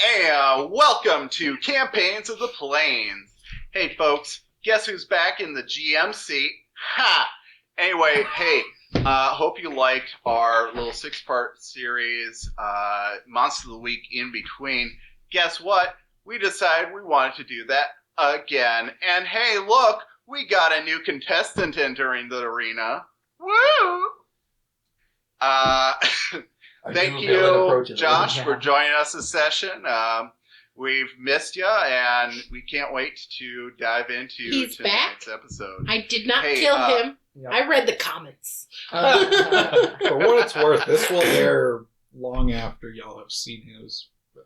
And welcome to Campaigns of the Plains. Hey folks, guess who's back in the GM seat? Ha! Anyway, hey, hope you liked our little 6-part series, Monster of the Week in between. Guess what? We decided we wanted to do that again. And hey, look, we got a new contestant entering the arena. Woo! Thank you, Josh, for joining us this session. We've missed you, and we can't wait to dive into tonight's episode. I did not kill him. Yep. I read the comments. For what it's worth, this will air long after y'all have seen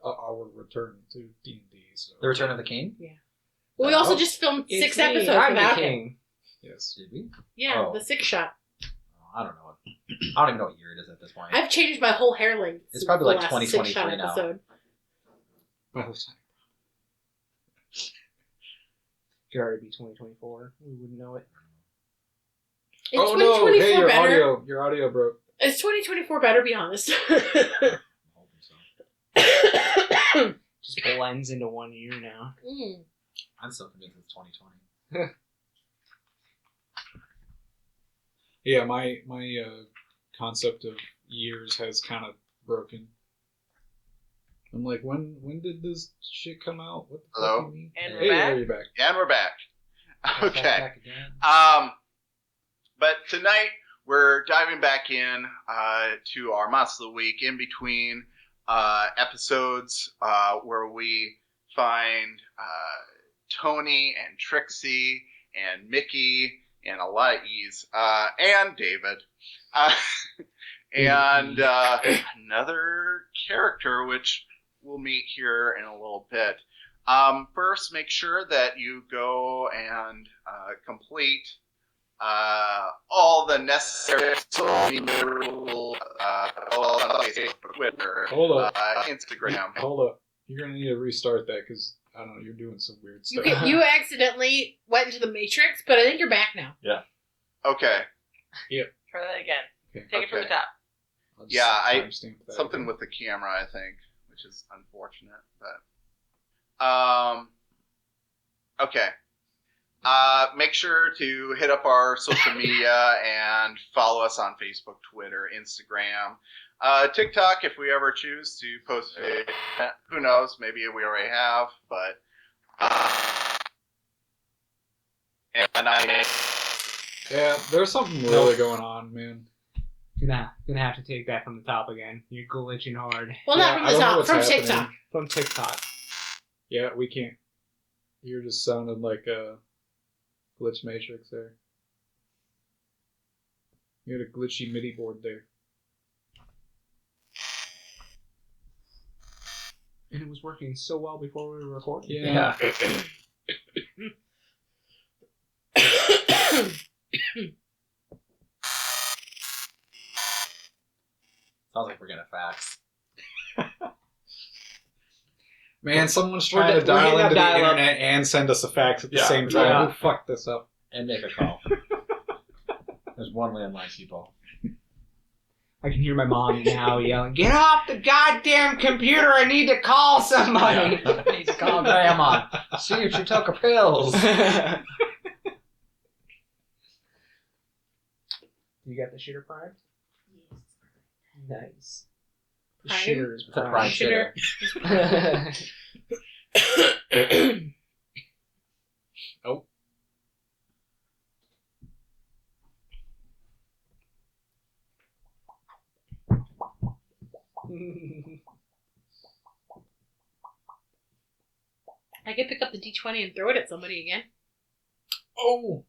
our return to D&D. So. The Return of the King? Yeah. Well, we also just filmed 6 episodes without him. Yes. Did we? Yeah, the 6 shot. I don't know. I don't even know what year it is at this point. I've changed my whole hair length. It's probably like 2023 now. Episode. By the time. Could already be 2024. We wouldn't know it. Is 2024 Hey, better? Your audio broke. Is 2024 better? Be honest. Just blends into 1 year now. I'm still convinced it's 2020. Yeah, my concept of years has kind of broken. I'm like, when did this shit come out? What the Hello? fuck do you mean? And we're back. You're back. And we're back. Okay. Back But tonight we're diving back in to our Monster of the Week in between episodes where we find Toni and Trixi and Mickey and a lot of E's and David and another character which we'll meet here in a little bit. First, make sure that you go and complete all the necessary social Twitter, Instagram. Hold up. You're going to need to restart that because, I don't know, you're doing some weird stuff. You accidentally went into the Matrix, but I think you're back now. Yeah. Okay. Yep. Try that again. Okay. Take it from the top. Yeah, something with the camera, I think, which is unfortunate, but okay. Make sure to hit up our social media and follow us on Facebook, Twitter, Instagram, TikTok if we ever choose to post it. Who knows? Maybe we already have, but yeah, there's something really going on, man. Gonna have to take that from the top again. You're glitching hard. Well, not from the top, from TikTok. From TikTok. Yeah, we can't. You're just sounding like a glitch matrix there. You had a glitchy MIDI board there. And it was working so well before we were recording. Yeah. Sounds like we're gonna fax. Man, someone's trying to dial into the internet and send us a fax at the same time. Yeah. Who fucked this up? And make a call. There's one landline, people. I can hear my mom now yelling, "Get off the goddamn computer! I need to call somebody! I need to call Grandma. See if she took her pills." You got the shitter primed? Yes. Nice. The Prime? shitter is The primed. prime shitter. Oh. I could pick up the D20 and throw it at somebody again. Oh!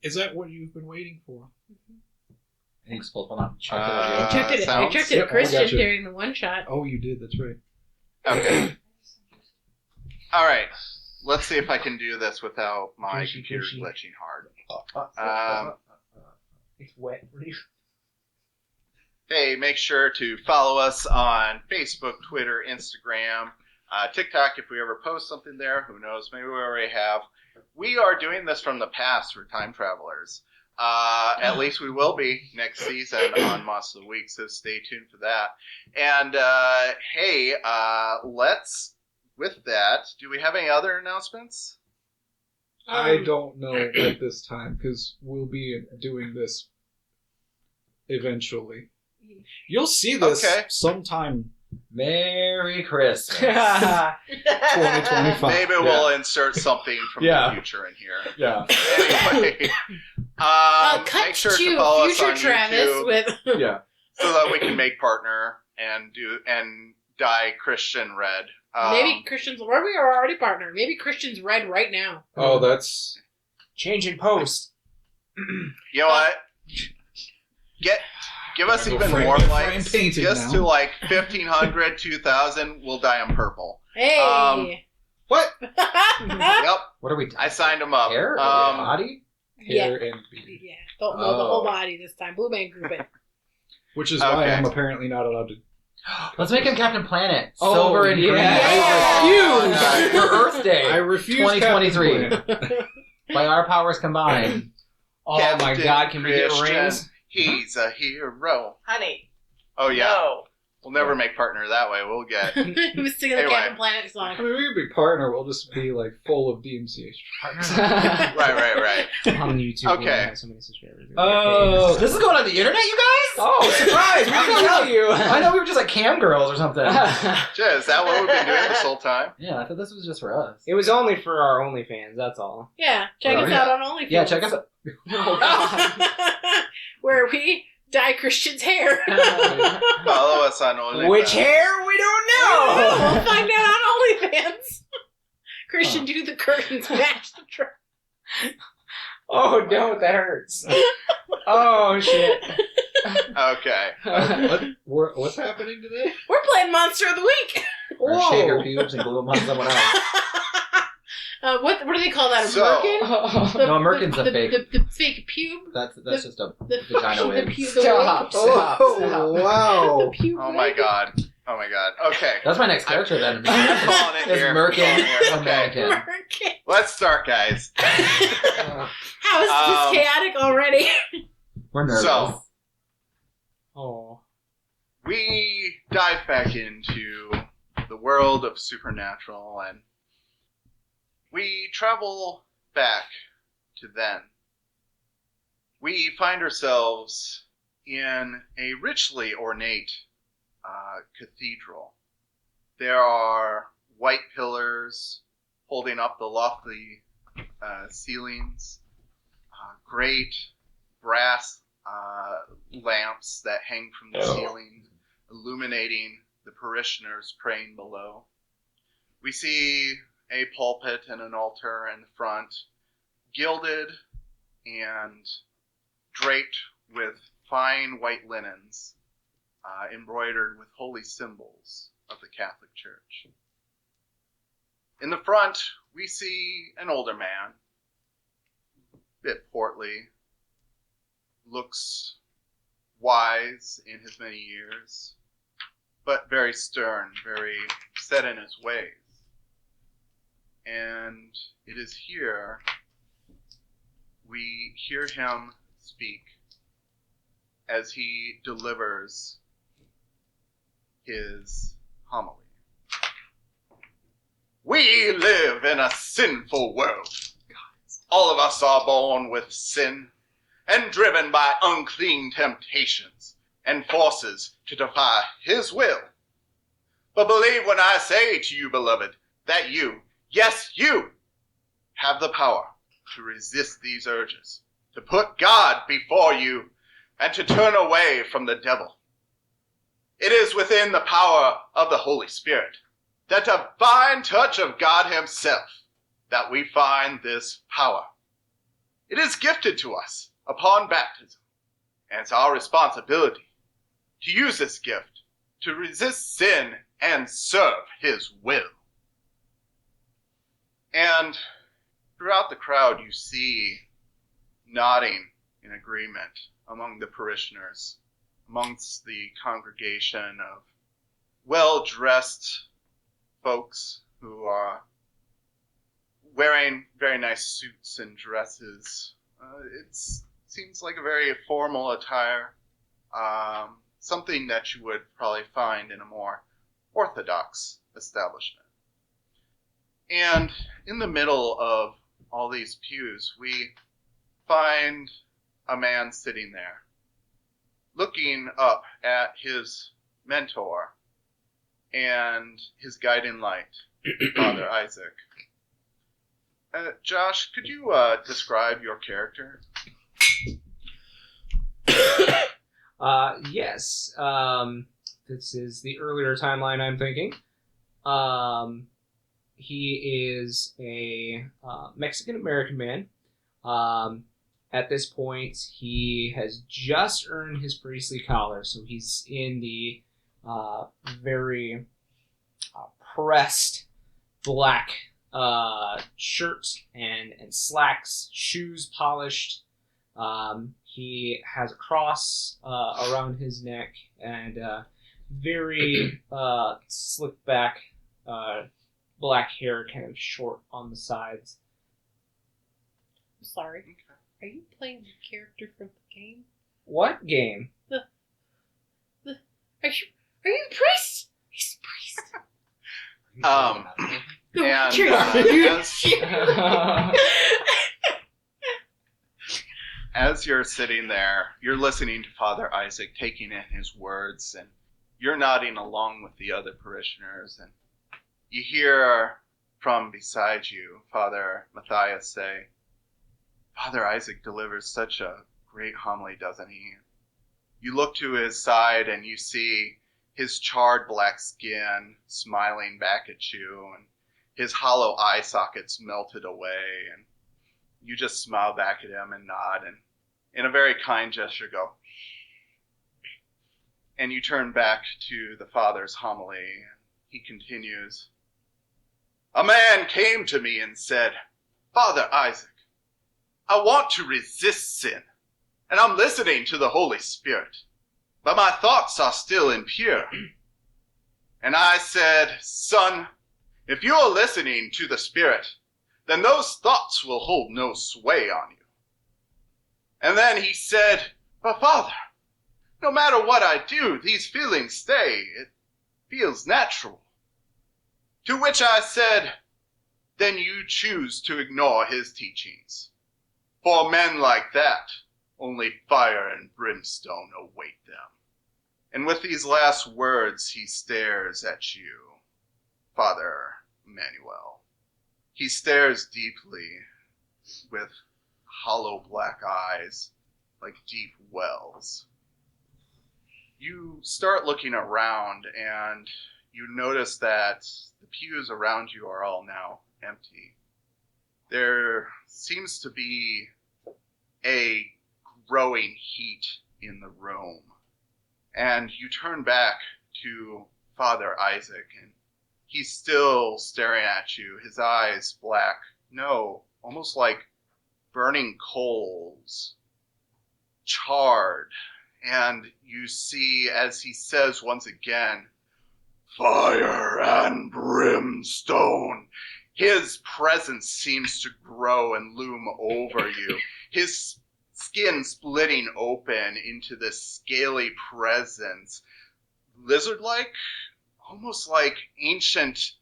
Is that what you've been waiting for? And he just pulled one out and chucked I checked it. I checked it Yep, at I Christian got you. during the one shot. Oh, you did. That's right. Okay. All right. Let's see if I can do this without my computer glitching hard. It's wet for you. Hey, make sure to follow us on Facebook, Twitter, Instagram, TikTok if we ever post something there. Who knows? Maybe we already have. We are doing this from the past for time travelers. At least we will be next season on Monster of the Week, so stay tuned for that. And hey, let's, with that, do we have any other announcements? I don't know at this time, because we'll be doing this eventually. You'll see this sometime. Merry Christmas. 2025. Maybe we'll insert something from the future in here. Yeah. Anyway, Cut make sure to to follow us future on Travis YouTube with. Yeah. so that we can make partner and dye Christian red. Maybe Christian's. Where we are already partnered. Maybe Christian's red right now. Oh, that's... Change in post. You know what? Give us even more likes. Just to like 1,500, 2,000, we'll dye them purple. Hey. What? Yep. What are we doing? I signed them up. Hair or body? Hair and beard. Yeah. Don't know the whole body this time. Blue Man Group it. Which is why I'm apparently not allowed to. Let's make him Captain Planet. Oh, Silver and green. I refuse. For Earth Day. I refuse 2023. Captain Planet. By our powers combined. Oh my God! Can we get Christian, rings? He's a hero. Honey. Oh yeah. No. We'll never make partner that way. We'll get. He was singing the Anyway. Captain Planet I song. mean, we could be partner. We'll just be like full of DMCA. Right. On YouTube. Okay. We have so many subscribers. Oh, this is going on the internet, you guys? Oh, surprise! We didn't tell you. I know we were just like cam girls or something. Jay, is that what we've been doing this whole time? Yeah, I thought this was just for us. It was only for our OnlyFans. That's all. Yeah. Check Oh, us yeah. out on OnlyFans. Yeah, check us out. Oh God. Where we dye Christian's hair. Follow us on OnlyFans. Which hair? We don't know. We'll find out on OnlyFans. Christian, do the curtains match the truck? Oh, don't. That hurts. Oh shit. Okay. What's happening today? We're playing Monster of the Week. Or shave your pubes and glue them on someone else. What do they call that? A So- merkin? No, a merkin's a fake. The fake pube? That's just a The vagina the wig. pube. The Stop. wig? Stop. wow. The pube Oh my wig? god. Okay. That's my next character then. I'm calling it It's here. Merkin I'm calling it here. American. Merkin. Let's start, guys. How is Um, this chaotic already? We're nervous. So, Oh. we dive back into the world of supernatural and we travel back to then. We find ourselves in a richly ornate cathedral. There are white pillars holding up the lofty ceilings, great brass lamps that hang from the ceiling, illuminating the parishioners praying below. We see a pulpit and an altar in the front, gilded and draped with fine white linens, embroidered with holy symbols of the Catholic Church. In the front, we see an older man, a bit portly, looks wise in his many years, but very stern, very set in his ways. And it is here we hear him speak as he delivers his homily. We live in a sinful world. All of us are born with sin and driven by unclean temptations and forces to defy his will. But believe when I say to you, beloved, that you, yes, you, have the power to resist these urges, to put God before you, and to turn away from the devil. It is within the power of the Holy Spirit, the divine touch of God himself, that we find this power. It is gifted to us upon baptism, and it's our responsibility to use this gift to resist sin and serve his will. And throughout the crowd you see nodding in agreement among the parishioners, amongst the congregation of well-dressed folks who are wearing very nice suits and dresses. It's seems like a very formal attire. Something that you would probably find in a more orthodox establishment. And in the middle of all these pews, we find a man sitting there, looking up at his mentor and his guiding light, Father Isaac. Josh, could you describe your character? Yes. This is the earlier timeline I'm thinking. He is a Mexican-American man. At this point, he has just earned his priestly collar, so he's in the very pressed black shirt and slacks, shoes polished. He has a cross around his neck and very slicked back black hair, kind of short on the sides. I'm sorry. Are you playing the character from the game? What game? Are you the priest? He's the priest. And as you're sitting there, you're listening to Father Isaac, taking in his words, and you're nodding along with the other parishioners, and you hear from beside you Father Matthias say, Father Isaac delivers such a great homily, doesn't he? You look to his side and you see his charred black skin smiling back at you, and his hollow eye sockets melted away, and you just smile back at him and nod, and in a very kind gesture go, and you turn back to the Father's homily, and he continues, a man came to me and said, Father Isaac, I want to resist sin, and I'm listening to the Holy Spirit, but my thoughts are still impure. And I said, son, if you're listening to the Spirit, then those thoughts will hold no sway on you. And then he said, but Father, no matter what I do, these feelings stay. It feels natural. To which I said, then you choose to ignore his teachings. For men like that, only fire and brimstone await them. And with these last words, he stares at you, Father Emmanuel. He stares deeply with hollow black eyes like deep wells. You start looking around and you notice that the pews around you are all now empty. There seems to be a growing heat in the room. And you turn back to Father Isaac, and he's still staring at you, his eyes black. No, almost like burning coals, charred. And you see, as he says once again, fire and brimstone. His presence seems to grow and loom over you. His skin splitting open into this scaly presence. Lizard-like, almost like ancient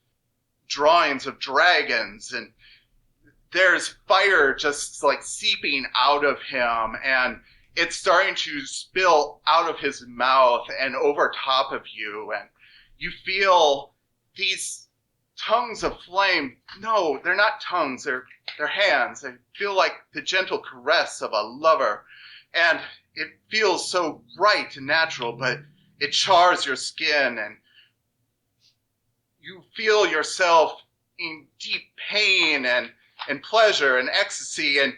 drawings of dragons. And there's fire just like seeping out of him, and it's starting to spill out of his mouth and over top of you. And you feel these tongues of flame. No, they're not tongues. They're hands. They feel like the gentle caress of a lover. And it feels so right and natural, but it chars your skin, and you feel yourself in deep pain and pleasure and ecstasy, and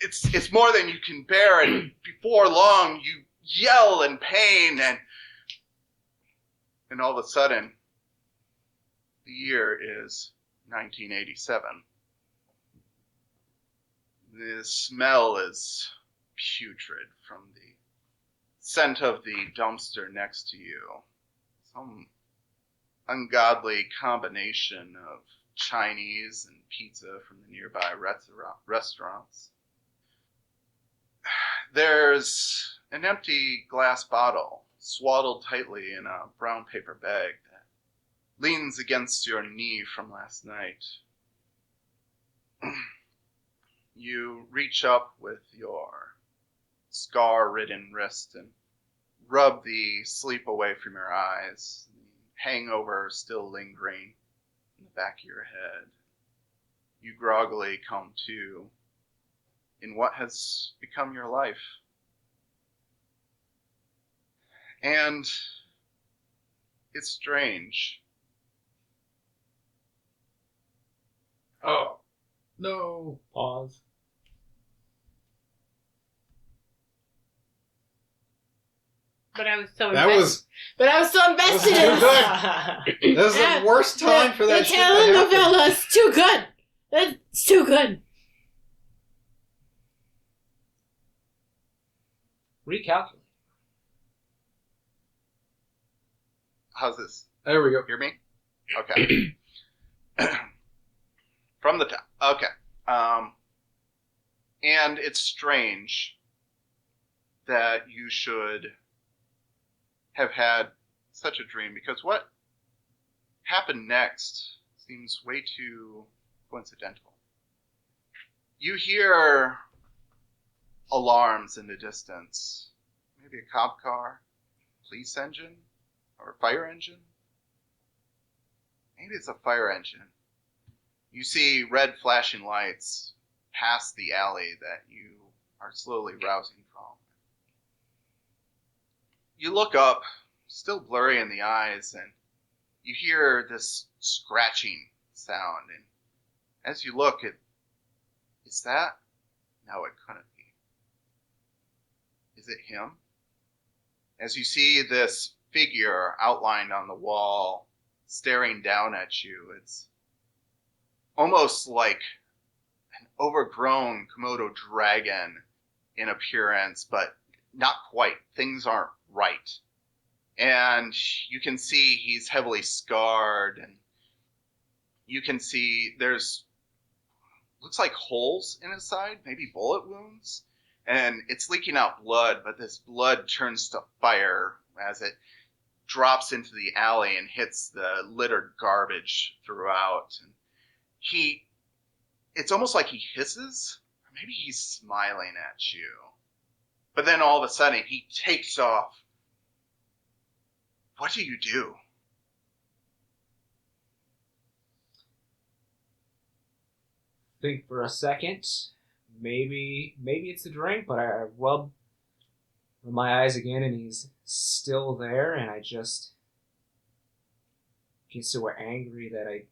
it's more than you can bear, and before long you yell in pain, and all of a sudden the year is 1987. The smell is putrid from the scent of the dumpster next to you. Some ungodly combination of Chinese and pizza from the nearby restaurants. There's an empty glass bottle swaddled tightly in a brown paper bag that leans against your knee from last night. You reach up with your scar-ridden wrist and rub the sleep away from your eyes, the hangover still lingering in the back of your head. You groggily come to in what has become your life. And it's strange. Oh, no. Pause. But I was so That invested. was invested too in good. That was Yeah, the worst time for that the shit to happen. telenovela is too good. It's too good. Recalculate. How's this? There we go. Hear me? Okay. From the top. Okay. And it's strange that you should have had such a dream, because what happened next seems way too coincidental. You hear alarms in the distance. Maybe a cop car, police engine, or a fire engine? Maybe it's a fire engine. You see red flashing lights past the alley that you are slowly rousing from. You look up, still blurry in the eyes, and you hear this scratching sound. And as you look, is that? No, it couldn't be. Is it him? As you see this figure outlined on the wall, staring down at you, it's almost like an overgrown Komodo dragon in appearance, but not quite. Things aren't right. And you can see he's heavily scarred, and you can see looks like holes in his side, maybe bullet wounds, and it's leaking out blood, but this blood turns to fire as it drops into the alley and hits the littered garbage throughout. And it's almost like he hisses, or maybe he's smiling at you. But then all of a sudden he takes off. What do you do? Think for a second. Maybe it's the drink, but I rub my eyes again and he's still there, and I just get so angry that I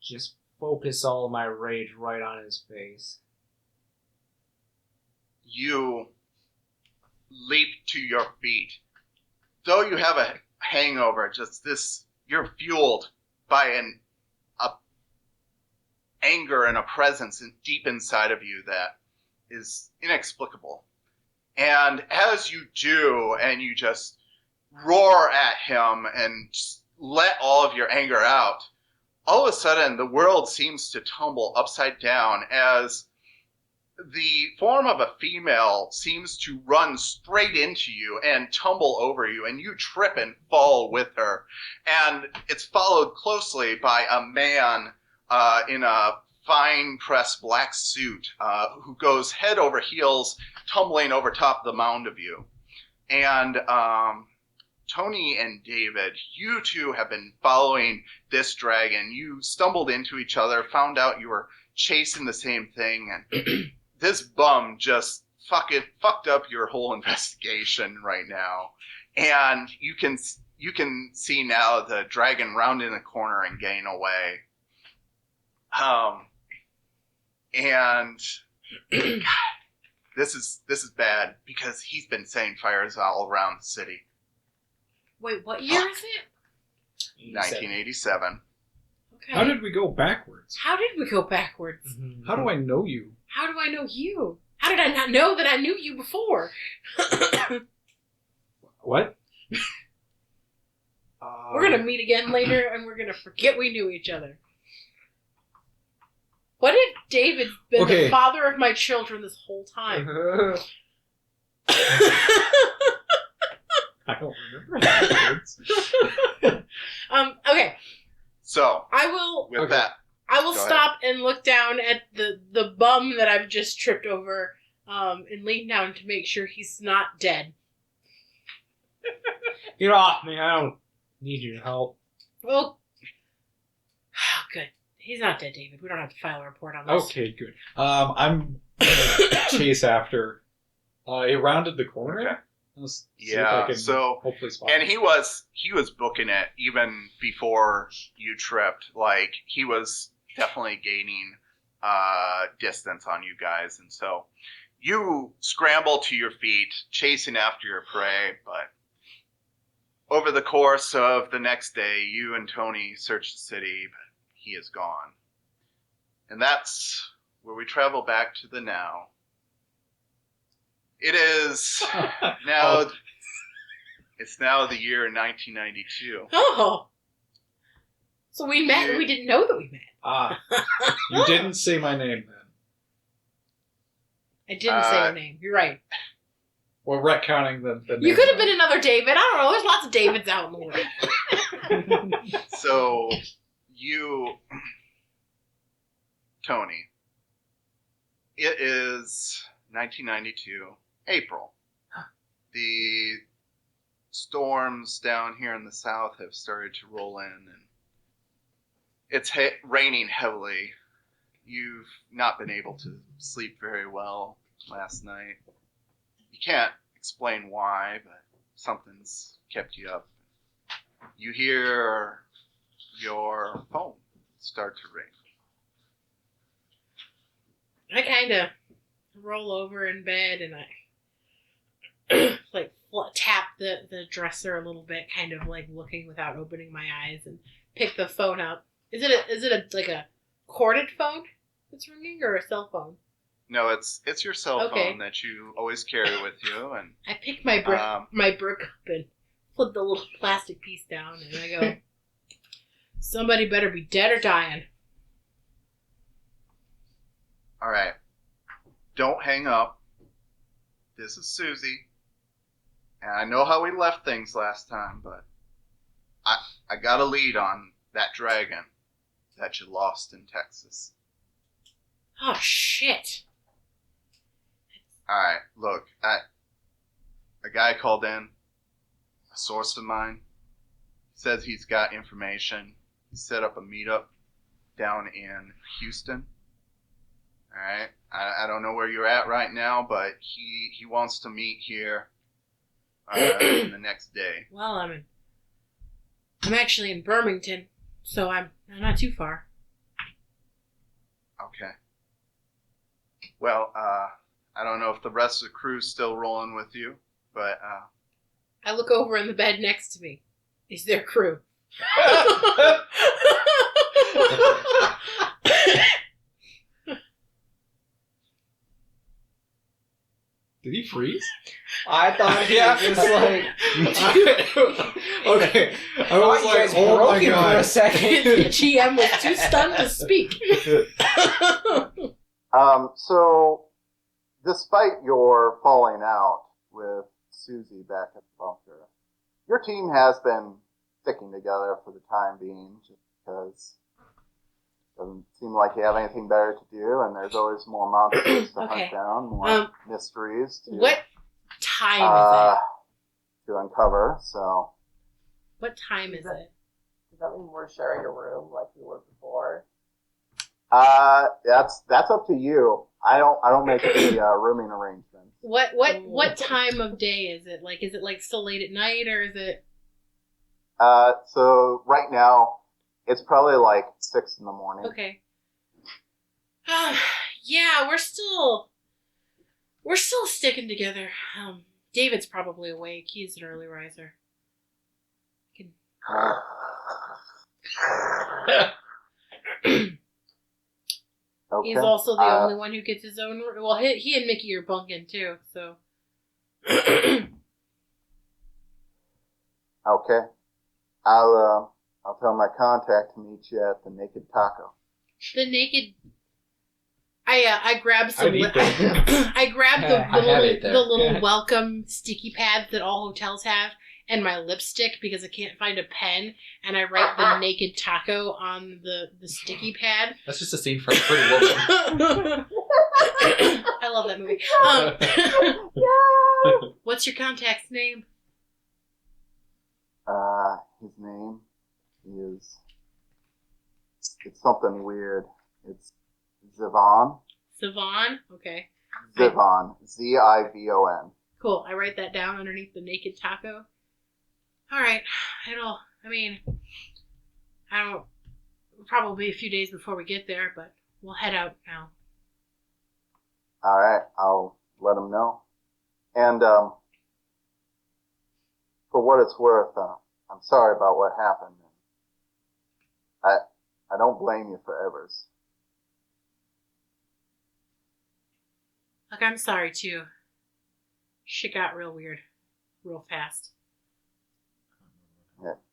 just focus all of my rage right on his face. You leap to your feet. Though you have a hangover, you're fueled by an anger and a presence deep inside of you that is inexplicable. And as you do, and you just roar at him and just let all of your anger out, all of a sudden the world seems to tumble upside down as the form of a female seems to run straight into you and tumble over you, and you trip and fall with her. And it's followed closely by a man in a fine pressed black suit who goes head over heels, tumbling over top of the mound of you. And Toni and David, you two have been following this dragon. You stumbled into each other, found out you were chasing the same thing, and this bum just fucked up your whole investigation right now. And you can see now the dragon rounding the corner and getting away. And God, this is bad, because he's been setting fires all around the city. Wait, what year is it? 1987. Okay. How did we go backwards? How did we go backwards? Mm-hmm. How do I know you? How do I know you? How did I not know that I knew you before? What? We're gonna meet again later, and we're gonna forget we knew each other. What if David's been Okay. the father of my children this whole time? I don't remember that. Okay. So, I will with Okay. that, Go stop and look down at the bum that I've just tripped over, and lean down to make sure he's not dead. Get off me! I don't need your help. Well, good. He's not dead, David. We don't have to file a report on this. Okay, good. I'm gonna chase after. It rounded the corner. Okay. Let's see Yeah, if I can so- hopefully spot and it. he was booking it even before you tripped. Like, he was definitely gaining distance on you guys, and so you scramble to your feet, chasing after your prey. But over the course of the next day, you and Toni search the city, but he is gone. And that's where we travel back to the now. It is now. Oh. It's now the year 1992. Oh. So we met and we didn't know that we met. You didn't say my name then. I didn't say your name. You're right. Well, retconning the name. You could have been another David. I don't know. There's lots of Davids out in the world. So, you, Toni, it is 1992, April. The storms down here in the south have started to roll in, and it's raining heavily. You've not been able to sleep very well last night. You can't explain why, but something's kept you up. You hear your phone start to ring. I kind of roll over in bed and I like tap the dresser a little bit, kind of like looking without opening my eyes, and pick the phone up. Is it like a corded phone that's ringing, or a cell phone? No, it's your cell Okay. phone that you always carry with you, and I pick my brick up and flip the little plastic piece down, and I go, "Somebody better be dead or dying." all right, don't hang up. This is Susie, and I know how we left things last time, but I got a lead on that dragon that you lost in Texas. Oh shit! All right, look, a guy called in, a source of mine, says he's got information. He set up a meetup down in Houston. All right, I don't know where you're at right now, but he wants to meet here in the next day. Well, I'm actually in Birmingham, so I'm not too far. Okay. Well, I don't know if the rest of the crew's still rolling with you, but I look over in the bed next to me. Is their crew? Did he freeze? I thought he was just like. Okay. I was you like, guys oh broke my him for a god. The second. GM was too stunned to speak. So, despite your falling out with Susie back at the bunker, your team has been sticking together for the time being, just because it doesn't seem like you have anything better to do, and there's always more monsters to Okay. hunt down, more mysteries to What time is to uncover. So, it? What time is it? Does that mean we're sharing a room like we were before? that's up to you. I don't make the rooming arrangements. What time of day is it? Like, is it like still late at night, or is it? So right now, it's probably like 6 in the morning. Okay. Yeah, we're still sticking together. David's probably awake. He's an early riser. Okay. He's also the only one who gets his own. Well, he and Mickey are bunking too. So. Okay. I'll tell my contact to meet you at the Naked Taco. The naked I grabbed some. I'd eat that. I grabbed I have ate there. the little welcome sticky pads that all hotels have, and my lipstick because I can't find a pen, and I write the naked taco on the sticky pad. That's just a scene from Pretty Woman. I love that movie. What's your contact's name? His name is. It's something weird. It's Zivon. Savon. Okay. Zivon. Zivon. Cool. I write that down underneath the naked taco. All right. I don't. Probably a few days before we get there, but we'll head out now. All right, I'll let him know. And for what it's worth, I'm sorry about what happened. I don't blame you for Evers. Look, I'm sorry too. Shit got real weird, real fast.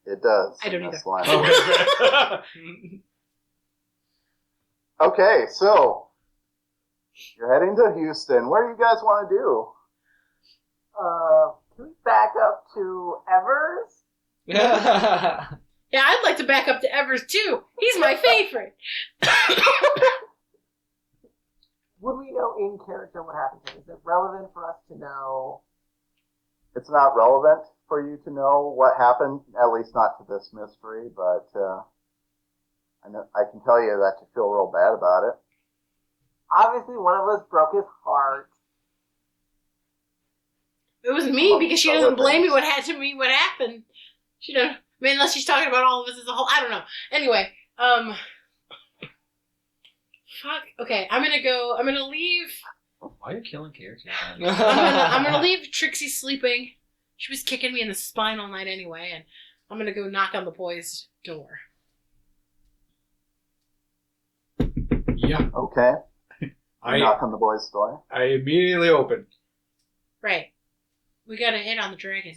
It does. I don't in this either. line. Okay, so you're heading to Houston. What do you guys want to do? Can we back up to Evers? Yeah, I'd like to back up to Evers too. He's my favorite. Would we know in character what happened to him? Is it relevant for us to know? It's not relevant for you to know what happened, at least not to this mystery, but I can tell you that you feel real bad about it. Obviously, one of us broke his heart. It was me because she doesn't blame me what happened. She doesn't. I mean, unless she's talking about all of us as a whole. I don't know. Anyway, fuck. Okay, I'm gonna leave. Why are you killing characters? I'm gonna leave Trixie sleeping. She was kicking me in the spine all night anyway, and I'm gonna go knock on the boys' door. Yeah. Okay. I Knock on the boy's door. immediately open. Right. We gotta hit on the dragon.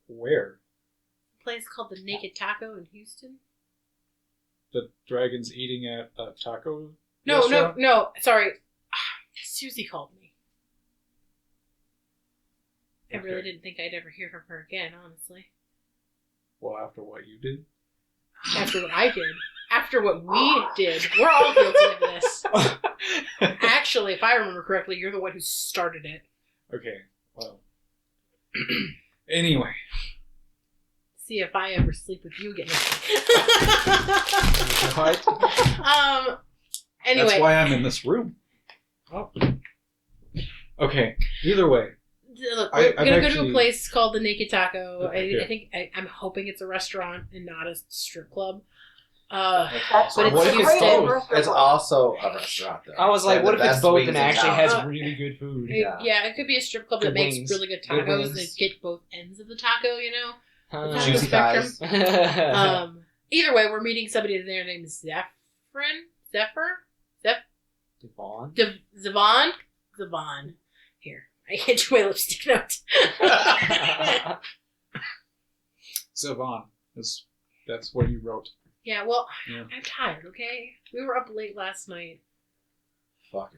Where? A place called the Naked Taco in Houston. The dragon's eating at a taco No, restaurant? no. Sorry. Susie called me. I really Okay. didn't think I'd ever hear from her again, honestly. Well, after what you did? After what I did. After what we did. We're all guilty of this. Actually, if I remember correctly, you're the one who started it. Okay, well. Anyway. See if I ever sleep with you again. Anyway. That's why I'm in this room. Oh. Okay, either way. Look, I've we're gonna go to actually- a place called the Naked Taco. Okay. I think I'm hoping it's a restaurant and not a strip club. That's But it's what if it's Houston. both? It's also a restaurant, though. I was like, They have what the if it's best both wings and in actually town. has really good food? Yeah, it could be a strip club that Good makes wings. really good Good tacos wings. that get both ends of the taco, you know? Huh. It's Juicy on the spectrum. Uh, Either way, we're meeting somebody there named Zavon. Here, I hit you my lipstick note. Savon. That's what you wrote. Yeah, well, Yeah. I'm tired, okay? We were up late last night. Fuck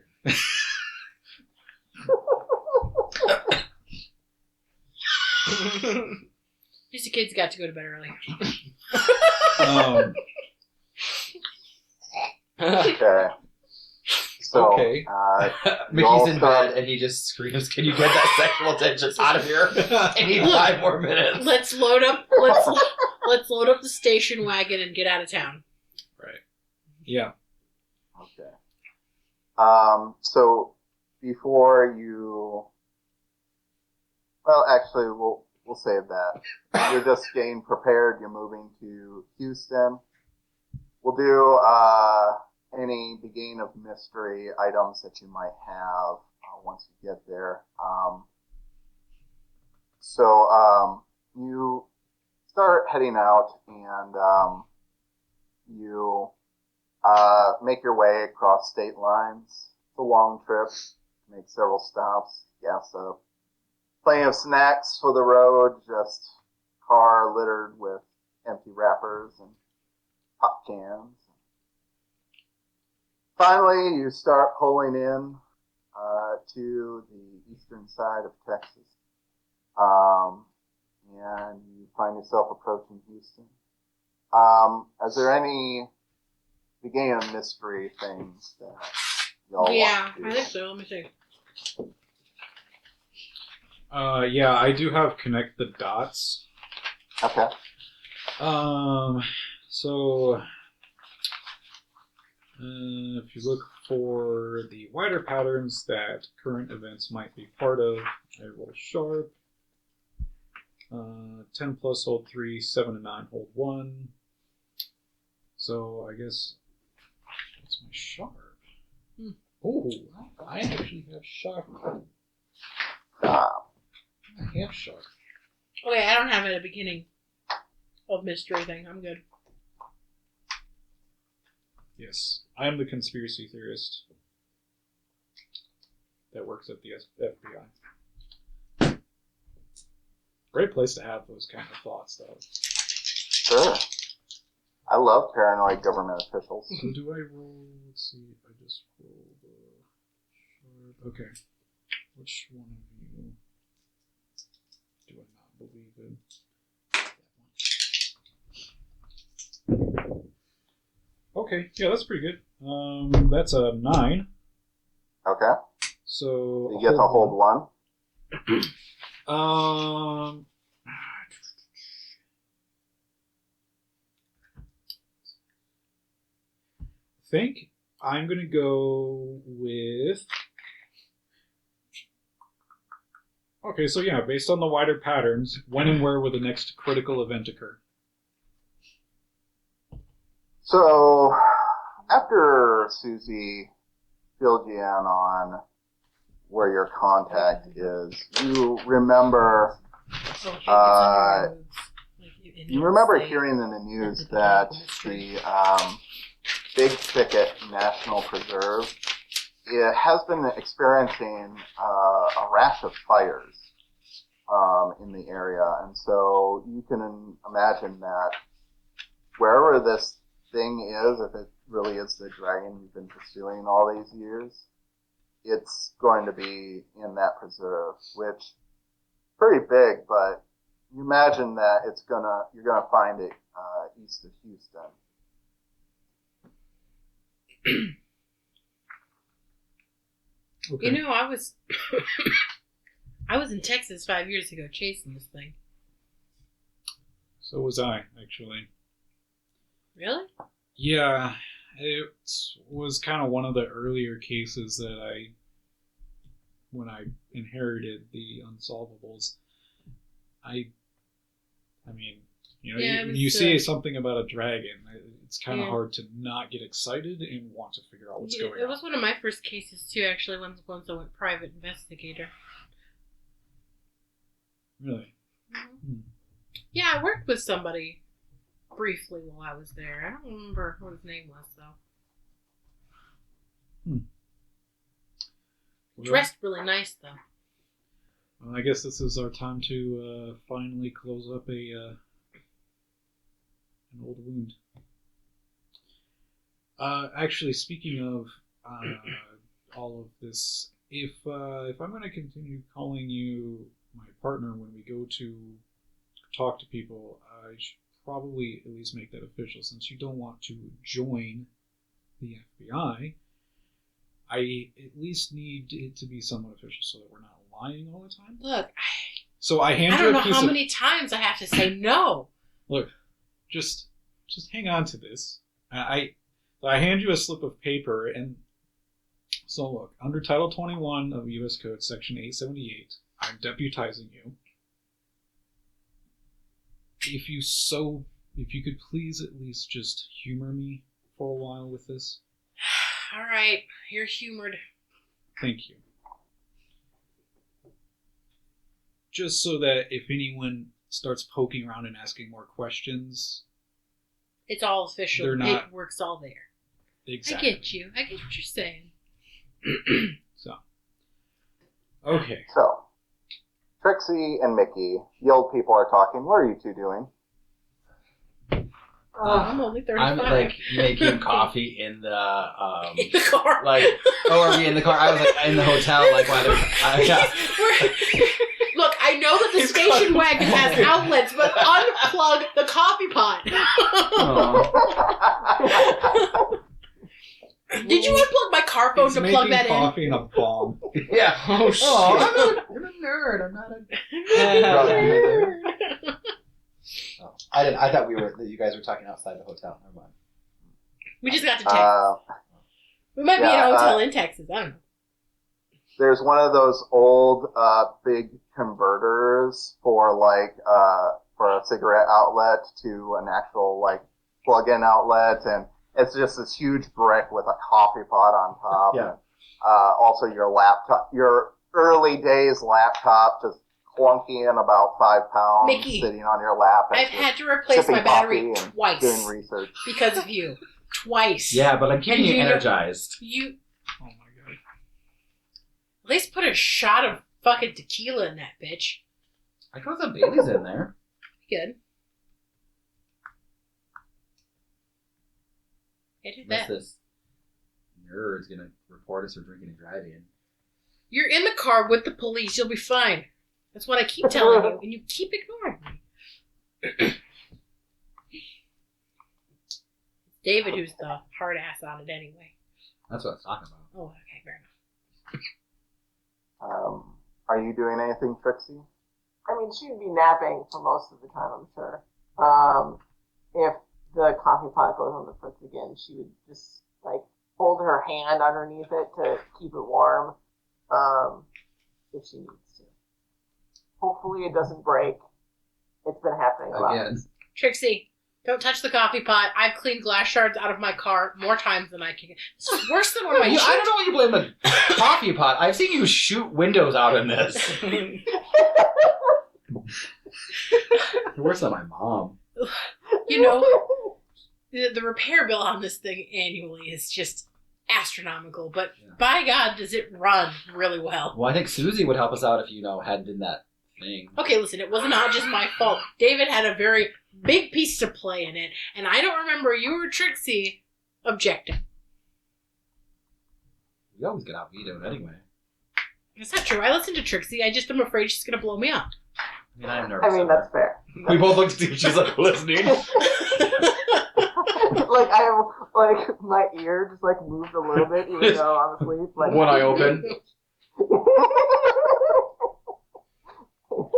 Just the kids got to go to bed early. Okay. So, Okay. Mickey's in bed and he just screams, "Can you get that sexual tension out of here? I need 5 more minutes." Let's load up the station wagon and get out of town. Right. Yeah. Okay. So before you, well, actually, we'll save that. You're just getting prepared. You're moving to Houston. We'll do any beginning of mystery items that you might have once you get there. So you start heading out, and you make your way across state lines. It's a long trip. Make several stops, gas up. Plenty of snacks for the road, just car littered with empty wrappers and pop cans. Finally, you start pulling in to the eastern side of Texas. And you find yourself approaching Houston. Is there any beginning of mystery things that y'all Yeah, want to do? I think so. Let me see. Yeah, I do have connect the dots. Okay. So if you look for the wider patterns that current events might be part of, I roll sharp. 10 plus hold 3, 7 and 9 hold 1. So I guess that's my sharp. Oh, I actually have sharp. I have sharp. Okay, I don't have it at the beginning of mystery thing. I'm good. Yes, I am the conspiracy theorist that works at the FBI. Great place to have those kind of thoughts, though. Sure. I love paranoid government officials. So do I roll? Let's see if I just roll the sharp. Okay. Which one of you do I not believe in? That one. Okay, yeah, that's pretty good. That's a 9. Okay. So You get to hold one. Think I'm gonna go with. Okay, so yeah, based on the wider patterns, when and where will the next critical event occur? So, after Susie filled you in on where your contact is, you remember you remember hearing in the news that the Big Thicket National Preserve has been experiencing a rash of fires in the area, and so you can imagine that wherever this thing is, if it really is the dragon you've been pursuing all these years, it's going to be in that preserve, which is pretty big, but you imagine that you're gonna find it east of Houston. Okay. You know, I was I was in Texas 5 years ago chasing this thing. So was I, actually. Really? Yeah, it was kind of one of the earlier cases that when I inherited the Unsolvables, I mean, Yeah, when you say something about a dragon, it's kind of Yeah. hard to not get excited and want to figure out what's going It on. was one of my first cases too, actually, once I went private investigator. Really? Yeah, I worked with somebody briefly while I was there. I don't remember what his name was, though. Well, Dressed really nice, though. well, I guess this is our time to finally close up an old wound. Actually, speaking of all of this, if I'm going to continue calling you my partner when we go to talk to people, I should probably at least make that official. Since you don't want to join the FBI, I at least need it to be somewhat official so that we're not lying all the time. Look, So I hand I you don't a know piece how of... many times I have to say no. Look, just hang on to this. I hand you a slip of paper, and so look, under Title 21 of U.S. Code, Section 878, I'm deputizing you. If you could please at least just humor me for a while with this. All right, you're humored. Thank you. Just so that if anyone starts poking around and asking more questions, It's all official. They're The not- paperwork's all there. exactly. I get you. I get what you're saying. So, okay. So, Trixie and Mickey, the old people are talking. What are you two doing? I'm only 35. I'm like making coffee in the in the car. like. Oh, are we in the car? I was like in the hotel, like while they're. Yeah. Look, I know that the station wagon has outlets, but unplug the coffee pot. Did you unplug my car phone He's to plug that making coffee in a bomb. Yeah. Oh shit! I'm a nerd. I'm not a. Oh, I thought that you guys were talking outside the hotel. Never mind. We just got to Texas. We might be in a hotel in Texas. I don't know. There's one of those old big converters for for a cigarette outlet to an actual like plug-in outlet, and it's just this huge brick with a coffee pot on top. Yeah. Also, your laptop, your early days laptop, just clunky and about 5 pounds, Mickey, sitting on your lap. I've had to replace my battery twice doing research because of you. Twice. Yeah, but I'm keeping you energized. You Oh my god. at least put a shot of fucking tequila in that bitch. I got some Baileys in there. Good. I did Unless that. this nerd's gonna report us for drinking and driving. You're in the car with the police. You'll be fine. That's what I keep telling you, and you keep ignoring me. David, who's the hard ass on it anyway. That's what I was talking about. Oh, okay, fair enough. Are you doing anything, Trixie? I mean, she'd be napping for most of the time, I'm sure. If the coffee pot goes on the fritz again, she would just, like, hold her hand underneath it to keep it warm, if she needs to. Hopefully it doesn't break. It's been happening a lot. Again. Trixie, don't touch the coffee pot. I've cleaned glass shards out of my car more times than I can. This is worse than one of my I don't know why you blame the coffee pot. I've seen you shoot windows out in this. You're worse than my mom. You know, the repair bill on this thing annually is just astronomical, but by God, does it run really well. Well, I think Susie would help us out if hadn't done that thing. Okay, listen, it was not just my fault. David had a very big piece to play in it, and I don't remember you or Trixie objecting. We always get out vetoed anyway. It's not true. I listened to Trixie. I just am afraid she's going to blow me up. I mean, I'm nervous. I mean, that's fair. We both looked at you. She's like listening. Like my ear just like moved a little bit, even though I'm asleep. Like One eye open.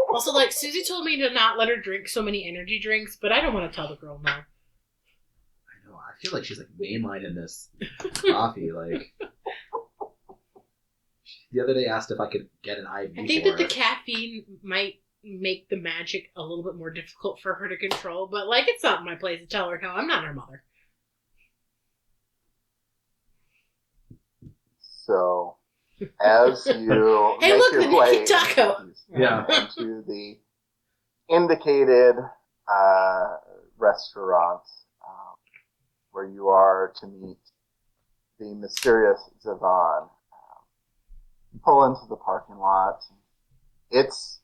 Also, like, Susie told me to not let her drink so many energy drinks, but I don't want to tell the girl no. I know. I feel like she's like mainlining this coffee. Like the other day, asked if I could get an IV. I think that the caffeine might make the magic a little bit more difficult for her to control, but like, it's not my place to tell her no. I'm not her mother. So, as you Hey, make look, your the way Nikki Taco. into the indicated restaurant where you are to meet the mysterious Zavon, you pull into the parking lot. It's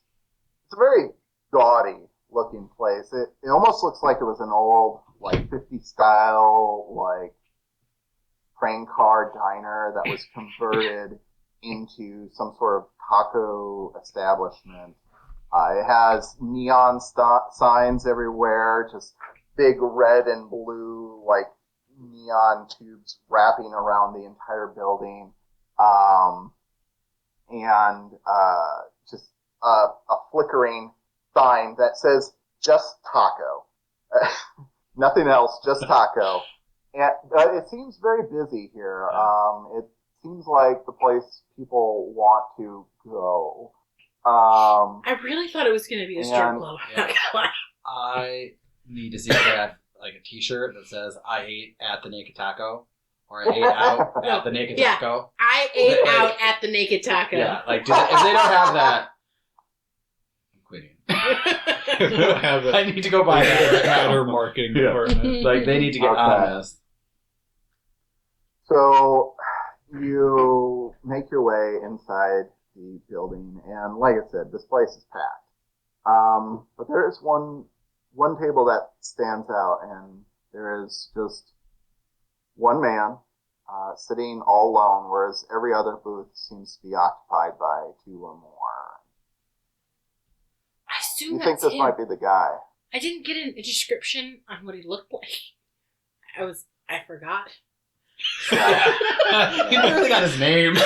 a very gaudy looking place. It almost looks like it was an old, like, 50s style, like, train car diner that was converted into some sort of taco establishment. It has neon signs everywhere, just big red and blue, like, neon tubes wrapping around the entire building. And just a flickering sign that says, just taco. Nothing else, just taco. And it seems very busy here. It seems like the place people want to go. I really thought it was going to be a strip club. I'm not gonna lie. I need to see if they have like a T-shirt that says "I ate at the Naked Taco" or "I ate out at the Naked Yeah. Taco." I ate out at the Naked Taco. Yeah, like if they don't have that, I'm quitting. They don't have I need to go buy that. better marketing department. Like they need to get on this. So you make your way inside the building, and like I said, this place is packed. But there is one table that stands out, and There is just one man sitting all alone, whereas every other booth seems to be occupied by 2 or more. I assume You that's think this him. might be the guy? I didn't get a description on what he looked like. I forgot. He barely got his name.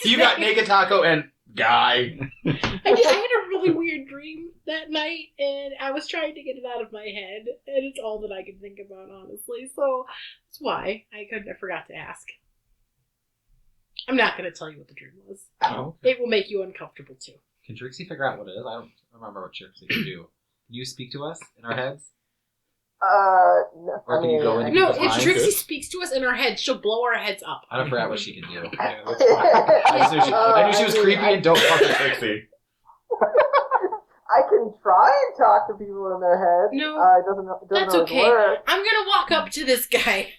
You got Naked Taco and Guy. I had a really weird dream that night, and I was trying to get it out of my head, and it's all that I can think about, honestly. So that's why I forgot to ask. I'm not going to tell you what the dream was. Oh, It will make you uncomfortable too. Can Trixie figure out what it is? I don't remember what Trixie can do. Can you speak to us in our heads? No. Or can you go in? No, People's if minds? Trixie speaks to us in our heads, she'll blow our heads up. I forgot what she can do. yeah, that's fine. I knew she was creepy and don't fuck with Trixie. I can try and talk to people in their heads. No, it doesn't That's always okay. work. I'm going to walk up to this guy.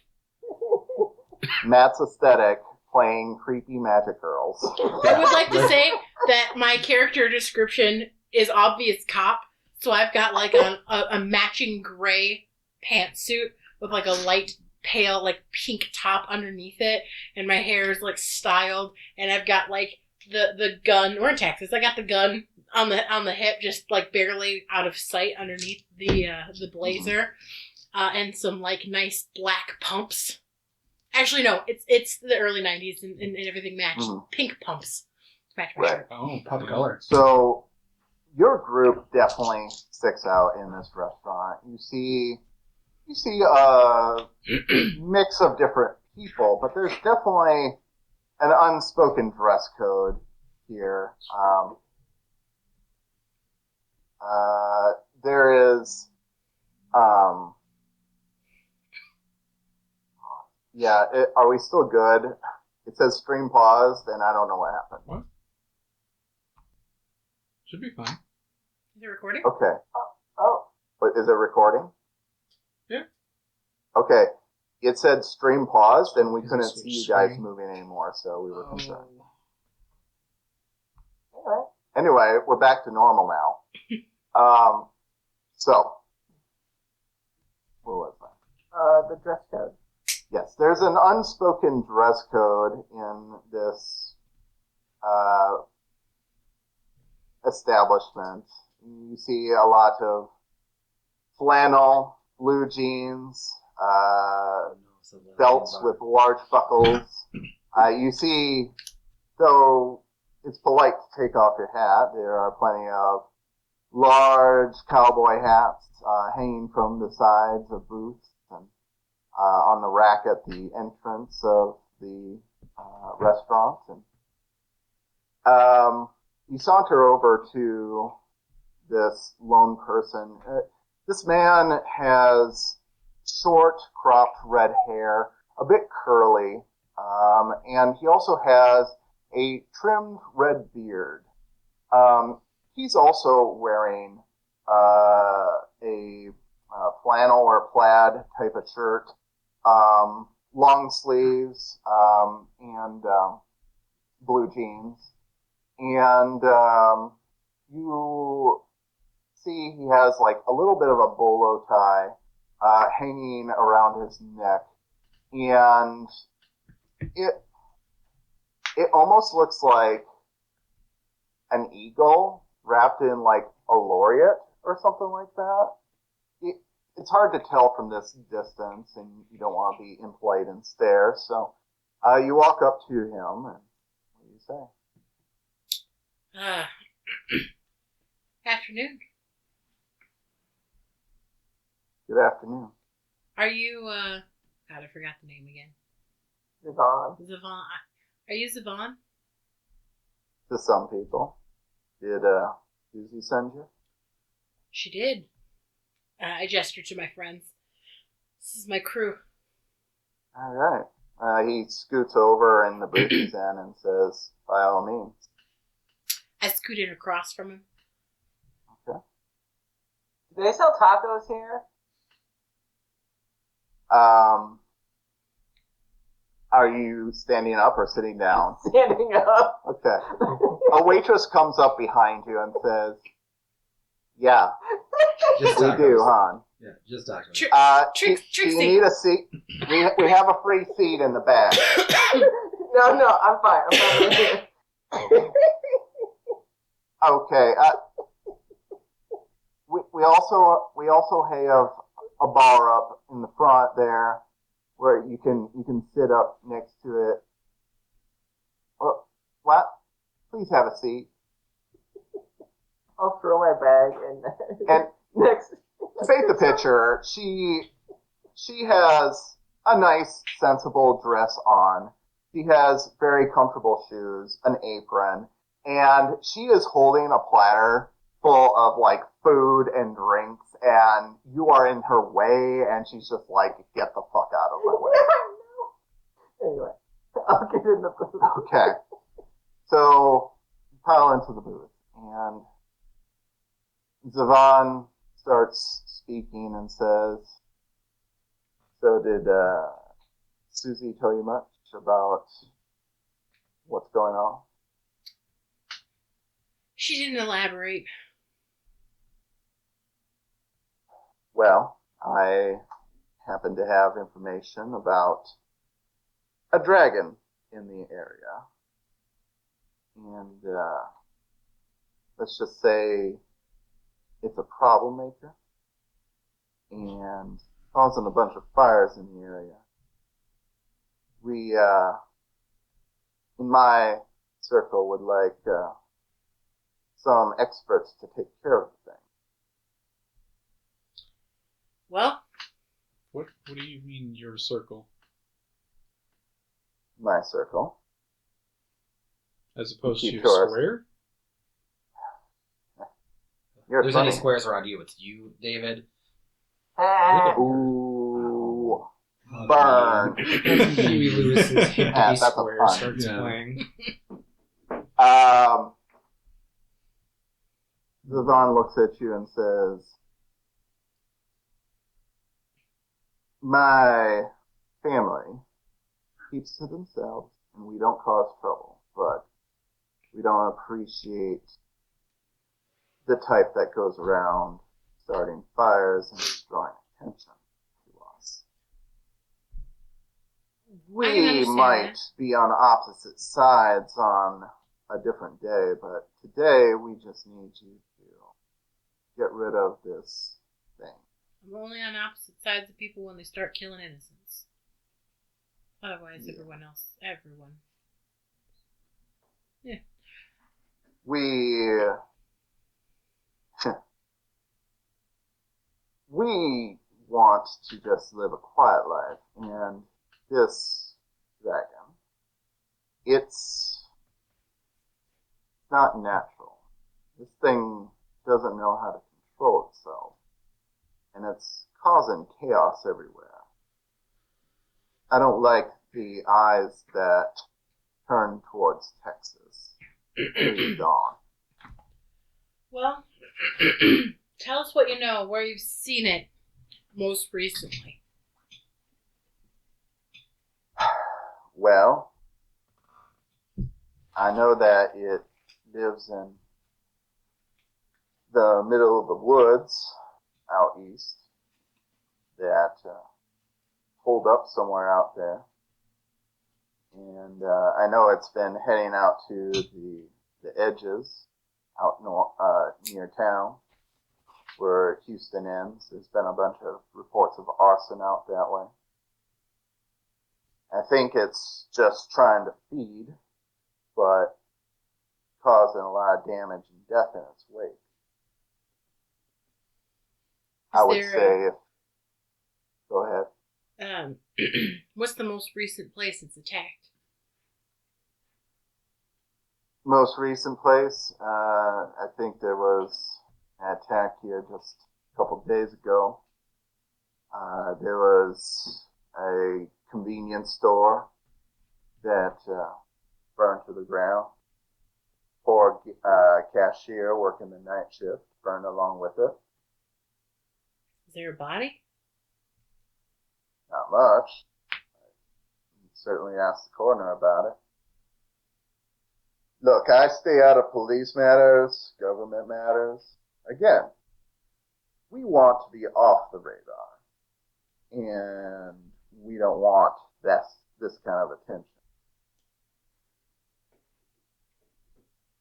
Matt's aesthetic playing creepy magic girls. I would like to say that my character description is obvious cop, so I've got like a matching gray pantsuit with like a light pale like pink top underneath it, and my hair is like styled, and I've got like the gun. We're in Texas. I got the gun on the hip, just like barely out of sight underneath the blazer, and some like nice black pumps. Actually, no, it's the early '90s, and everything matched. Pink pumps to match my Right. shirt. Oh, pop the color. So your group definitely sticks out in this restaurant. You see a mix of different people, but there's definitely an unspoken dress code here. There is, are we still good? It says stream paused, and I don't know what happened. What? Should be fine. Is it recording? Okay. But is it recording? Yeah. Okay. It said stream paused, and we Is it couldn't switch see you guys screen? moving anymore, so we were concerned. Anyway. Anyway, we're back to normal now. So, where was I? The dress code. Yes, there's an unspoken dress code in this establishment. You see a lot of flannel, blue jeans, belts with large buckles. You see, though it's polite to take off your hat, there are plenty of large cowboy hats hanging from the sides of booths and on the rack at the entrance of the restaurant. And you saunter over to this lone person. This man has short, cropped red hair, a bit curly, and he also has a trimmed red beard. He's also wearing a flannel or plaid type of shirt, long sleeves, and blue jeans. And you see he has like a little bit of a bolo tie hanging around his neck, and it almost looks like an eagle wrapped in like a laureate or something like that. It's hard to tell from this distance, and you don't want to be impolite and stare, so you walk up to him, and what do you say? Afternoon. Good afternoon. Are you, God, I forgot the name again. Yvonne. Zavon. Are you Zavon? To some people. Did Susie send you? She did. I gestured to my friends. This is my crew. All right. He scoots over in the booth he's in and says, by all means. I scooted across from him. Okay. Do they sell tacos here? Are you standing up or sitting down? Standing up. Okay. A waitress comes up behind you and says, yeah, Just we tacos. do, hon. Yeah, just talk to me. Do you need a seat? We have a free seat in the back. No, I'm fine. I'm fine. Okay. We also have a bar up in the front there where you can sit up next to it. What? Please have a seat. I'll throw my bag And next. to paint the picture, she has a nice, sensible dress on. She has very comfortable shoes, an apron, and she is holding a platter full of like food and drinks, and you are in her way, and she's just like, get the fuck out of my way. Anyway, I'll get in the booth. Okay. So, pile into the booth, and Zavon starts speaking and says, so did Susie tell you much about what's going on? She didn't elaborate. Well, I happen to have information about a dragon in the area. And let's just say it's a problem maker and causing a bunch of fires in the area. We, in my circle, would like some experts to take care of the thing. Well, What do you mean, your circle? My circle. As opposed to Keep tourists. square? You're If there's funny. any squares around you, it's you, David. Ooh. Burn. Huey Lewis's Hippie That's a Square pun. starts Yeah. playing. Zavon looks at you and says, my family keeps to themselves and we don't cause trouble, but we don't appreciate the type that goes around starting fires and drawing attention to us. I can We understand might that. be on opposite sides on a different day, but today we just need you to get rid of this thing. I'm only on opposite sides of people when they start killing innocents. Otherwise, Yeah. everyone. We want to just live a quiet life, and this dragon, it's not natural. This thing doesn't know how to control itself, and it's causing chaos everywhere. I don't like the eyes that turn towards Texas. Please gone. Well, tell us what you know, where you've seen it most recently. Well, I know that it lives in the middle of the woods out east that hold up somewhere out there. And I know it's been heading out to the edges out near town where Houston ends. There's been a bunch of reports of arson out that way. I think it's just trying to feed, but causing a lot of damage and death in its wake. I would say go ahead. What's the most recent place it's attacked? Most recent place, I think there was an attack here just a couple of days ago. There was a convenience store that burned to the ground. Poor cashier working the night shift burned along with it. Is there a body? Not much. Certainly ask the coroner about it. Look, I stay out of police matters, government matters. Again, we want to be off the radar, and we don't want this kind of attention.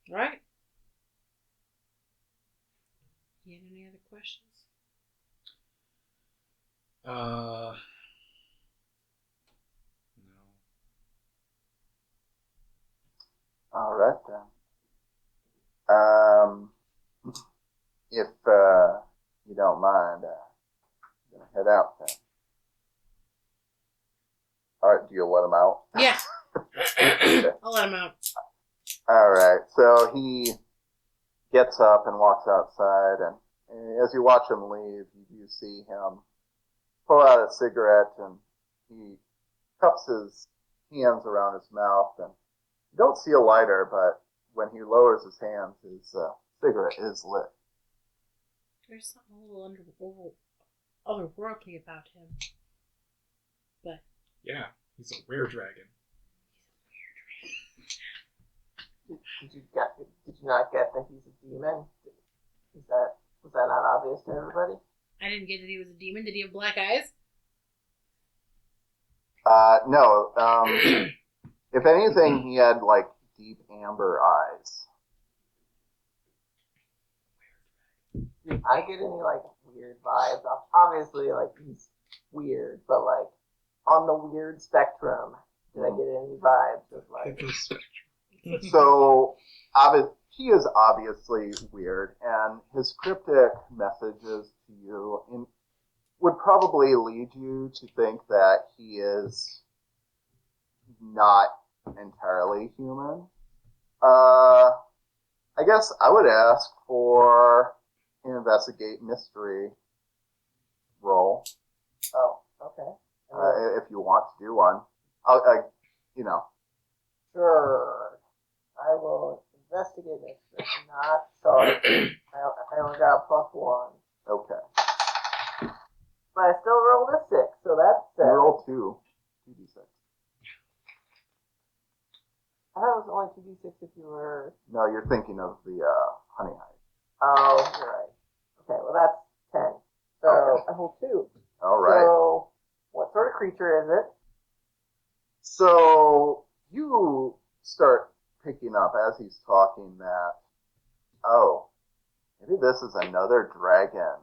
Right. You had any other questions? No. All right then. If you don't mind, I'm gonna head out then. All right, do you let him out? Yeah. I'll let him out. All right. So he gets up and walks outside, and as you watch him leave, you do see him pull out a cigarette, and he cups his hands around his mouth, and you don't see a lighter, but when he lowers his hands, his cigarette is lit. There's something a little otherworldly about him. But Yeah, he's a were-dragon. Did you not get that he's a demon? Was that not obvious to everybody? I didn't get that he was a demon. Did he have black eyes? No. If anything, he had like deep amber eyes. Did I get any like weird vibes? Obviously, like he's weird, but like on the weird spectrum, did I get any vibes of like? So, he is obviously weird, and his cryptic messages to you would probably lead you to think that he is not entirely human. I guess I would ask for an investigate mystery roll. Oh, okay. If you want to do one. You know. Sure. I will investigate next year. I'm not sorry. I only got +1. Okay. But I still rolled a 6, so that's You 7. roll 2d6. I thought it was only 2d6 if you were... No, you're thinking of the honey hive. Oh, you're right. Okay, well that's 10. So Okay. I hold 2. All right. So what sort of creature is it? So you start picking up as he's talking that, oh, maybe this is another dragon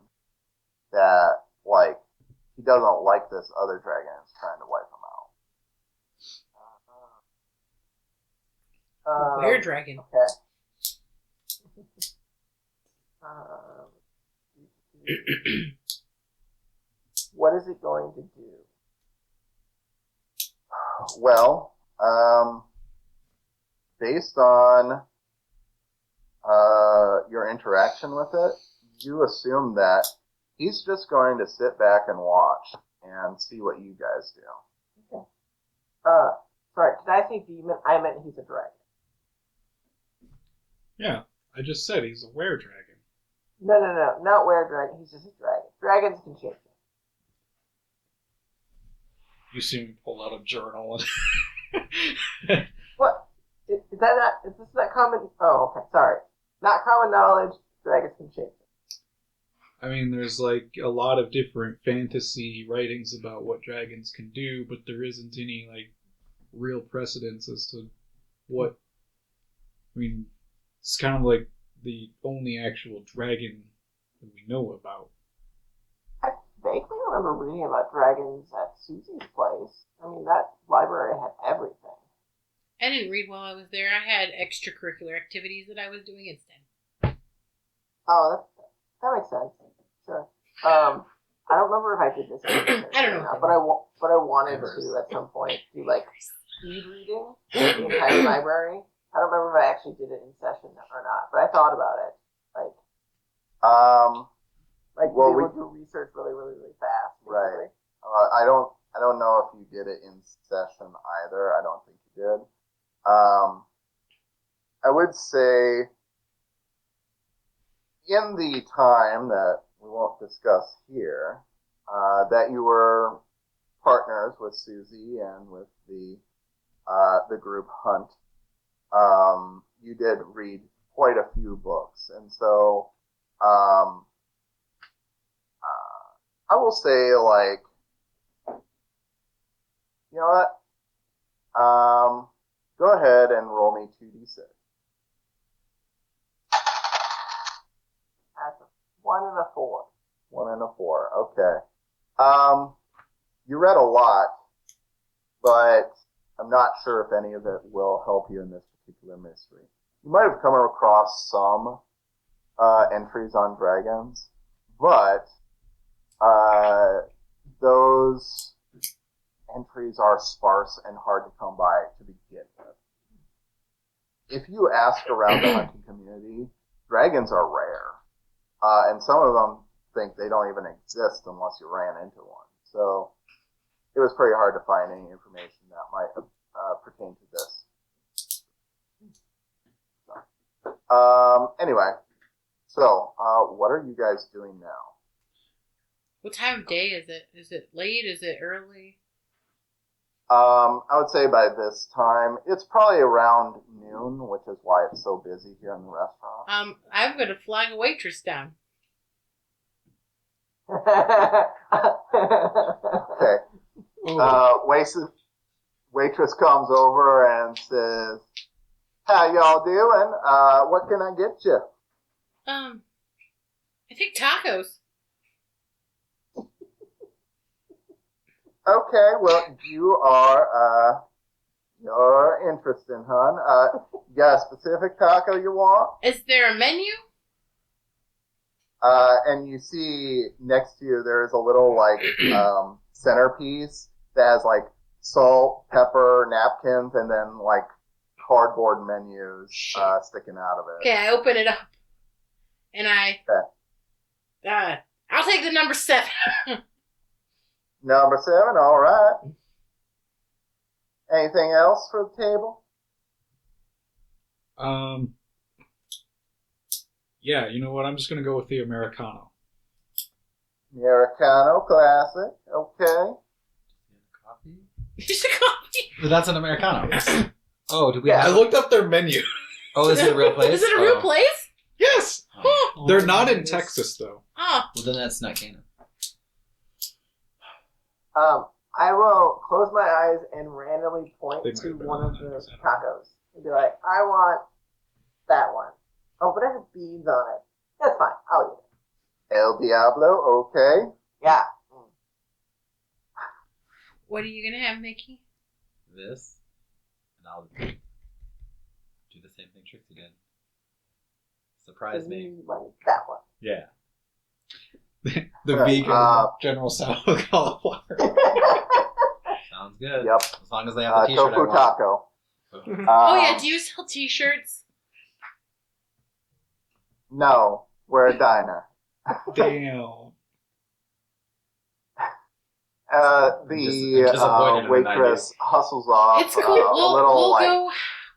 that, like, he doesn't like this other dragon and is trying to wipe him out. Were dragon. Okay. What is it going to do? Well, based on your interaction with it, you assume that he's just going to sit back and watch and see what you guys do. Okay. Sorry, did I say demon? I meant he's a dragon. Yeah, I just said he's a were-dragon. No, not were-dragon. He's just a dragon. Dragons can change it. You see him pull out a journal. What? Is this not common? Oh, okay, sorry. Not common knowledge, dragons can change it. I mean, there's like a lot of different fantasy writings about what dragons can do, but there isn't any like real precedence as to what. I mean, it's kind of like the only actual dragon that we know about. I vaguely remember reading about dragons at Susie's place. I mean, that library had everything. I didn't read while I was there. I had extracurricular activities that I was doing instead. Oh, that makes sense. Sure. I don't remember if I did this. I don't know. But I wanted to at some point do like speed reading the entire library. I don't remember if I actually did it in session or not, but I thought about it. Like well, we would do research really, really, really fast. Right. I don't know if you did it in session either. I don't think you did. I would say in the time that we won't discuss here, that you were partners with Susie and with the group Hunt. You did read quite a few books, and so I will say, like, you know what? Go ahead and roll me 2d6. That's a 1 and a 4. 1 and a 4. Okay. You read a lot, but I'm not sure if any of it will help you in this particular mystery. You might have come across some entries on dragons, but those entries are sparse and hard to come by to begin with. If you ask around the hunting community, dragons are rare, and some of them think they don't even exist unless you ran into one. So it was pretty hard to find any information that might pertain to this. Anyway, so what are you guys doing now? What time of day is it? Is it late? Is it early? I would say by this time, it's probably around noon, which is why it's so busy here in the restaurant. I'm gonna flag a waitress down. Okay. Waitress comes over and says, "How y'all doing? What can I get you?" I think tacos. Okay, well, you're interesting, hon. You got a specific taco you want? Is there a menu? And you see next to you there's a little, like, centerpiece that has, like, salt, pepper, napkins, and then, like, cardboard menus sticking out of it. Okay, I open it up. And I'll take the number 7. Number 7, all right. Anything else for the table? Yeah, you know what? I'm just gonna go with the Americano. Americano, classic. Okay. Coffee? Just a coffee. But that's an Americano. Oh, did we? Yeah, have... I looked up their menu. Oh, is it a real place? Is it a real place? Yes. Oh. They're not in Texas, though. Oh. Well, then that's not canon. I will close my eyes and randomly point They to might have one of been on the that. tacos and be like, I want that one. Oh, but it has beans on it. That's fine. I'll eat it. El Diablo, okay. Yeah. What are you gonna have, Mickey? This, and I'll do the same thing Trixie did. Surprise me. You want that one. Yeah. The Okay, vegan General Salad cauliflower. Sounds good. Yep. As long as they have the t-shirt I Tofu want. taco. Oh yeah, do you sell t-shirts? No, we're a diner. Damn. The disappointed in the waitress hustles off. It's cool. A little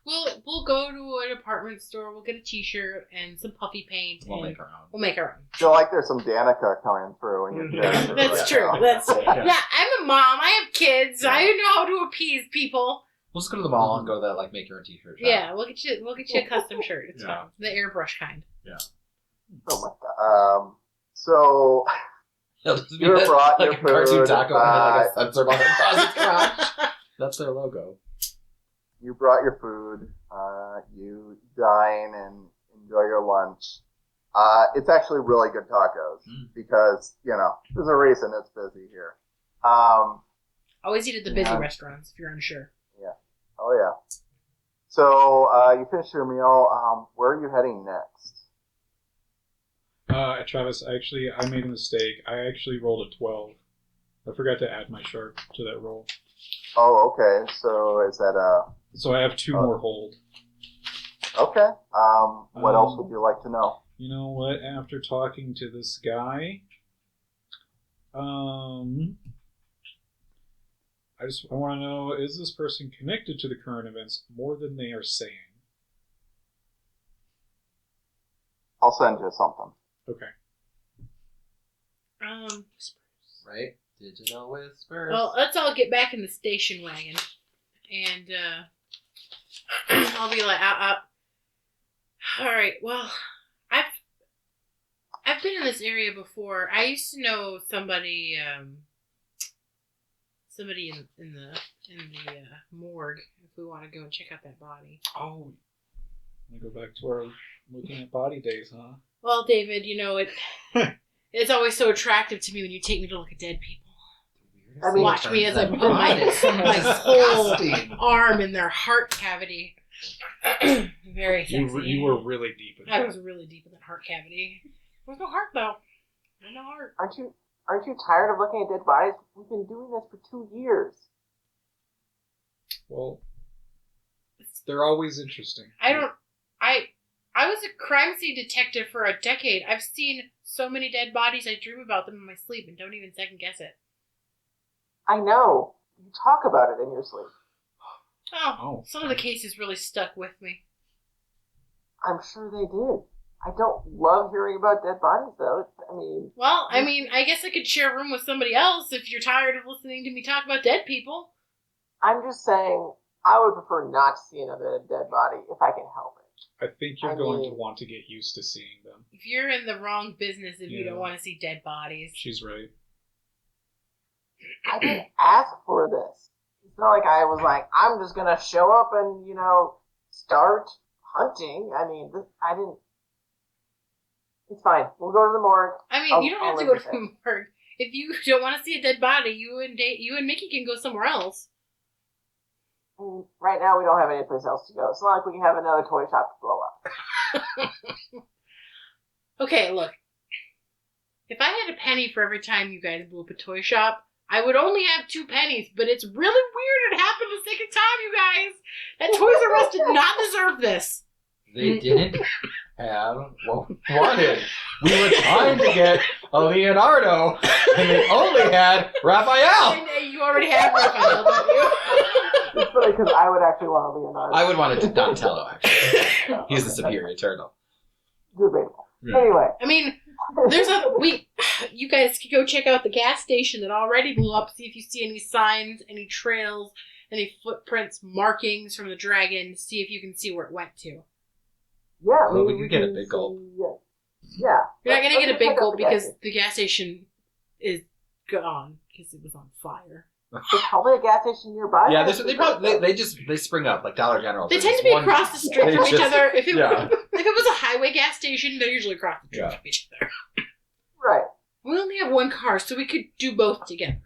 We'll go to a department store. We'll get a t-shirt and some puffy paint. We'll and make our own. We'll make our own. feel like there's some Danica coming through in your character. That's right true. now. That's Yeah. yeah. I'm a mom. I have kids. I know how to appease people. We'll just go to the mall and go to that like make your own t-shirt shop. Yeah, we'll get you a custom shirt. It's Yeah. fine. The airbrush kind. Oh my god. So It'll just be you like brought a your cartoon food. taco and like a sensor on across its crotch. That's their logo. You brought your food. You dine and enjoy your lunch. It's actually really good tacos because there's a reason it's busy here. Always eat at the busy Yeah. restaurants if you're unsure. Oh yeah. So you finish your meal. Where are you heading next? Travis, I made a mistake. I actually rolled a 12. I forgot to add my shark to that roll. Oh, okay. So is that So I have 2 more hold. okay? What else would you like to know? You know what? After talking to this guy, I want to know, is this person connected to the current events more than they are saying? I'll send you something. Okay. Right? Digital whispers. Well, let's all get back in the station wagon, and I'll be like, all right. Well, I've been in this area before. I used to know somebody in the morgue. If we want to go and check out that body. Oh, we go back to our looking at body days, huh? Well, David, you know it. It's always so attractive to me when you take me to look at dead people. I mean, Watch me as I put my whole arm in their heart cavity. Very sexy. You were really deep in I that. was really deep in that heart cavity. There's no heart though. There's no heart. Aren't you tired of looking at dead bodies? We've been doing this for 2 years. Well, they're always interesting. I was a crime scene detective for a decade. I've seen so many dead bodies, I dream about them in my sleep and don't even second guess it. I know. You talk about it in your sleep. Oh, some of the cases really stuck with me. I'm sure they did. I don't love hearing about dead bodies, though. Well, I guess I could share a room with somebody else if you're tired of listening to me talk about dead people. I'm just saying, I would prefer not to see another dead body if I can help it. I think you're going to want to get used to seeing them. If you're in the wrong business if you don't want to see dead bodies. She's right. I didn't ask for this. It's not like I was like, I'm just going to show up and, start hunting. I didn't. It's fine. We'll go to the morgue. You don't have to go to the morgue. If you don't want to see a dead body, you and Mickey can go somewhere else. Right now, we don't have any place else to go. It's not like we can have another toy shop to blow up. Okay, look. If I had a penny for every time you guys blew up a toy shop, I would only have 2 pennies, but it's really weird it happened the second time, you guys. That Toys R Us did not deserve this. They didn't have what we wanted. We were trying to get a Leonardo, and they only had Raphael. And you already have Raphael, don't you? It's funny because I would actually want a Leonardo. I would want a Donatello, actually. He's the superior turtle. Debatable. Yeah. Anyway. You guys could go check out the gas station that already blew up, see if you see any signs, any trails, any footprints, markings from the dragon, see if you can see where it went to. Yeah, Well, we could get a big gulp. Yeah. You're not going to get a big gulp because the gas station is gone because it was on fire. There's probably a gas station nearby. Yeah, they spring up like Dollar General. They tend to be across the street from each other. If it was a highway gas station, they're usually across the street from each other. Right. We only have 1 car, so we could do both together.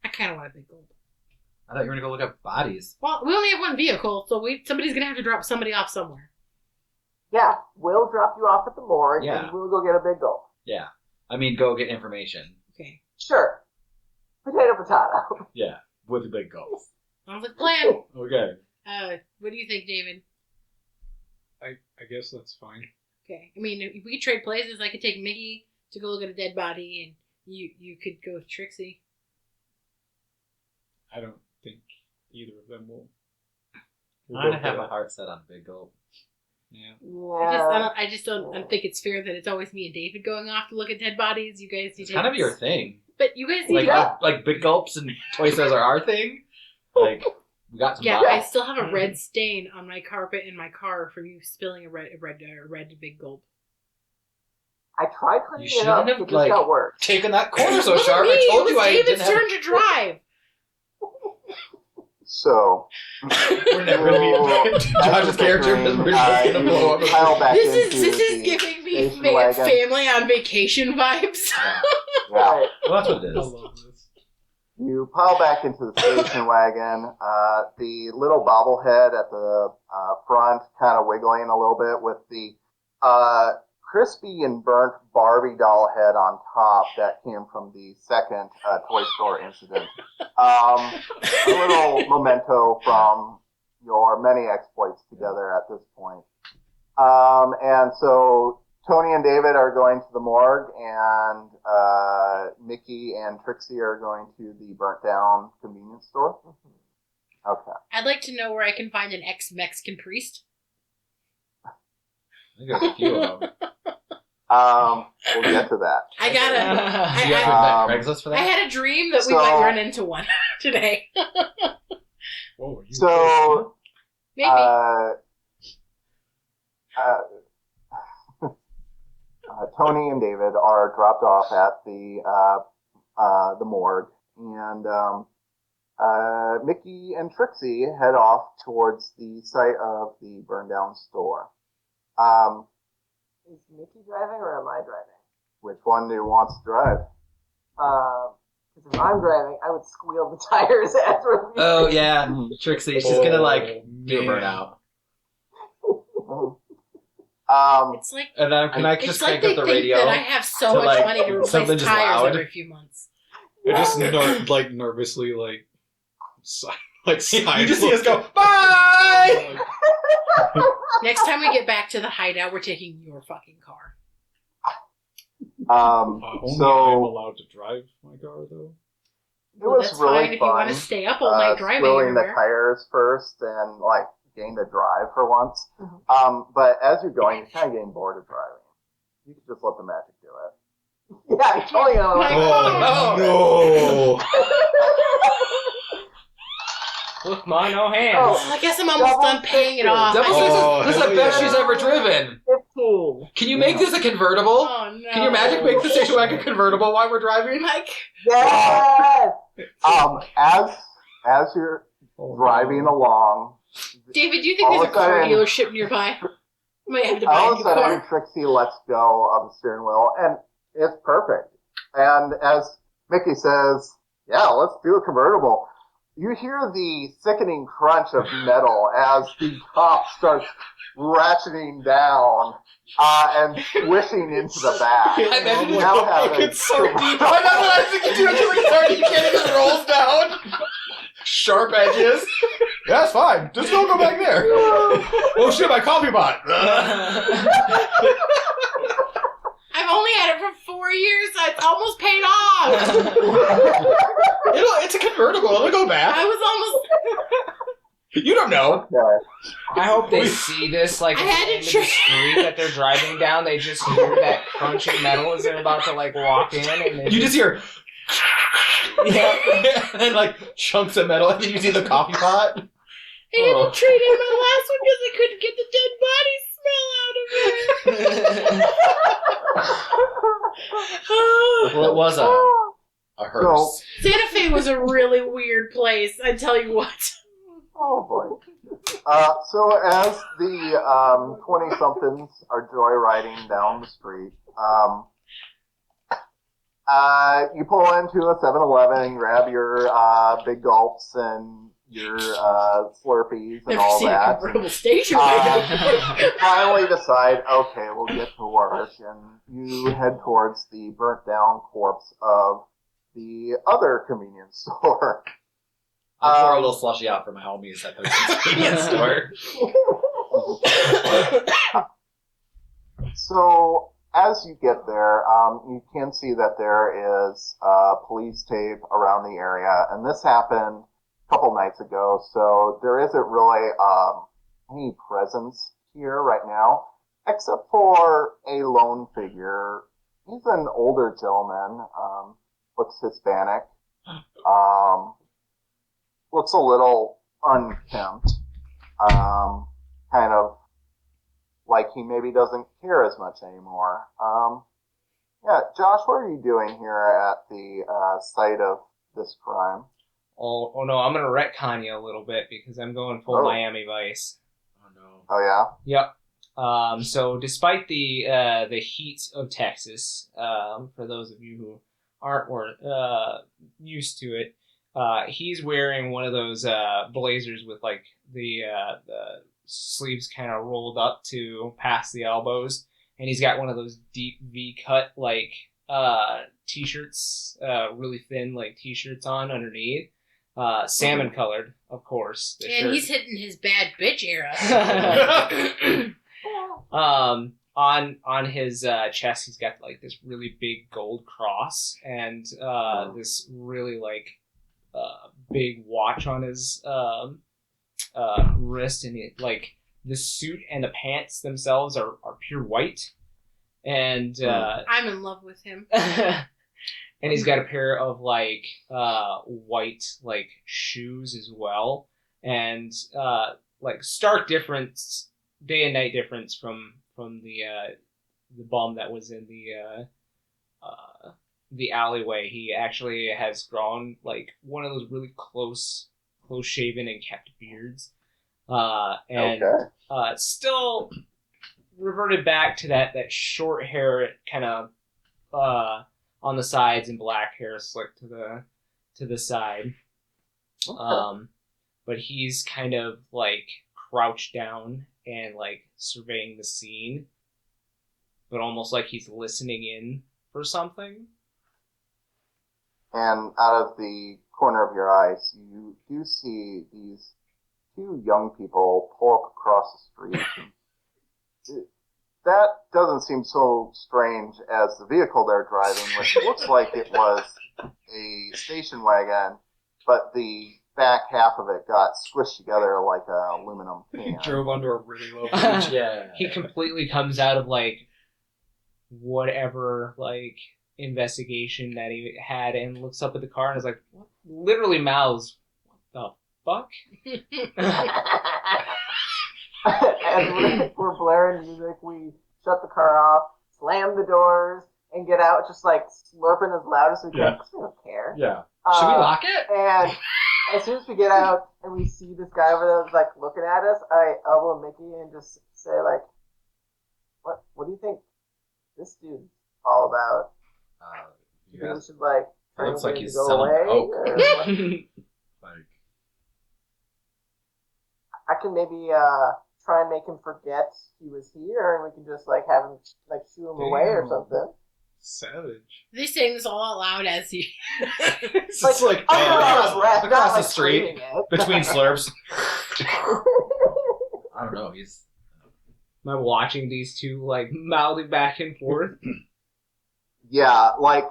I kind of want a big gulp. I thought you were going to go look up bodies. Well, we only have 1 vehicle, so somebody's going to have to drop somebody off somewhere. Yeah, we'll drop you off at the morgue, Yeah. and we'll go get a big gulp. Yeah. Go get information. Okay. Sure. Potato. Yeah, with a big gulp. Sounds like a plan. Okay. What do you think, David? I guess that's fine. Okay. If we could trade places, I could take Mickey to go look at a dead body, and you could go with Trixie. I don't think either of them will. I'm going to have a heart set on a big gulp. Yeah. I just don't think it's fair that it's always me and David going off to look at dead bodies. You guys need It's to kind of your thing. But you guys need Like big gulps and toy stores are our thing. Like, we got some I bodies. still have a red stain on my carpet in my car from you spilling a red big gulp. I tried cleaning You it up, shouldn't have, it just got worse. taken that corner so What sharp. do you mean? I told you I It was didn't David's turn to drive. So, We're never going to be Josh's character because we're just going to blow up. pile back This into is the giving me station wagon. family on vacation vibes. Yeah. Right. Well, that's what it I is. love this. You pile back into the station wagon. The little bobblehead at the front kind of wiggling a little bit with the crispy and burnt Barbie doll head on top that came from the second toy store incident. A little memento from your many exploits together at this point. And so Toni and David are going to the morgue, and Mickey and Trixie are going to the burnt down convenience store. Okay. I'd like to know where I can find an ex-Mexican priest. I think there's a few of them. We'll get to that. I gotta. Do you have Craigslist for that? I had a dream that we So- might run into one today. Whoa, are you So, Maybe. Toni and David are dropped off at the morgue, and Mickey and Trixie head off towards the site of the burned down store. Is Mickey driving or am I driving? Which one do you want to drive? Because if I'm driving, I would squeal the tires as we're leaving. Oh yeah, Trixie. She's gonna like do a man. burnout. It's like And then can I it's just like crank they up the think radio? that I have so to, much like, money to replace something just tires loud? every few months. It just nervously You just see us go, bye! Next time we get back to the hideout, we're taking your fucking car. Only So I'm allowed to drive my car, though. it was That's really fine if fun. you want to stay up all night driving Squilling the everywhere. tires first and like gain the drive for once. Mm-hmm. But as you're going, you're kind of getting bored of driving. You can just let the magic do it. Yeah, totally. Like, Oh, Look, Ma, no hands. Oh. I guess I'm almost done paying it off. Double Oh, this is the hell best yeah. she's ever driven. 15. Can you make this a convertible? Oh no! Can your magic make the station wagon convertible while we're driving? Like, Yes! As you're driving along, David, do you think All there's a of a car sudden- dealership nearby? We might have to buy all a of new a sudden car. Trixie lets go of the steering wheel, and it's perfect. And as Mickey says, "Yeah, let's do a convertible," you hear the sickening crunch of metal as the top starts ratcheting down and swishing into the back. I imagine You it's now have a- it's so deep. I know what I was thinking too. Until we started, you can't just rolls down. Sharp edges. Yeah, that's fine. Just don't go back there. Oh shit, my coffee pot. I've only had it for 4 years, so it's almost paid off. It's a convertible. It'll go back. I was almost. You don't know. Yeah. I hope they see this, like, I at had the to end of the try- street that they're driving down. They just hear that crunching metal as they're about to, like, walk in. And they You just hear. Yeah. And then like chunks of metal, and then you see the coffee pot. I had to trade in my last one because I couldn't get the dead body smell out of it. Well, it was a hearse. Santa Fe was a really weird place, I tell you what. Oh boy. So as the 20-somethings are joyriding down the street, you pull into a 7-Eleven and grab your big gulps and your Slurpees and Never all seen a that. convertible station wagon. You finally decide, okay, we'll get to work, and you head towards the burnt down corpse of the other convenience store. I'll pour a little slushy out for my homies at the convenience store. So as you get there, you can see that there is police tape around the area, and this happened a couple nights ago, so there isn't really any presence here right now, except for a lone figure. He's an older gentleman, looks Hispanic, looks a little unkempt, kind of like he maybe doesn't care as much anymore. Yeah, Josh, what are you doing here at the site of this crime? Oh no, I'm gonna retcon you a little bit because I'm going full Oh. Miami Vice. Oh no. Oh yeah? Yep. So despite the heat of Texas, for those of you who aren't used to it, he's wearing one of those blazers with like the sleeves kind of rolled up to past the elbows, and he's got one of those deep V-cut like t-shirts, really thin like t-shirts on underneath, salmon colored, of course. The And shirt. he's hitting his bad bitch era. On his chest, he's got like this really big gold cross and this really like big watch on his wrist, and it, like the suit and the pants themselves are pure white, and I'm in love with him. and he's got a pair of like white like shoes as well, and like stark difference, day and night difference from bum that was in the alleyway. He actually has grown like one of those really close shaven and kept beards, and still reverted back to that short hair kind of on the sides and black hair slicked to the side. Okay. But he's kind of like crouched down and like surveying the scene, but almost like he's listening in for something. And out of the corner of your eyes, you do see these two young people pull up across the street. That doesn't seem so strange as the vehicle they're driving, which looks like it was a station wagon, but the back half of it got squished together like an aluminum He can. drove under a really low bridge. Yeah. He completely comes out of like whatever like investigation that he had and looks up at the car and is like, what? Literally mouths, what the fuck? As we're blaring music, we shut the car off, slam the doors, and get out just like slurping as loud as we can because we don't care. Yeah. Should we lock it? And as soon as we get out and we see this guy over there like looking at us, I elbow Mickey and just say like, "What do you think this dude's all about? Do you think we should like try looks to like get him he's to go selling away? coke. Or what?" Like, I can maybe try and make him forget he was here, and we can just like have him like shoo him away or Damn. something. Savage. These things all out loud as he. It's Like, like, under our breath, across not the like street. screaming it. between slurps. I don't know. He's Am I watching these two like mouthing back and forth? Yeah, like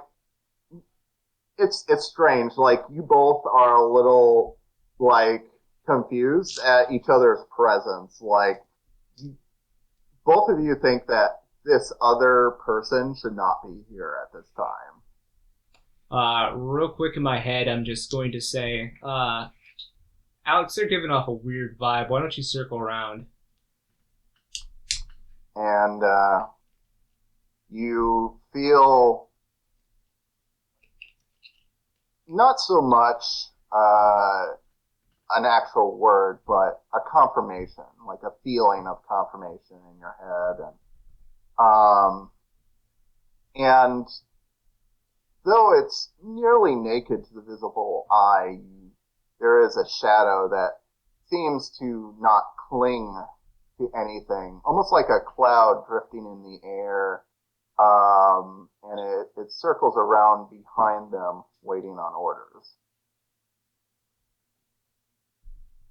it's strange. Like you both are a little like confused at each other's presence. Like both of you think that this other person should not be here at this time. Real quick in my head, I'm just going to say, Alex, they're giving off a weird vibe. Why don't you circle around? And you feel not so much an actual word, but a confirmation, like a feeling of confirmation in your head. And though it's nearly naked to the visible eye, there is a shadow that seems to not cling to anything, almost like a cloud drifting in the air, and it circles around behind them, waiting on orders.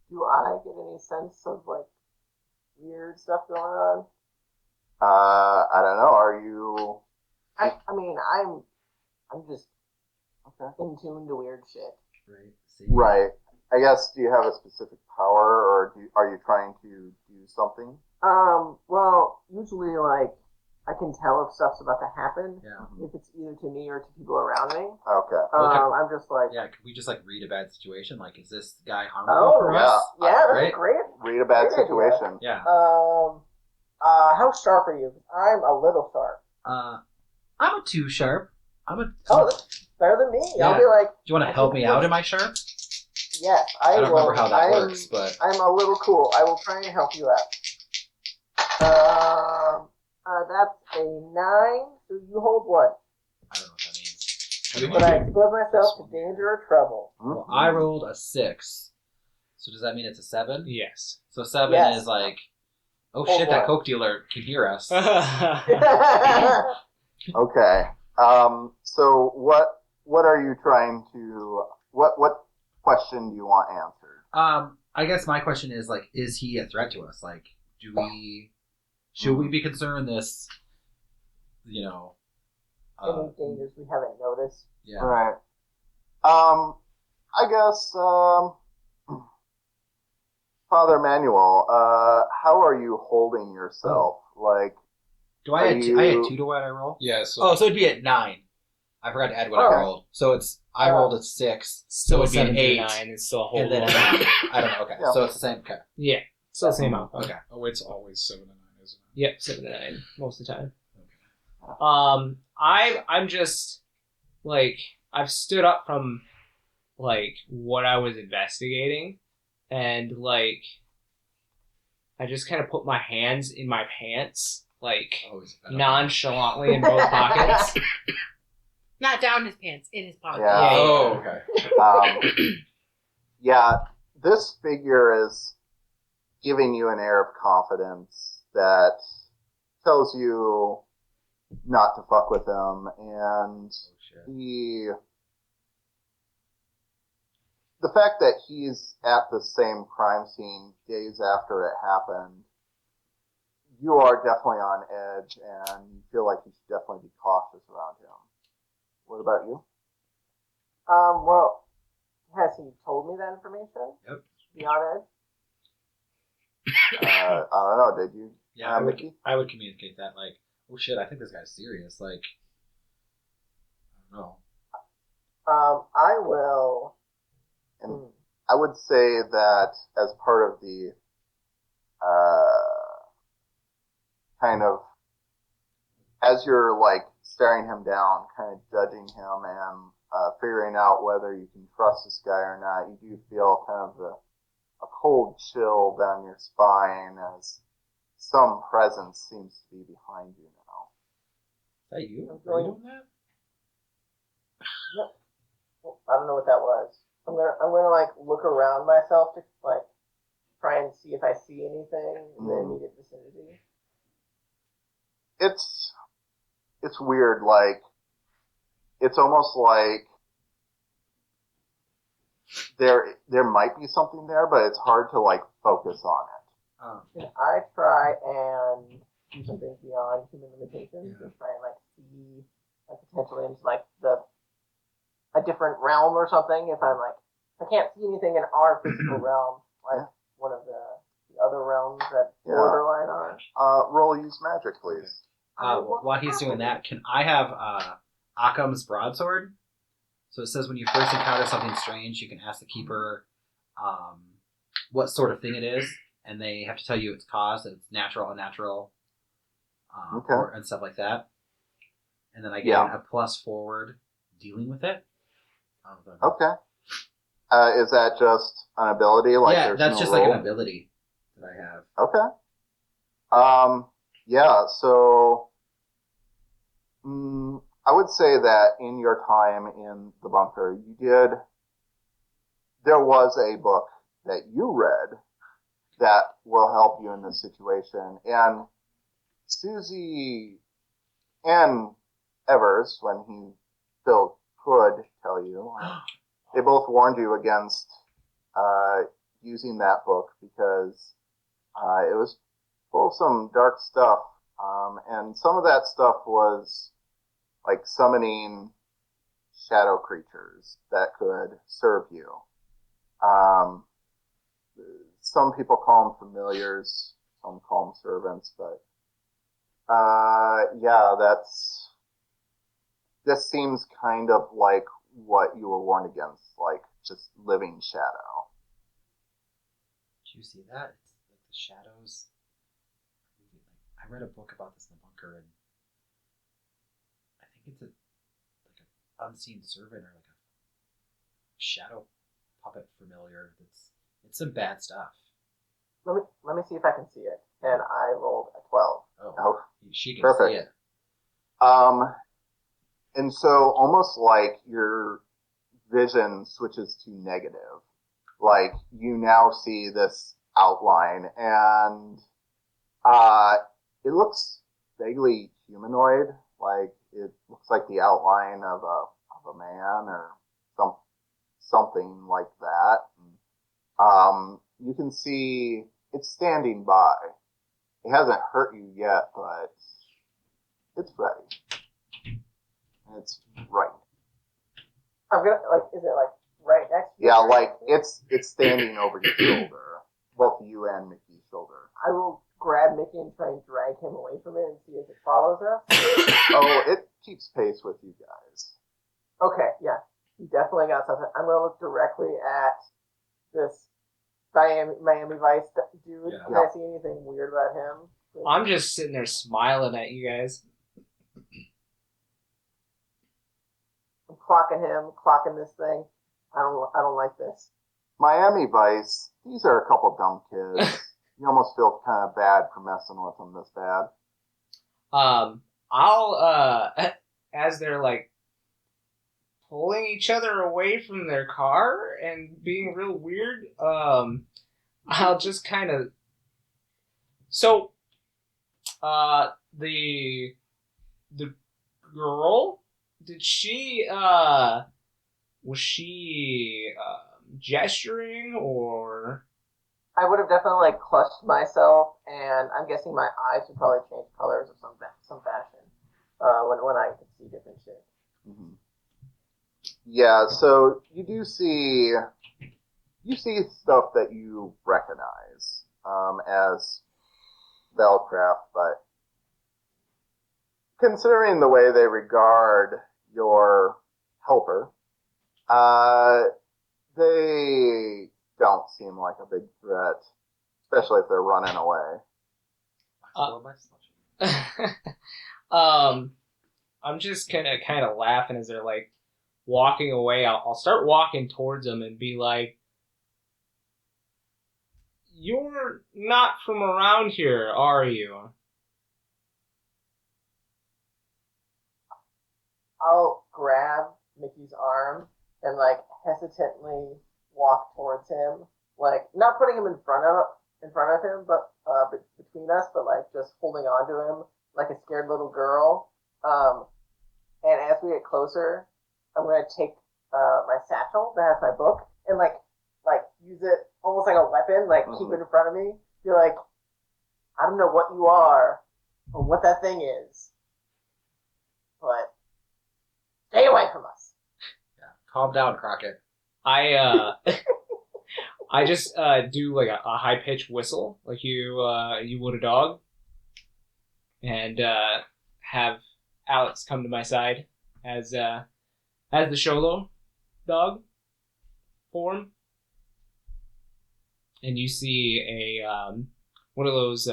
Do I get any sense of like weird stuff going on? I don't know. Are you? I mean, I'm just Okay. in tune to weird shit. Right. See? Right. I guess. Do you have a specific power, or are you trying to do something? Well, usually like I can tell if stuff's about to happen. Yeah. If it's either to me or to people around me. Okay. I'm just like, yeah. Could we just like read a bad situation? Like, is this guy harmful oh for yeah. us? yeah, that's Right? great. Read a bad Great idea. situation. Yeah. How sharp are you? I'm a little sharp. I'm a 2 sharp. I'm a. Oh, that's better than me. Yeah. I'll be like, Do you want to help me out? Am I sharp? yes, I don't will. remember how that works, but I'm a little cool. I will try and help you out. That's a 9. So you hold what? I don't know what that means. But I expose myself to danger or trouble. Well, I rolled a 6. So does that mean it's a 7? Yes. So 7 Yes. is like, oh Oh, shit, that boy. coke dealer can hear us. Okay. So what are you trying to? What question do you want answered? I guess my question is like, is he a threat to us? Like, should we be concerned this, you know? Any dangers we haven't noticed? Yeah. All right. I guess, Father Manuel, how are you holding yourself? Like, Do I add Are I had you- 2 to what I roll? Yeah, so Oh, so it'd be at 9. I forgot to add what I Okay. rolled. So I rolled a 6. So it'd be an 8. 9. It's still a whole And then lot. I don't know. Okay. Yeah. So it's the same. Okay. Yeah. Still the same outcome. Okay. oh, it's always 7 to 9, isn't it? Yep, 7 to 9 most of the time. I'm just like I've stood up from like what I was investigating, and like I just kind of put my hands in my pants, like nonchalantly in both pockets. Not down his pants, in his pocket. Yeah. Oh, okay. Yeah, this figure is giving you an air of confidence that tells you not to fuck with him, and the fact that he's at the same crime scene days after it happened, you are definitely on edge, and you feel like you should definitely be cautious around him. What about you? Well, has he told me that information? Yep. Be on edge? I don't know, did you? Yeah, Mickey? I would communicate that, like, oh shit, I think this guy's serious. Like, I don't know. I will. And I would say that as part of the kind of, as you're like staring him down, kind of judging him and figuring out whether you can trust this guy or not, you do feel kind of a cold chill down your spine as some presence seems to be behind you now. Is that you? I'm Are you doing that? I don't know what that was. I'm gonna like look around myself to like try and see if I see anything in the immediate vicinity. It's weird, like it's almost like there might be something there, but it's hard to like focus on it. Can I try and do something beyond human limitations and try and like see like potentially into like a different realm or something? If I'm like I can't see anything in our physical realm, like one of the other realms that borderline on. Roll use magic, please. While he's doing that, can I have Occam's broadsword? So it says when you first encounter something strange, you can ask the keeper what sort of thing it is, and they have to tell you its cause, that it's natural, unnatural, and stuff like that. And then I get a plus forward dealing with it. Okay. Is that just an ability? Like yeah, that's just roll? like an ability that I have. Okay. Yeah, so I would say that in your time in the bunker, there was a book that you read that will help you in this situation. And Susie and Evers, when he still could tell you, they both warned you against using that book because it was full of some dark stuff. And some of that stuff was like summoning shadow creatures that could serve you. Some people call them familiars, some call them servants, but this seems kind of like what you were warned against, like just living shadow. Did you see that? It's like the shadows. I read a book about this in the bunker, and I think it's like an unseen servant or like a shadow puppet familiar. It's some bad stuff. Let me see if I can see it. And I rolled a 12. Oh, she can perfect. see it. And so almost like your vision switches to negative. Like you now see this outline, and it looks vaguely humanoid. Like it looks like the outline of a man or something like that. And, you can see it's standing by. It hasn't hurt you yet, but it's ready. And it's right. I'm gonna like. Is it like right next to you? Yeah, like it's standing over your shoulder, both you and Mickey's shoulder. I will grab Mickey and try and drag him away from it and see if it follows us. Oh, it keeps pace with you guys. Okay, yeah, you definitely got something. I'm gonna look directly at this Miami Vice dude. Yeah. Can I see anything weird about him? I'm just sitting there smiling at you guys. I'm clocking him, clocking this thing. I don't like this. Miami Vice, these are a couple dumb kids. You almost feel kind of bad for messing with them this bad. I'll as they're like pulling each other away from their car and being real weird, I'll just kind of the girl, did she was she gesturing or I would have definitely like clutched myself, and I'm guessing my eyes would probably change colors of some fashion when I could see different shit. Mm-hmm. Yeah, so you see stuff that you recognize as spellcraft, but considering the way they regard your helper, they don't seem like a big threat, especially if they're running away. I'm just gonna kind of laughing as they're like walking away. I'll start walking towards them and be like, "You're not from around here, are you?" I'll grab Mickey's arm and like hesitantly walk towards him, like not putting him in front of him, but between us, but like just holding on to him like a scared little girl. And as we get closer, I'm gonna take my satchel that has my book and like use it almost like a weapon, like keep it in front of me. Be like, I don't know what you are or what that thing is, but stay away from us. Yeah. Calm down, Crockett. I just do like a high pitched whistle, like you would a dog, and have Alex come to my side as the Sholo dog form, and you see a one of those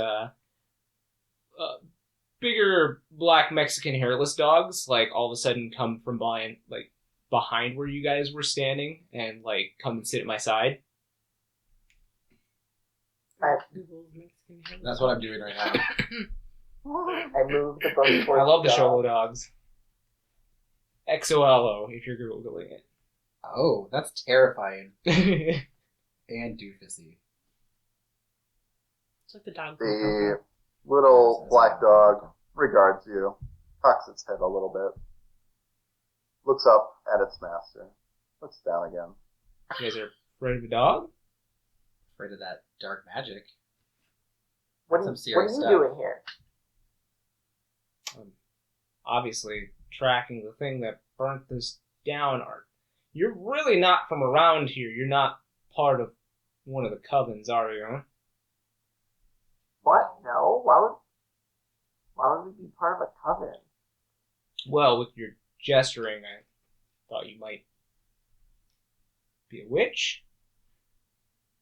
bigger black Mexican hairless dogs, like all of a sudden come from behind where you guys were standing and like come and sit at my side. That's what I'm doing right now. I move the book towards I love the dog. Sholo dogs. XOLO if you're Googling it. Oh, that's terrifying. And doofusy. It's like the dog. The little black dog regards you, cocks its head a little bit, looks up at its master, looks down again. You guys are afraid of a dog? Afraid of that dark magic. What are Some you serious stuff. doing here? Obviously tracking the thing that burnt this down. You're really not from around here. You're not part of one of the covens, are you? What? No. Why would we be part of a coven? Well, with your gesturing, I thought you might be a witch.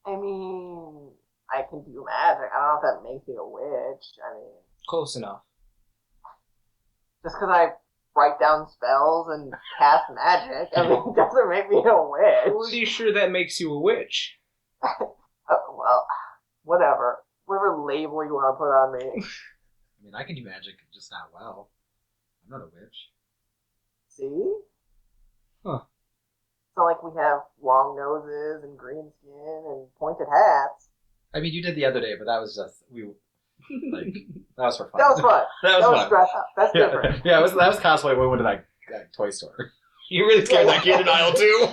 I mean, I can do magic. I don't know if that makes me a witch. I mean, Close enough. just because I write down spells and cast magic, I mean, doesn't make me a witch. Pretty sure that makes you a witch. Well, whatever. Whatever label you want to put on me. I mean, I can do magic, just not well. I'm not a witch. See? Huh. It's not like we have long noses and green skin and pointed hats. I mean, you did the other day, but that was just that was for fun. That was fun. That was That was fun. stress up. That's different. Yeah, that was cosplay when we went to that toy store. You really scared that kid in aisle 2.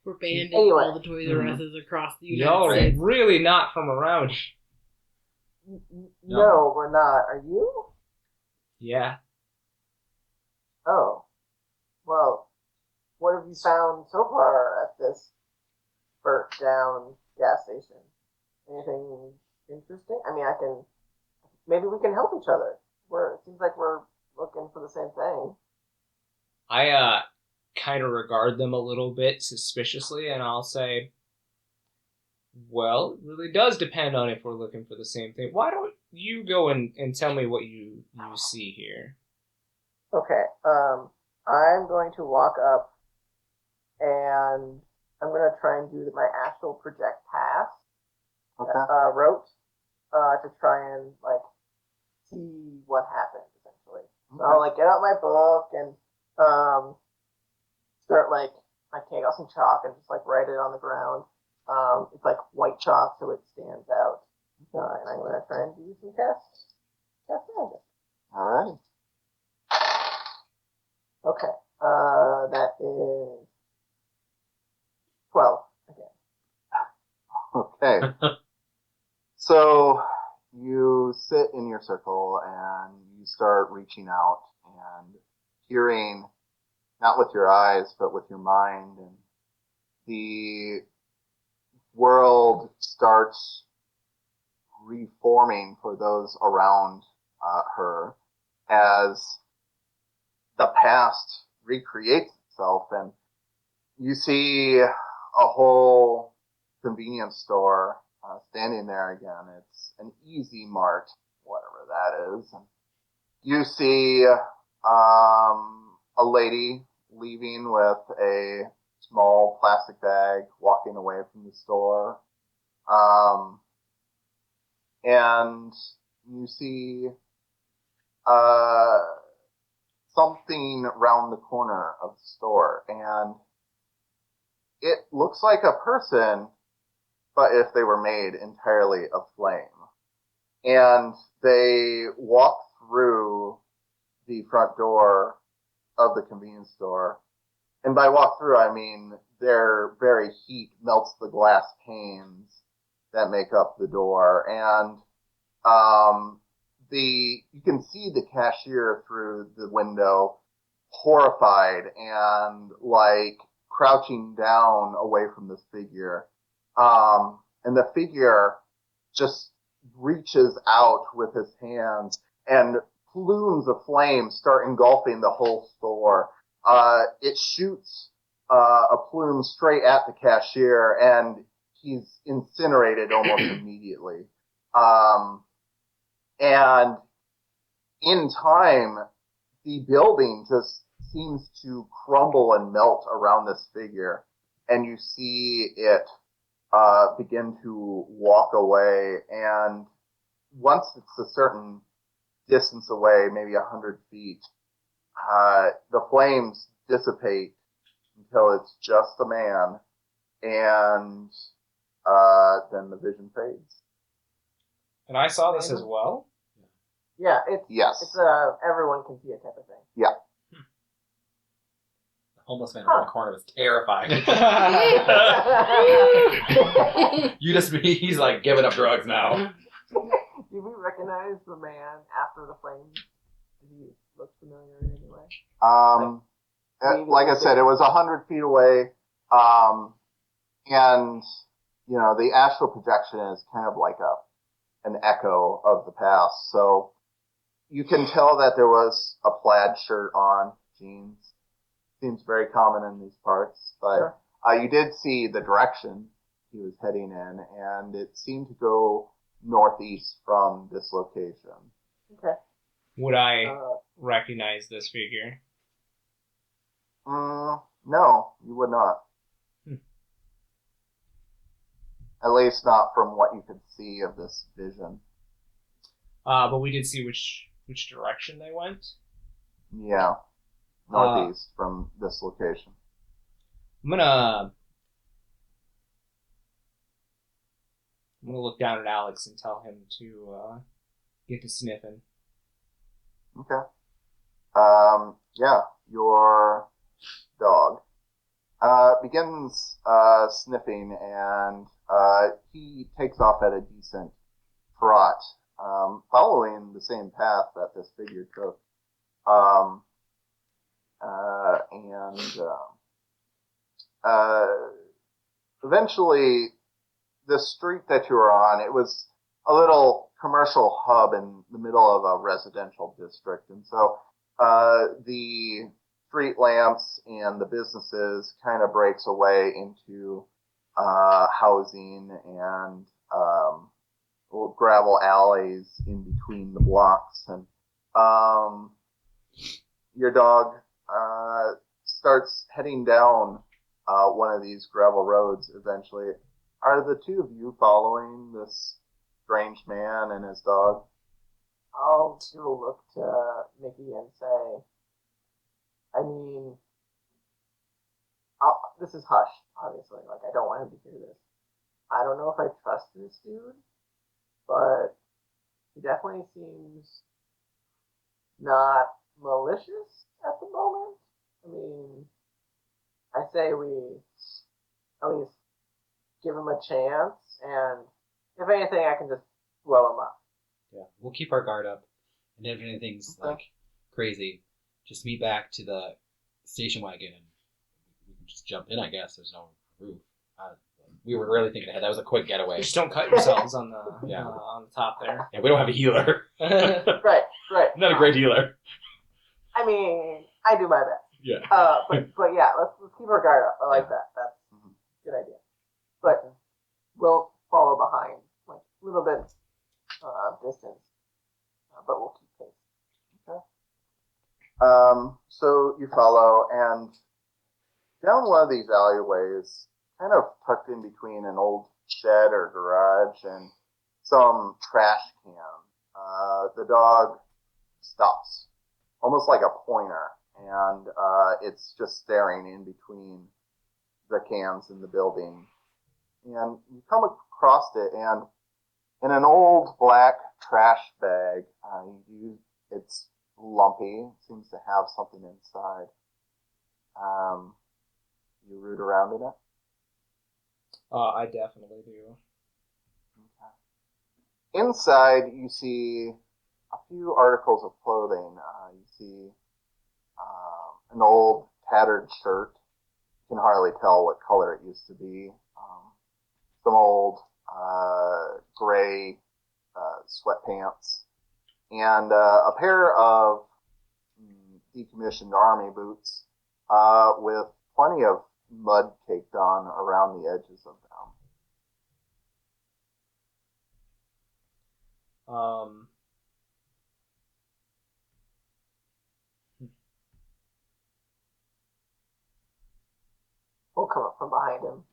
We're banned Anyway. all the Toys R Us's across the United Y'all are States. really not from around. No, we're not. Are you? Yeah. Oh. Well, what have you found so far at this burnt down gas station? Anything interesting? I mean, maybe we can help each other. It seems like we're looking for the same thing. I kind of regard them a little bit suspiciously, and I'll say, well, it really does depend on if we're looking for the same thing. Why don't you go and tell me what you see here. Okay. I'm going to walk up and I'm going to try and do my astral project pass route to try and like see what happens essentially. So I'll like get out my book and start like I take out some chalk and just like write it on the ground. It's like white chalk so it stands out. And I'm going to try and do some cast magic. Alright. Okay. That is 12 again. Okay. So you sit in your circle and you start reaching out and hearing, not with your eyes, but with your mind, and the world starts reforming for those around her as the past recreates itself, and you see a whole convenience store standing there again. It's an Easy Mart, whatever that is. And you see a lady leaving with a small plastic bag, walking away from the store. And you see something around the corner of the store, and it looks like a person, but if they were made entirely of flame. And they walk through the front door of the convenience store. And by walk through, I mean their very heat melts the glass panes that make up the door. And you can see the cashier through the window, horrified and like crouching down away from this figure. And the figure just reaches out with his hands, and plumes of flame start engulfing the whole store. It shoots a plume straight at the cashier, and he's incinerated almost immediately. And in time, the building just seems to crumble and melt around this figure, and you see it begin to walk away, and once it's a certain distance away, maybe 100 feet, the flames dissipate until it's just a man, and then the vision fades. And I saw this as well. Yeah, it's Yes. It's everyone can see it type of thing. Yeah. The homeless man in the corner was terrifying. He's like giving up drugs now. Do we recognize the man after the flames? Did he look familiar in any way? Like I said, it was 100 feet away, and you know the astral projection is kind of like an echo of the past. So you can tell that there was a plaid shirt on, jeans. Seems very common in these parts, but you did see the direction he was heading in, and it seemed to go northeast from this location. Okay. Would I recognize this figure? No, you would not. At least not from what you could see of this vision. But we did see which direction they went. Yeah. Northeast from this location. I'm gonna look down at Alex and tell him to get to sniffing. Okay. Yeah, your dog begins sniffing, and he takes off at a decent trot, following the same path that this figure took. Eventually, the street that you were on, it was a little commercial hub in the middle of a residential district, and so the street lamps and the businesses kind of breaks away into housing and little gravel alleys in between the blocks, and your dog starts heading down one of these gravel roads eventually. Are the two of you following this strange man and his dog? I'll do a look to Mickey and say, I mean, this is hush, obviously. Like, I don't want him to hear this. I don't know if I trust this dude, but he definitely seems not malicious at the moment. I mean, I say we at least give him a chance, and if anything, I can just blow him up. Yeah, we'll keep our guard up, and if anything's like crazy, just meet back to the station wagon, and we can just jump in. I guess there's no roof. We were really thinking ahead. That was a quick getaway. Just don't cut yourselves on the on the top there. Yeah, we don't have a healer. Right. Not a great healer. I mean, I do my best. Yeah. But yeah, let's keep our guard up. I like that. That's a good idea. But we'll follow behind, like a little bit distance, but we'll keep pace. Okay. So you follow, and down one of these alleyways, kind of tucked in between an old shed or garage and some trash can, the dog stops, almost like a pointer, and it's just staring in between the cans in the building. And you come across it, and in an old black trash bag, it's lumpy, it seems to have something inside. You root around in it? I definitely do. Okay. Inside, you see a few articles of clothing. You see an old tattered shirt. You can hardly tell what color it used to be. Some old gray sweatpants, and a pair of decommissioned army boots with plenty of mud caked on around the edges of them. We'll come up from behind him.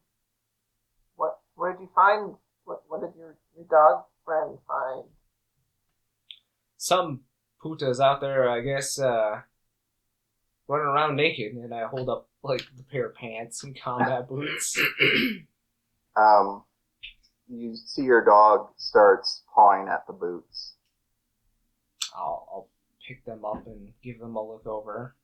What did you find? What did your dog friend find? Some putas out there, I guess, running around naked, and I hold up like the pair of pants and combat boots. You see your dog starts pawing at the boots. I'll pick them up and give them a look over.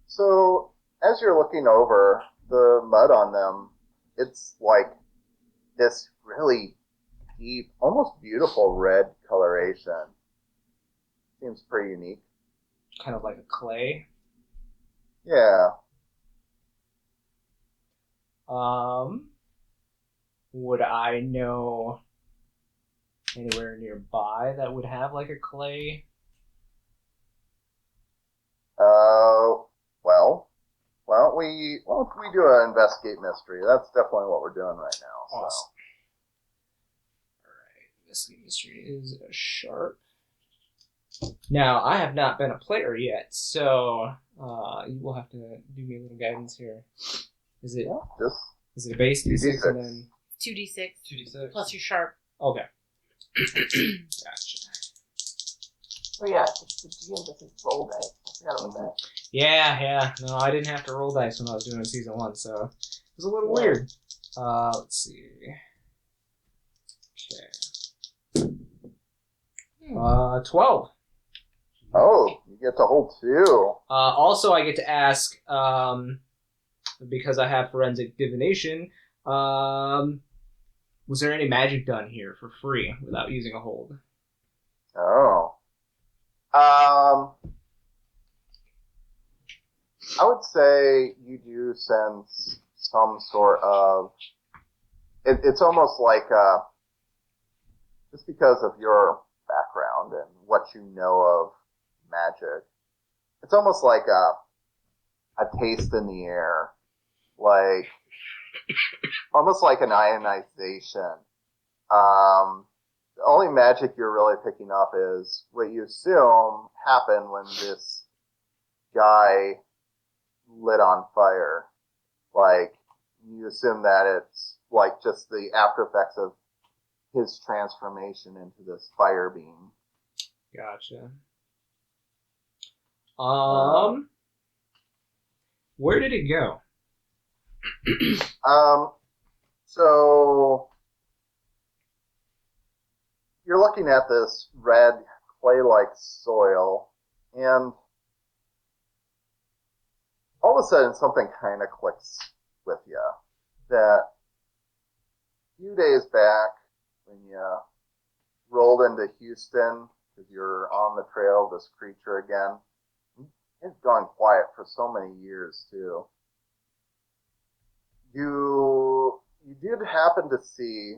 So as you're looking over the mud on them, it's like this really deep, almost beautiful red coloration. Seems pretty unique. Kind of like a clay. Yeah. Would I know anywhere nearby that would have like a clay? Well, we do an investigate mystery. That's definitely what we're doing right now. So. Awesome. Alright, investigate mystery is sharp. Now, I have not been a player yet, so you will have to do me a little guidance here. Is it is it a base D6 and then 2d6 2d6 plus your sharp. Okay. Gotcha. Oh yeah, the GM doesn't roll dice. I forgot about that. Yeah. No, I didn't have to roll dice when I was doing season 1, so it was a little weird. Let's see. Okay. 12. Oh, you get to hold 2. Also, I get to ask, because I have forensic divination, was there any magic done here for free without using a hold? Oh. I would say you do sense some sort of... It's almost like, just because of your background and what you know of magic, it's almost like a taste in the air. Like, almost like an ionization. The only magic you're really picking up is what you assume happened when this guy lit on fire. Like, you assume that it's like just the after effects of his transformation into this fire being. Gotcha. Where did it go? So you're looking at this red clay-like soil, and all of a sudden something kind of clicks with you. That a few days back, when you rolled into Houston, because you're on the trail of this creature again, it's gone quiet for so many years too. You did happen to see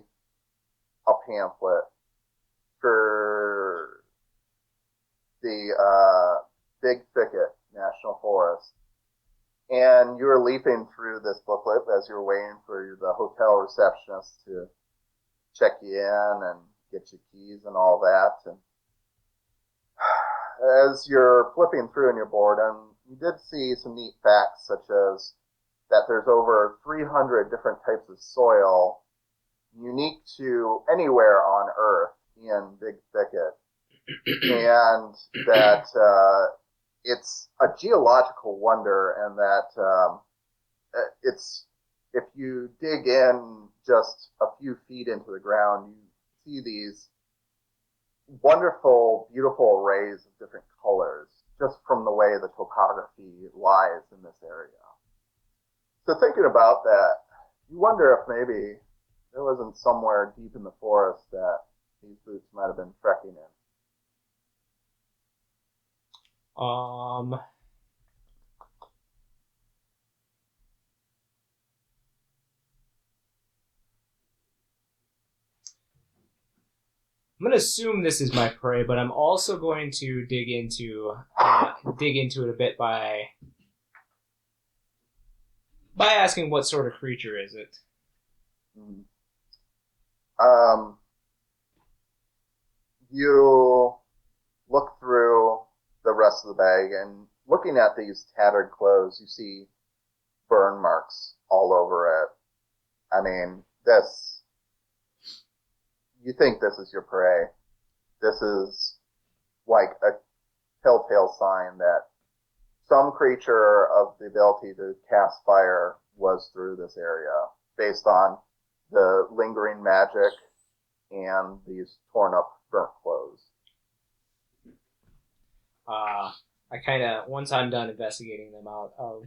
a pamphlet for the Big Thicket National Forest, and you were leafing through this booklet as you were waiting for the hotel receptionist to check you in and get your keys and all that. And as you're flipping through in your boredom, you did see some neat facts, such as that there's over 300 different types of soil unique to anywhere on Earth in Big Thicket, and that it's a geological wonder, and that it's, if you dig in just a few feet into the ground, you see these wonderful, beautiful arrays of different colors just from the way the topography lies in this area. So thinking about that, you wonder if maybe there wasn't somewhere deep in the forest that these boots might have been trekking in. I'm going to assume this is my prey, but I'm also going to dig into it a bit by asking what sort of creature is it. You look through the rest of the bag, and looking at these tattered clothes, you see burn marks all over it. I mean, you think this is your prey. This is like a telltale sign that some creature of the ability to cast fire was through this area, based on the lingering magic and these torn up burnt clothes. I kind of, once I'm done investigating them, I'll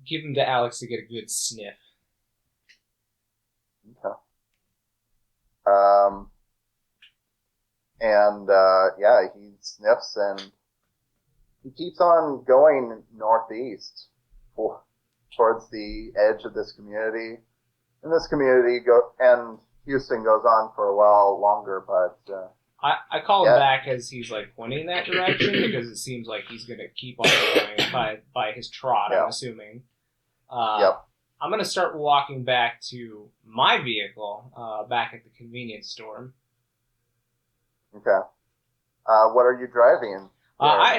give them to Alex to get a good sniff. Okay. Yeah, he sniffs and he keeps on going northeast towards the edge of this community. And this community and Houston goes on for a while longer, but I call him back as he's like pointing that direction, because it seems like he's going to keep on going by his trot, I'm assuming. Yep. I'm going to start walking back to my vehicle, back at the convenience store. Okay. What are you driving? I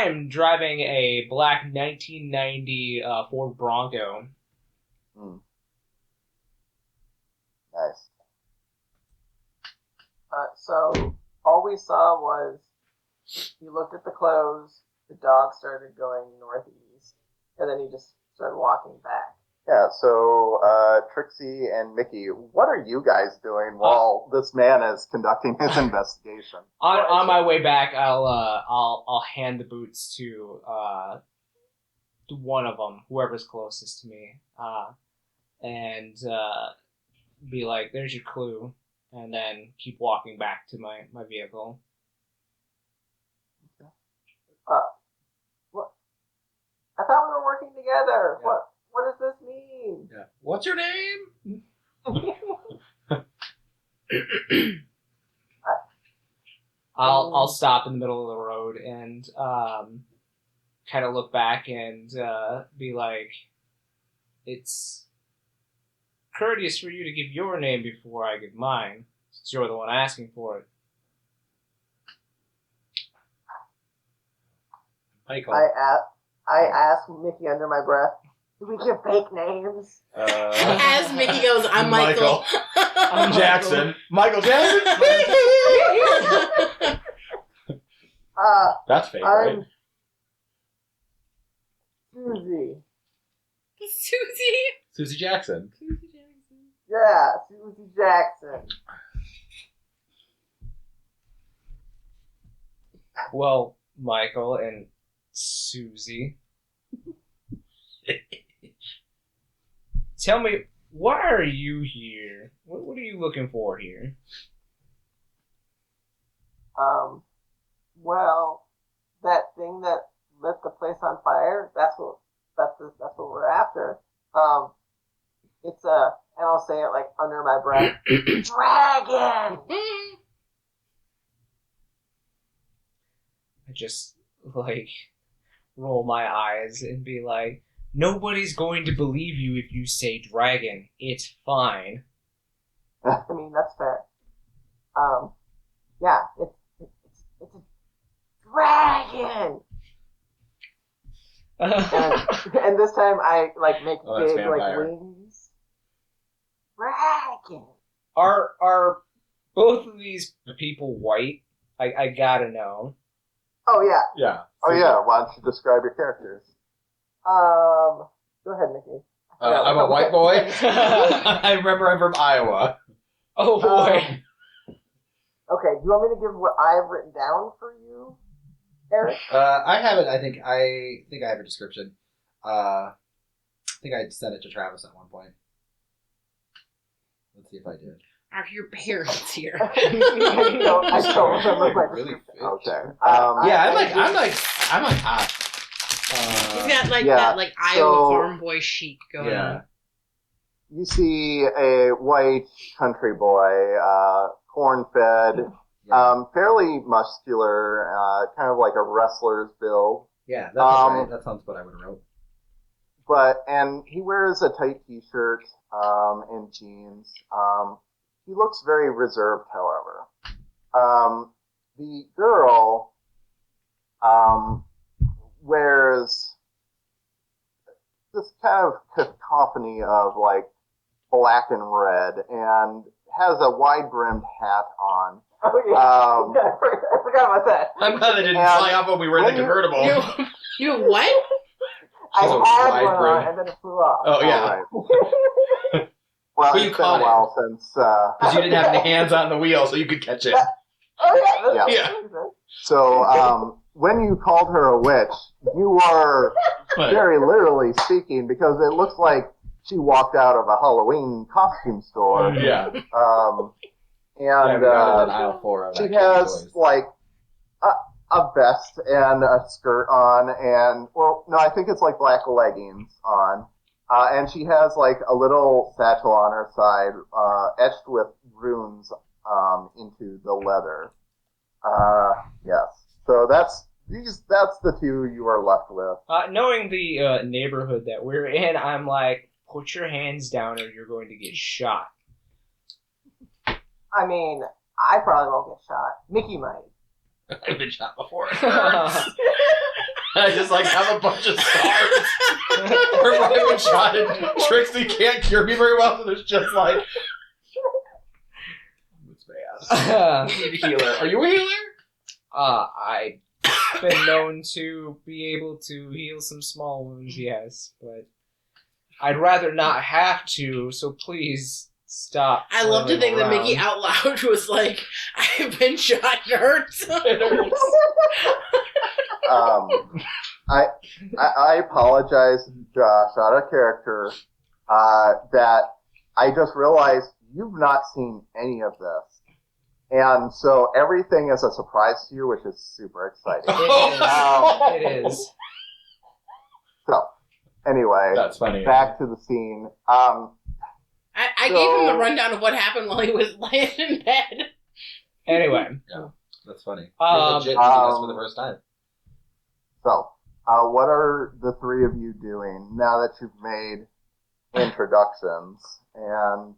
am driving a black 1990 Ford Bronco. Nice. So all we saw was he looked at the clothes, the dog started going northeast, and then he just started walking back. Yeah, so Trixi and Mickey, what are you guys doing while this man is conducting his investigation? On my way back, I'll hand the boots to one of them, whoever's closest to me, and be like, "There's your clue," and then keep walking back to my vehicle. What? I thought we were working together. Yeah. What does this mean? Yeah. What's your name? I'll stop in the middle of the road and kind of look back and be like, it's courteous for you to give your name before I give mine, since you're the one asking for it. Michael. I asked Mickey under my breath, do we give fake names? As Mickey goes, I'm Michael. I'm Jackson. Michael Jackson? That's fake, right? I'm Susie. Susie? Susie Jackson. Susie Jackson. Yeah, Susie Jackson. Well, Michael and Susie. Tell me, why are you here? What are you looking for here? Well, that thing that lit the place on fire, that's what we're after. It's and I'll say it like under my breath, dragon! I just, like, roll my eyes and be like, nobody's going to believe you if you say dragon. It's fine. I mean, that's fair. Yeah, it's a dragon! And this time I like make that's big like vampire. wings. Dragon. Are both of these people white? I gotta know. Oh yeah. Yeah. Oh yeah, why don't you describe your characters? Go ahead, Mickey. I'm a white boy. I remember I'm from Iowa. Oh boy. Okay, do you want me to give what I've written down for you, Eric? I have it. I think I have a description. I think I sent it to Travis at one point. Let's see if I did. Are your parents here? I don't remember my Really description. Okay. Yeah, I'm like hot. He's got like yeah, that like Iowa so- farm boy chic going Yeah. on. You see a white country boy, corn-fed, fairly muscular, kind of like a wrestler's build. Yeah, that sounds right. That sounds what I would have wrote. And he wears a tight t-shirt and jeans. He looks very reserved, however. The girl wears this kind of cacophony of like black and red and has a wide-brimmed hat on. Oh yeah. I forgot about that. I'm glad they didn't And fly off when we were in the convertible. You have what? I She's a had wide one brim. on and then it flew off. Oh, yeah. All right. Well, But you it's been caught a it. while since. Because you didn't have any hands on the wheel, so you could catch it. Oh yeah. Yeah. That's So when you called her a witch, you are But very literally speaking because it looks like she walked out of a Halloween costume store. yeah. And we got it in aisle 4 of she Active has Toys. like a vest and a skirt on, and well, no, I think it's like black leggings on, and she has like a little satchel on her side, etched with runes into the leather. Yes. So that's the two you are left with. Knowing the neighborhood that we're in, I'm like, put your hands down or you're going to get shot. I mean, I probably won't get shot. Mickey might. I've been shot before. It hurts. I just like have a bunch of scars. Or I've been shot and Trixie can't cure me very well, so there's just like... It's bad. I need a healer. Are you a healer? I've been known to be able to heal some small wounds, yes, but I'd rather not have to, so please stop. I love to think that flailing Mickey around. out loud was like, I've been shot, it hurts. It hurts. I apologize, Josh, out of character, that I just realized you've not seen any of this. And so everything is a surprise to you, which is super exciting. It is. So, anyway, That's funny. back to the scene. I gave him the rundown of what happened while he was laying in bed. Anyway. That's funny. Um, You're legit meeting us for the first time. So, what are the three of you doing now that you've made introductions, and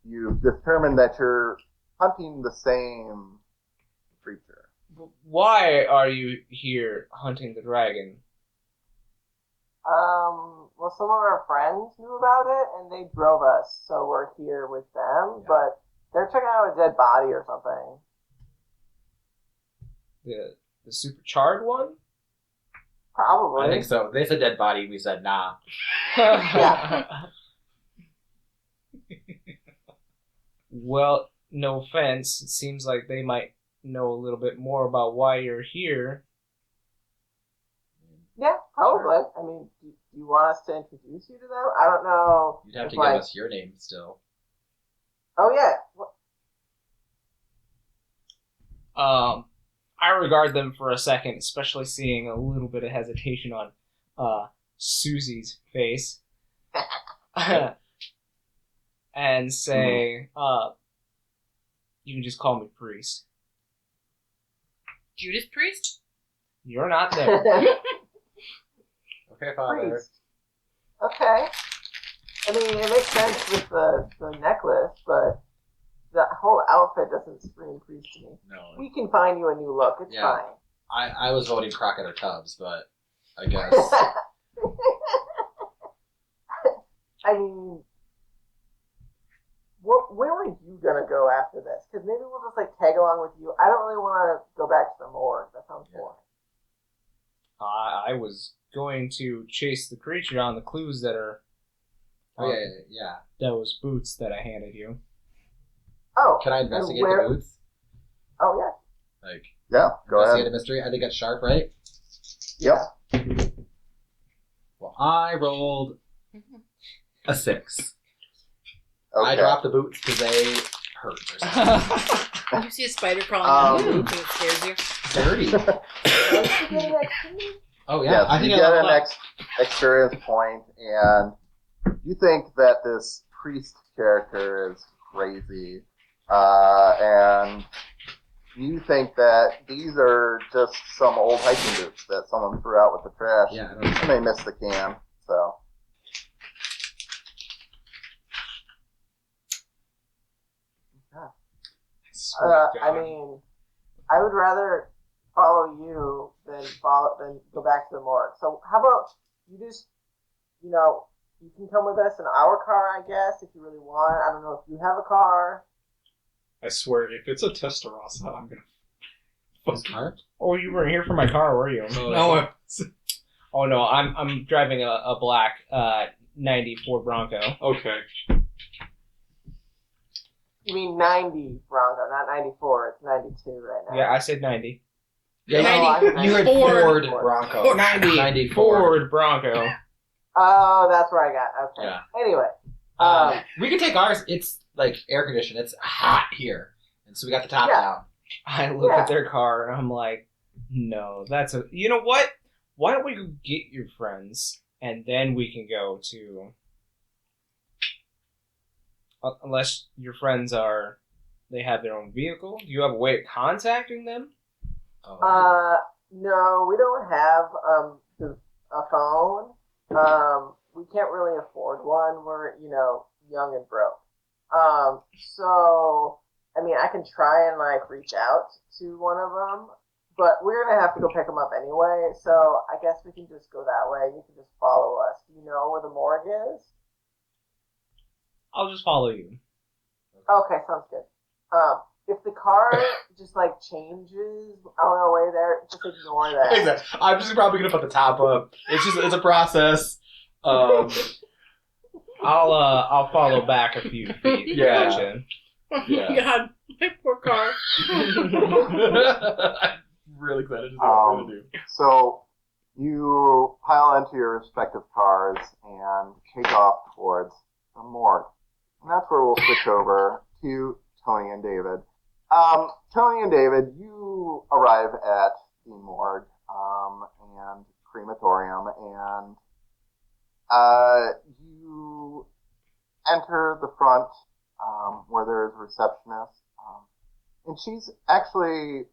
you've determined that you're hunting the same creature. Why are you here hunting the dragon? Well, some of our friends knew about it, and they drove us, so we're here with them, but they're checking out a dead body or something. The supercharged one? Probably. I think so. They said dead body. We said nah. Well, no offense. It seems like they might know a little bit more about why you're here. Yeah, probably. I mean, do you want us to introduce you to them? I don't know. You'd have if, to give us your name still. Oh, yeah. I regard them for a second, especially seeing a little bit of hesitation on Susie's face. And say, you can just call me Priest. Judas Priest? You're not there. Okay, Father. Priest. Okay. I mean, it makes sense with the necklace, but the whole outfit doesn't scream priest to me. No. We can find you a new look. It's Yeah. fine. I was voting Crockett or Tubbs, but I guess. I mean, where were you gonna go after this? Because maybe we'll just like tag along with you. I don't really want to go back to the morgue. That sounds boring. I was going to chase the creature on the clues that are. Oh, yeah. Those boots that I handed you. Oh. Can I investigate where... the boots? Oh, yeah. Like, Yeah, go investigate ahead. a mystery? I think that's sharp, right? Yep. Well, I rolled a 6. Okay. I dropped the boots because they hurt or something. You see a spider crawling down the boots and it scares you. Dirty. Don't you get an XP? Oh, yeah. Yes, I think you I get leveled an up. experience point, and you think that this priest character is crazy, and you think that these are just some old hiking boots that someone threw out with the trash, Yeah, and they missed the can, so. I mean, I would rather follow you than go back to the morgue. So how about you just, you can come with us in our car, I guess, if you really want. I don't know if you have a car. I swear, if it's a Testarossa, I'm gonna. His car? Oh, you weren't here for my car, were you? No, Oh no, I'm driving a black 94 Bronco. okay. You mean 90 Bronco, not 94. It's 92 right now. Yeah, I said 90. Yeah, you had 94. Ford Bronco. 90 Ford Bronco. Oh, that's where I got. Okay. Yeah. Anyway, We can take ours. It's like air conditioned. It's hot here. And so we got the top down. I look at their car and I'm like, no, you know what? Why don't we go get your friends and then we can go to... Unless your friends they have their own vehicle? Do you have a way of contacting them? no, we don't have a phone. We can't really afford one. We're, young and broke. So, I mean, I can try and, reach out to one of them, but we're going to have to go pick them up anyway, so I guess we can just go that way. You can just follow us. Do you know where the morgue is? I'll just follow you. Okay, sounds good. If the car just, changes on our way there, just ignore that. Exactly. I'm just probably gonna put the top up. It's a process. I'll follow back a few feet. Yeah. Gotcha. Oh Yeah. my god, my poor car. I'm really excited to see what we're gonna do. So you pile into your respective cars and take off towards the morgue. And that's where we'll switch over to Toni and David. Toni and David, you arrive at the morgue and crematorium, and you enter the front where there is a receptionist. And she's actually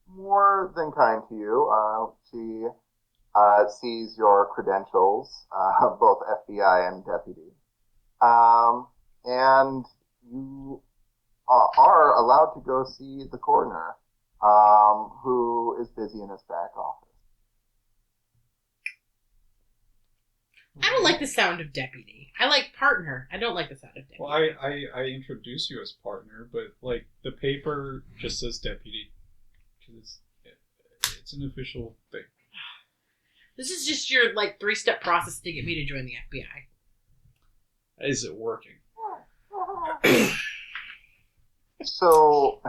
more than kind to you. She sees your credentials, both FBI and deputy. And you are allowed to go see the coroner, who is busy in his back office. I don't like the sound of deputy. I like partner. I don't like the sound of deputy. Well, I introduce you as partner, but like the paper just says deputy because it's an official thing. This is just your like 3-step process to get me to join the FBI. Is it working? So,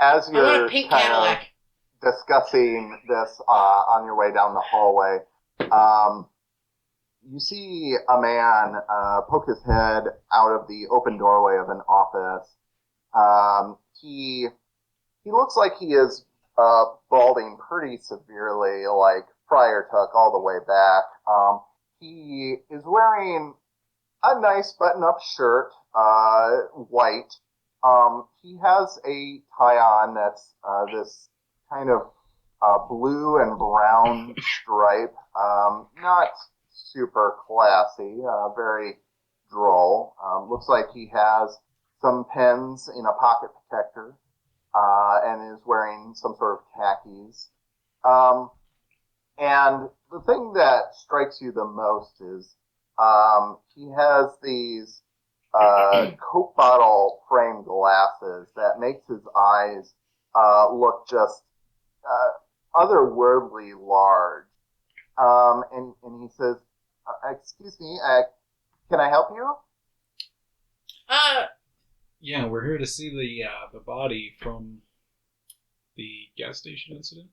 as I want you're a pink kind Cadillac. of discussing this on your way down the hallway, you see a man poke his head out of the open doorway of an office. He looks like he is balding pretty severely, like Friar Tuck all the way back. He is wearing a nice button-up shirt, white. He has a tie on that's this kind of blue and brown stripe. Not super classy, very droll. Looks like he has some pens in a pocket protector, and is wearing some sort of khakis. And the thing that strikes you the most is he has these Coke bottle frame glasses that makes his eyes look just otherworldly large. And he says, excuse me, can I help you? Yeah, we're here to see the body from the gas station incident.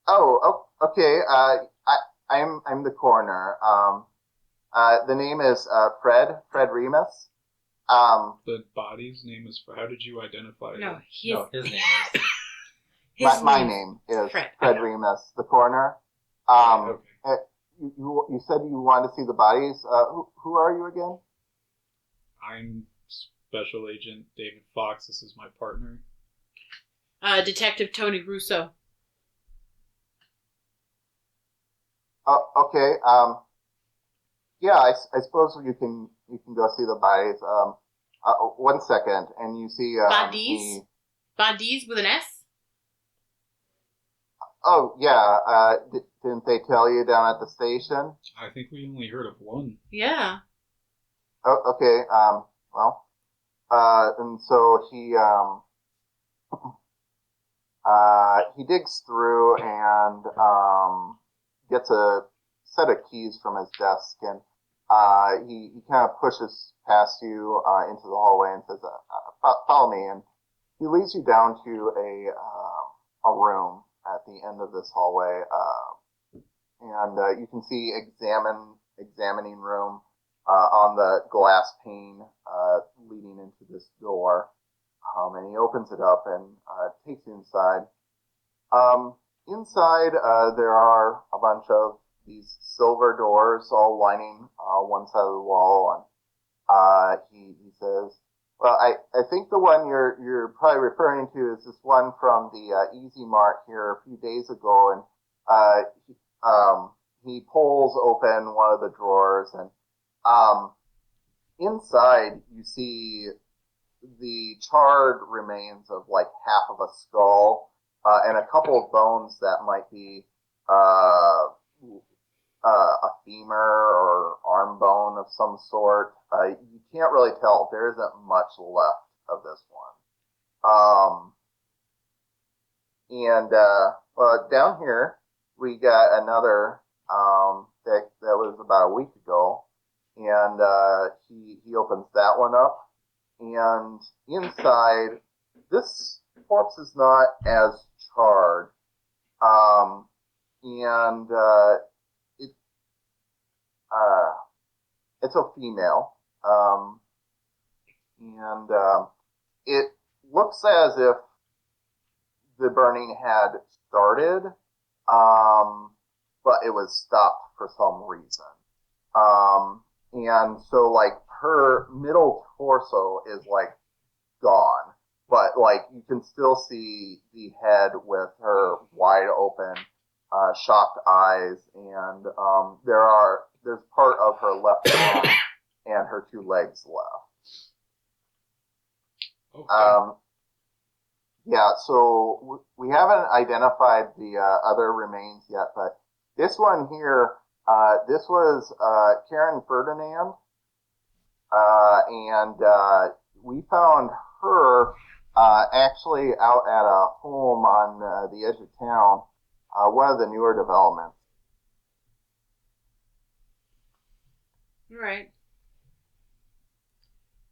Oh, okay. I'm the coroner. The name is Fred Remus. The body's name is. How did you identify it? No, his name is. My name is Fred. Fred Remus, the coroner. Okay. You said you wanted to see the bodies. Who are you again? I'm Special Agent David Fox. This is my partner. Detective Toni Russo. Oh, okay. Yeah, I suppose you can go see the bodies. 1 second, and you see Bodies? Bodies with an S? Oh yeah. Didn't they tell you down at the station? I think we only heard of one. Yeah. Oh, okay. Well, and so he digs through and gets a set of keys from his desk, and he kind of pushes past you into the hallway and says, "Follow me." And he leads you down to a room at the end of this hallway, and you can see examining room on the glass pane leading into this door. And he opens it up and takes you inside. Inside, there are a bunch of these silver doors all lining one side of the wall, and he says, "Well, I think the one you're probably referring to is this one from the Easy Mart here a few days ago." And he pulls open one of the drawers, and inside you see the charred remains of like half of a skull and a couple of bones that might be a femur or arm bone of some sort. You can't really tell. There isn't much left of this one. And down here we got another that was about a week ago, and he opens that one up. And inside, this corpse is not as charred, and it's a female, and it looks as if the burning had started, but it was stopped for some reason. And so, like, her middle torso is, like, gone. But, like, you can still see the head with her wide open shocked eyes, and there's part of her left arm and her 2 legs left. Okay. Yeah, so we haven't identified the other remains yet, but this one here, this was Karen Ferdinand, and we found her actually out at a home on the edge of town, one of the newer developments. All right.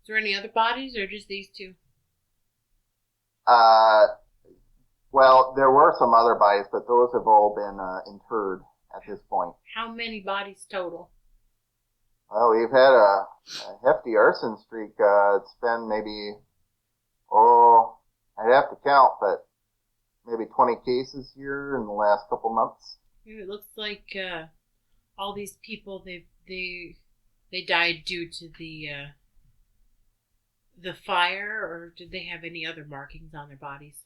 Is there any other bodies or just these 2? Well, there were some other bodies, but those have all been interred at this point. How many bodies total? Well, we've had a hefty arson streak. It's been maybe, I'd have to count, but maybe 20 cases here in the last couple months. It looks like all these people they died due to the fire, or did they have any other markings on their bodies?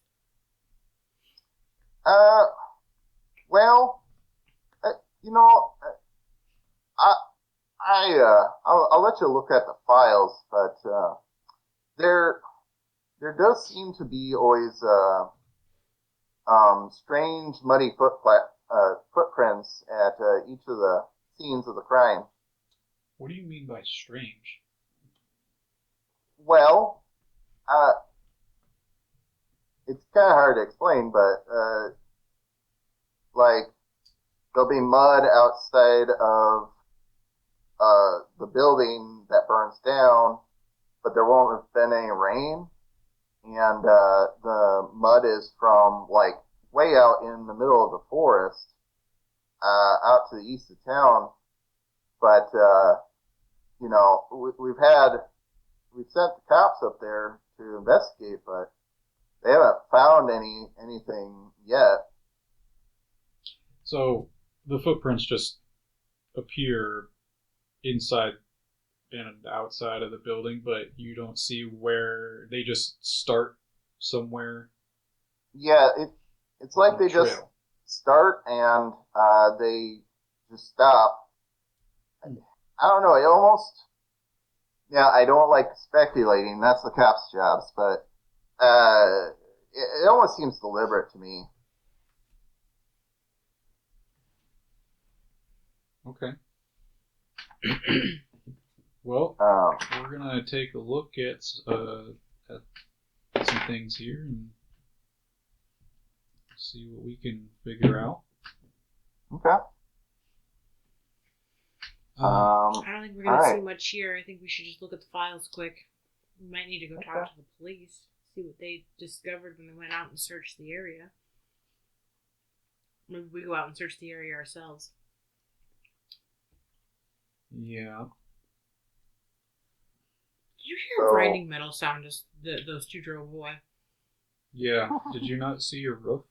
Well, you know, I'll let you look at the files, but there does seem to be always strange muddy footprints at each of the scenes of the crime. What do you mean by strange? Well, it's kind of hard to explain, but like there'll be mud outside of the building that burns down, but there won't have been any rain, and the mud is from like way out in the middle of the forest, out to the east of town. But you know, we've sent the cops up there to investigate, but they haven't found anything yet. So the footprints just appear inside and outside of the building, but you don't see where they just start somewhere. Yeah, it's like they trail. just start and they just stop. I don't know. It almost. Yeah, I don't like speculating. That's the cops' jobs, but it almost seems deliberate to me. Okay. Well, we're gonna take a look at some things here and see what we can figure out. Okay. I don't think we're going to see Alright. much here. I think we should just look at the files quick. We might need to go talk to the police, see what they discovered when they went out and searched the area. Maybe we go out and search the area ourselves. Yeah. Did you hear a grinding metal sound as those 2 drove away? Yeah. Did you not see your roof?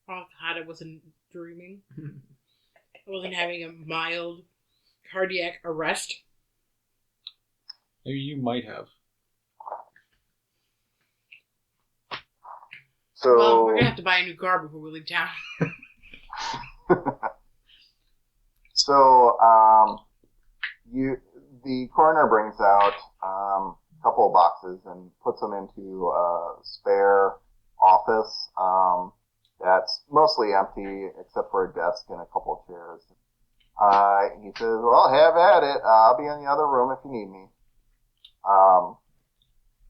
Oh God, I wasn't dreaming. I wasn't having a mild cardiac arrest. Maybe you might have. So, Well, we're gonna have to buy a new car before we leave town. so the coroner brings out a couple of boxes and puts them into a spare office that's mostly empty except for a desk and a couple of chairs. He says, "Well, have at it. I'll be in the other room if you need me."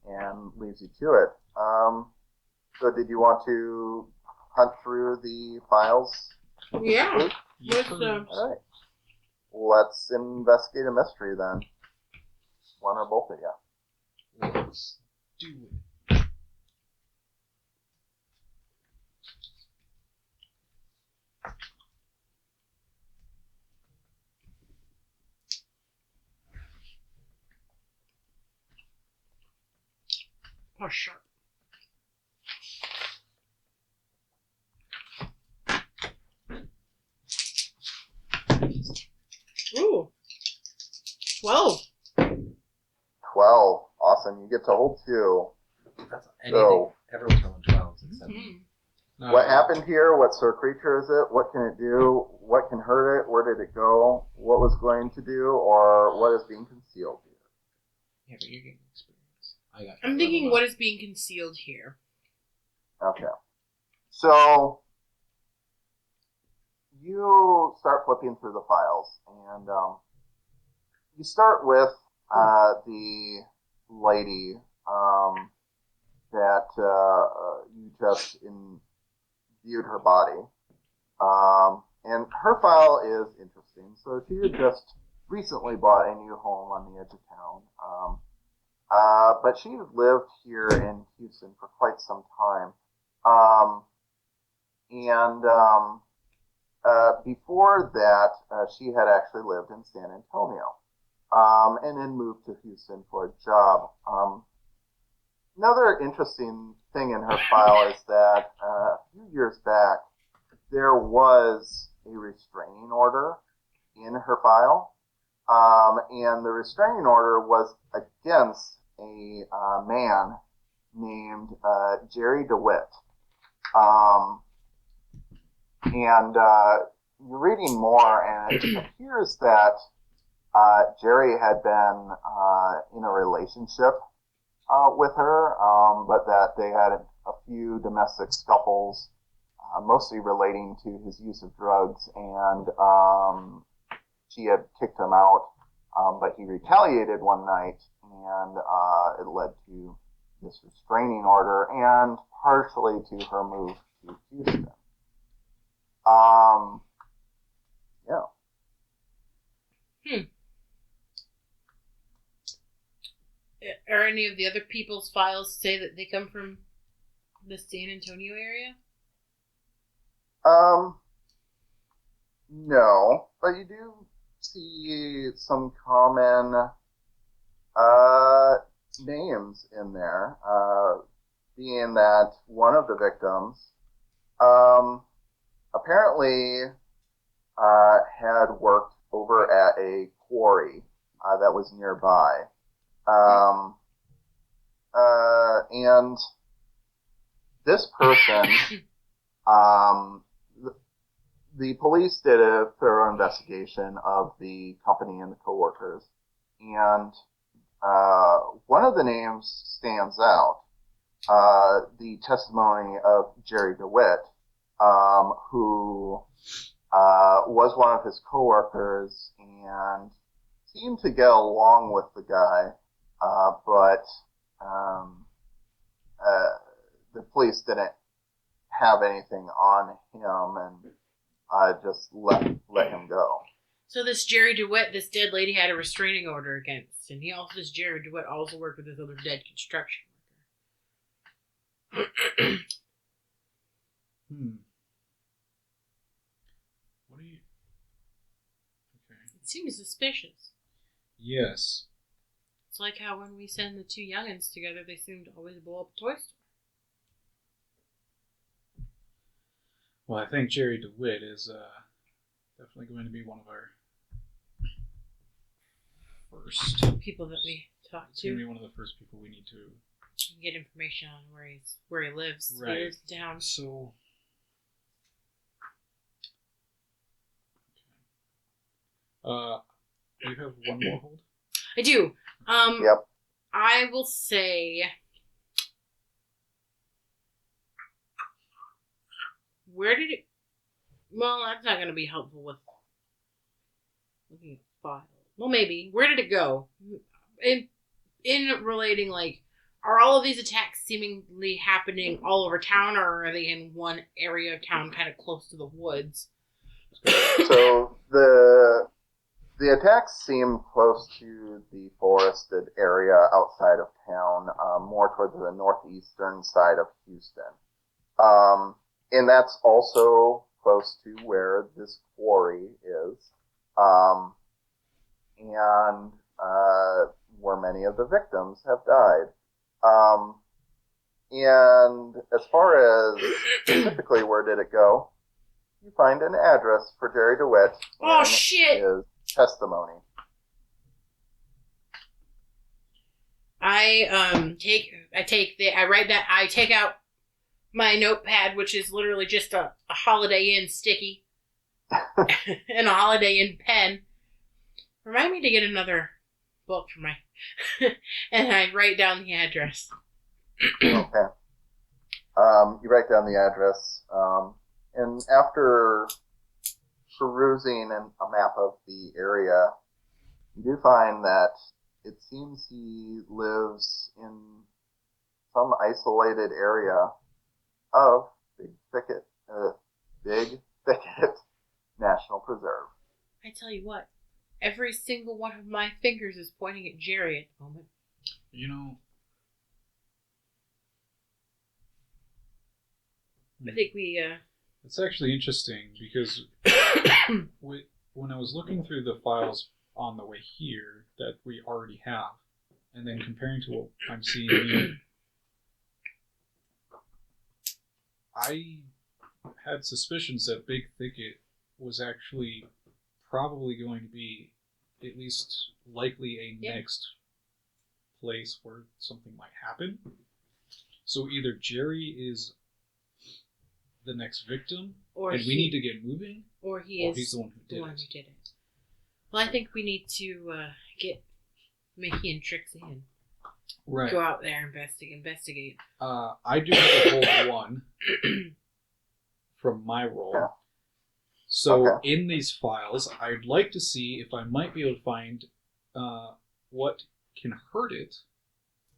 And leaves you to it. So did you want to hunt through the files? Yeah. All right. Let's investigate a mystery then. One or both of you. Let's do it. Oh, sharp. Ooh. 12. 12. Awesome. You get to hold 2. That's anything. So, Everyone's rolling 12s except me. What happened here? What sort of creature is it? What can it do? What can hurt it? Where did it go? What was going to do? Or what is being concealed here? Yeah, but you're getting experience. I'm thinking, what is being concealed here? Okay. So, you start flipping through the files, and you start with the lady that you just viewed her body. And her file is interesting. So she had just recently bought a new home on the edge of town. But she had lived here in Houston for quite some time. Before that, she had actually lived in San Antonio. And then moved to Houston for a job. Another interesting thing in her file is that a few years back, there was a restraining order in her file. And the restraining order was against a man named Jerry DeWitt. You're reading more, and it appears that Jerry had been in a relationship with her, but that they had a few domestic scuffles, mostly relating to his use of drugs, and she had kicked him out, but he retaliated one night, and it led to this restraining order, and partially to her move to Houston. Yeah. Are any of the other people's files say that they come from the San Antonio area? No, but you do see some common names in there, being that one of the victims apparently had worked over at a quarry that was nearby. And this person, the police did a thorough investigation of the company and the coworkers, and one of the names stands out. The testimony of Jerry DeWitt, who was one of his coworkers and seemed to get along with the guy, but the police didn't have anything on him and just let him go. So this Jerry DeWitt, this dead lady had a restraining order against, and this Jerry DeWitt also worked with this other dead construction worker. What are you... Okay. It seems suspicious. Yes. It's like how when we send the two youngins together, they seem to always blow up a toy store. Well, I think Jerry DeWitt is definitely going to be one of our first people that we talk It's going to to. be one of the first people we need to Get information on where he lives. Right. He lives in town. So, do you have one more hold? I do. Yep. I will say, where did it? Well, that's not going to be helpful with looking at files. Well, maybe. Where did it go? In relating, like, are all of these attacks seemingly happening all over town, or are they in one area of town, kind of close to the woods? So the attacks seem close to the forested area outside of town, more towards the northeastern side of Houston. And that's also close to where this quarry is, and where many of the victims have died. And as far as specifically where did it go, you find an address for Jerry DeWitt. Oh, and shit! His testimony. I take out my notepad, which is literally just a Holiday Inn sticky and a Holiday Inn pen. Remind me to get another book for my... and I write down the address. Okay. You write down the address, and after perusing a map of the area, you do find that it seems he lives in some isolated area of Big Thicket National Preserve. I tell you what, every single one of my fingers is pointing at Jerry at the moment. You know, I think we, it's actually interesting because when I was looking through the files on the way here that we already have, and then comparing to what I'm seeing here, I had suspicions that Big Thicket was actually probably going to be at least likely a next place where something might happen. So either Jerry is the next victim, or and we need to get moving, or he's the one who did it. Well, I think we need to get Mickey and Trixi and Right. go out there and investigate. I do have a hold one from my role. Yeah. So in these files, I'd like to see if I might be able to find what can hurt it.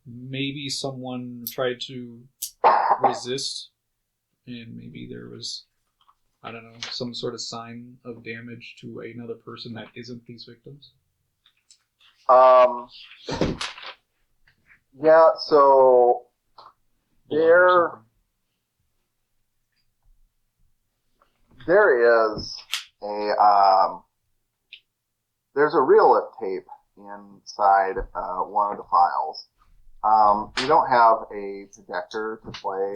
Maybe someone tried to resist, and maybe there was, I don't know, some sort of sign of damage to another person that isn't these victims. Yeah, so there is there's a reel tape inside one of the files. We don't have a projector to play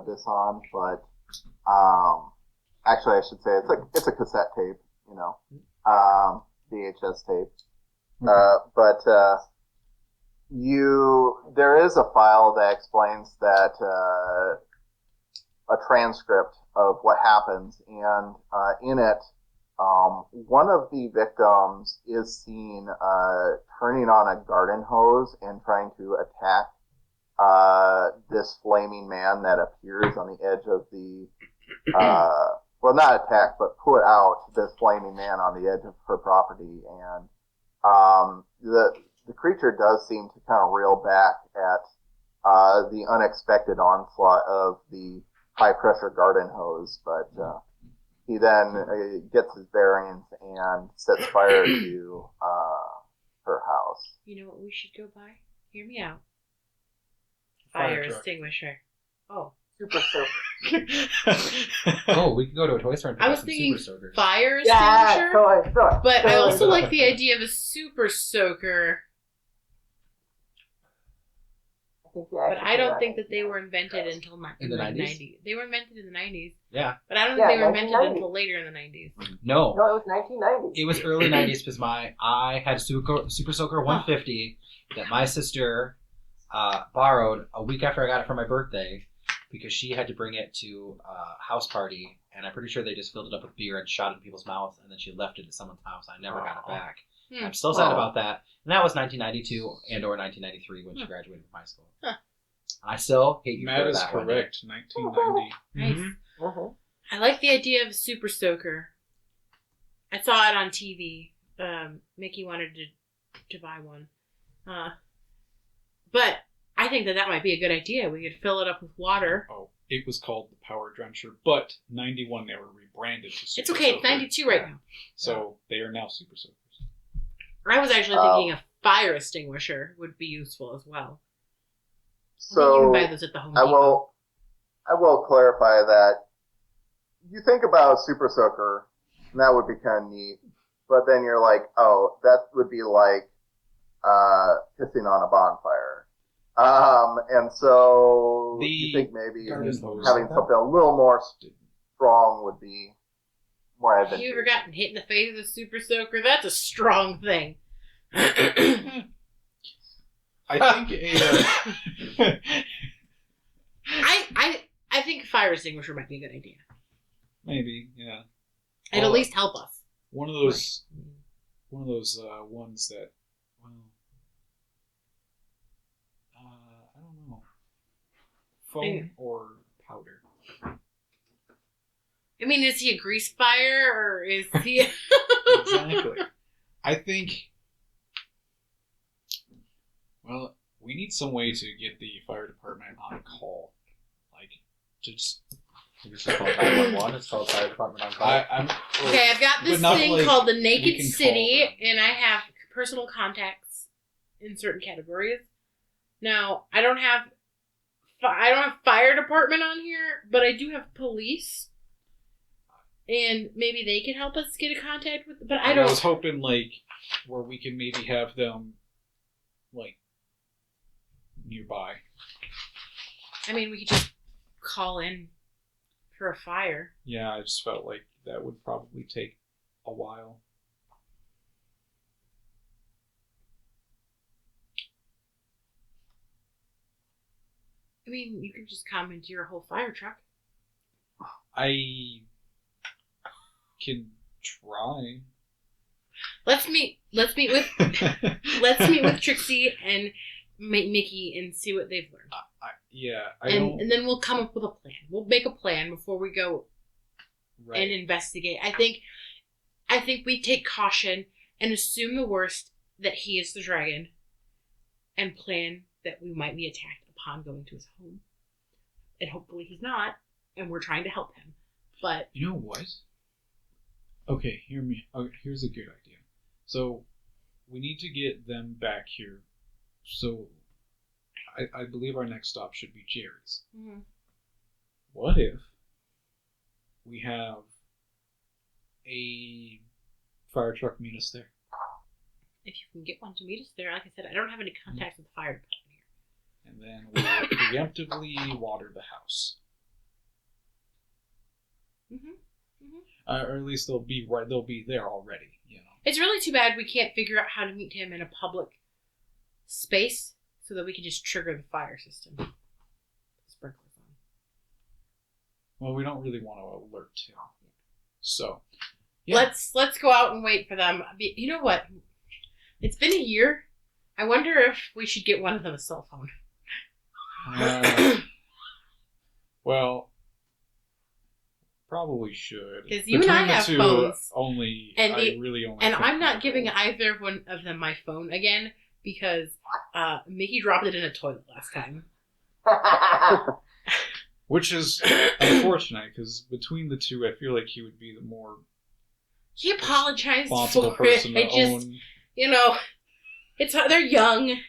this on, but actually I should say it's a cassette tape, VHS tape. But there is a file that explains that a transcript of what happens, and in it, one of the victims is seen turning on a garden hose and trying to attack this flaming man that appears on the edge of the well, not attack, but put out this flaming man on the edge of her property, and the creature does seem to kind of reel back at the unexpected onslaught of the high-pressure garden hose, but he then gets his bearings and sets fire to her house. You know what we should go buy? Hear me out. Fire Fire truck. extinguisher. Oh. Super soaker. Oh, we could go to a toy store and pick I up was some thinking super soakers. fire Yeah, extinguisher. toy store. But I Toy also store. like the idea of a super soaker. But I don't think that they were invented until In the 90s? They were invented in the 90s. Yeah. But I don't think Yeah, they were invented 1990s. until later in the 90s. No, No, it was 1990. it was early 90s because I had Super Soaker 150 that my sister borrowed a week after I got it for my birthday because she had to bring it to a house party, and I'm pretty sure they just filled it up with beer and shot it in people's mouths, and then she left it at someone's house. I never got it back. I'm still sad about that. And that was 1992 and or 1993 when she graduated from high school. Huh. I still hate you Matt for is that one. correct. 1990. Nice. Mm-hmm. I like the idea of a super soaker. I saw it on TV. Mickey wanted to buy one. But I think that might be a good idea. We could fill it up with water. Oh, it was called the Power Drencher, but 91 they were rebranded to Super It's okay. It's Soaker. 92 right now. So they are now Super Soakers. I was actually thinking a fire extinguisher would be useful as well. I think you So can buy those at the Home I Depot. will clarify that you think about Super Soaker, and that would be kind of neat, but then you're like, oh, that would be like pissing on a bonfire. And so you think maybe garden hose. having something a little more strong would be more Have you ever advantageous. gotten hit in the face with a super soaker? That's a strong thing. I think I I think a fire extinguisher might be a good idea. Maybe, yeah. It'd at least help us. One of those ones that, well, I don't know, foam or powder. I mean, is he a grease fire or is he? Exactly. I think. Well, we need some way to get the fire department on call, like just. It's just called 911. It's called Fire Department on Call. Okay, I've got this But not thing like called the we Naked can City, call them. and I have personal contacts in certain categories. Now, I don't have fire department on here, but I do have police, and maybe they can help us get a contact with. But I I was don't. hoping like where we can maybe have them like nearby. I mean, we could just call in for a fire. Yeah, I just felt like that would probably take a while. I mean, you can just come into your whole fire truck. I can try. Let's meet with Trixie and Mickey and see what they've learned. And then we'll come up with a plan. We'll make a plan before we go and investigate. I think we take caution and assume the worst, that he is the dragon, and plan that we might be attacked upon going to his home. And hopefully he's not, and we're trying to help him. But you know what? Okay, here's a good idea. So we need to get them back here. So I believe our next stop should be Jerry's. Mm-hmm. What if we have a fire truck meet us there? if you can get one to meet us there, like I said, I don't have any contacts with the fire department here. And then we'll preemptively water the house. Or at least they'll be there already, you know. It's really too bad we can't figure out how to meet him in a public space so that we can just trigger the fire system. Sprinklers on. Well, we don't really want to alert him. So, yeah. Let's go out and wait for them. You know what? It's been a year. I wonder if we should get one of them a cell phone. Well, probably should. Because you and I have phones. And I'm not giving either one of them my phone again because Mickey dropped it in a toilet last time. Which is unfortunate because between the two, I feel like he would be the more He apologized responsible for person it. to own. You know, they're young, and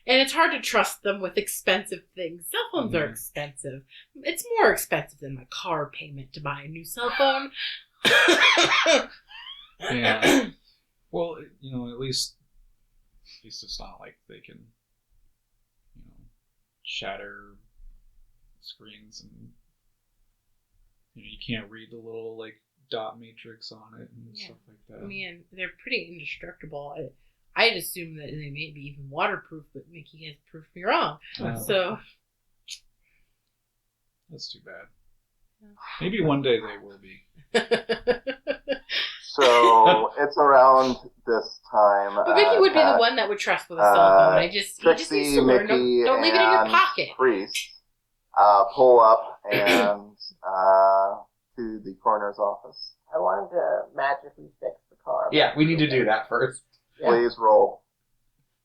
it's hard to trust them with expensive things. Cell phones are expensive. It's more expensive than my car payment to buy a new cell phone. Yeah. Well, you know, at least it's not like they can, you know, shatter screens and you know, you can't read the little like dot matrix on it and stuff like that. I mean, they're pretty indestructible. I'd assume that they may be even waterproof, but Mickey has proved me wrong. So that's too bad. Maybe one day they will be. So it's around this time. But Mickey would be the one that would trust with a cell phone. He just needs to learn. Don't leave it in your pocket. Priest pull up and to the coroner's office. I wanted to magically fix the car. Yeah, we need to do that first. Yeah. Please roll.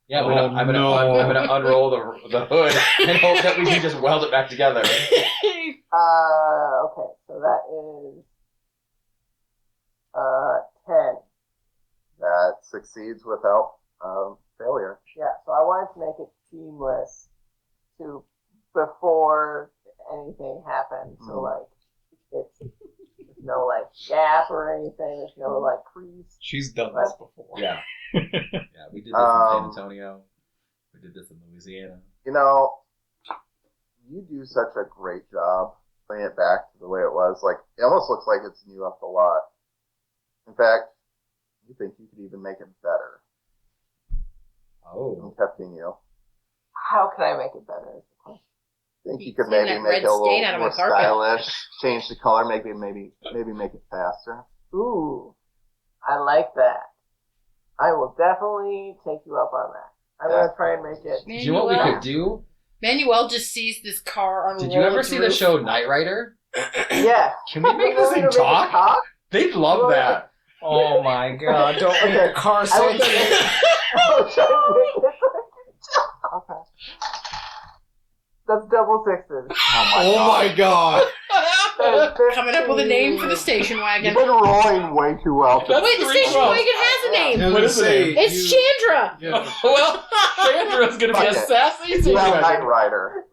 Yeah, I'm gonna unroll the hood and hope that we can just weld it back together. Okay, so that is 10. That succeeds without failure. Yeah, so I wanted to make it seamless to before anything happened. So like, there's no like gap or anything. There's no like crease. She's done this before. Yeah. Yeah, we did this in San Antonio. We did this in Louisiana. You know, you do such a great job bringing it back to the way it was. Like, it almost looks like it's new up the lot. In fact, you think you could even make it better. Oh. I'm testing you. How can I make it better? Is the question. think you You could clean maybe that make red it a little stain out of my more carpet. stylish, change the color, maybe make it faster. Ooh, I like that. I will definitely take you up on that. I'm gonna try and make it. Do you know what we could do? Manuel just sees this car on. Did you ever see the show Knight Rider? Yes. Can we make this You thing want me to make it talk? They'd love that. Oh my god! Don't make Okay. the car I will say. try and make it. Okay. That's double sixes. Oh my god. Coming up with a name for the station wagon. You've been rolling way too well. Wait, the station 312. wagon has a name. What is it? It's Chandra, Yeah. Well, Sandra's gonna be a Fuck it. sassy You have Knight situation. Rider.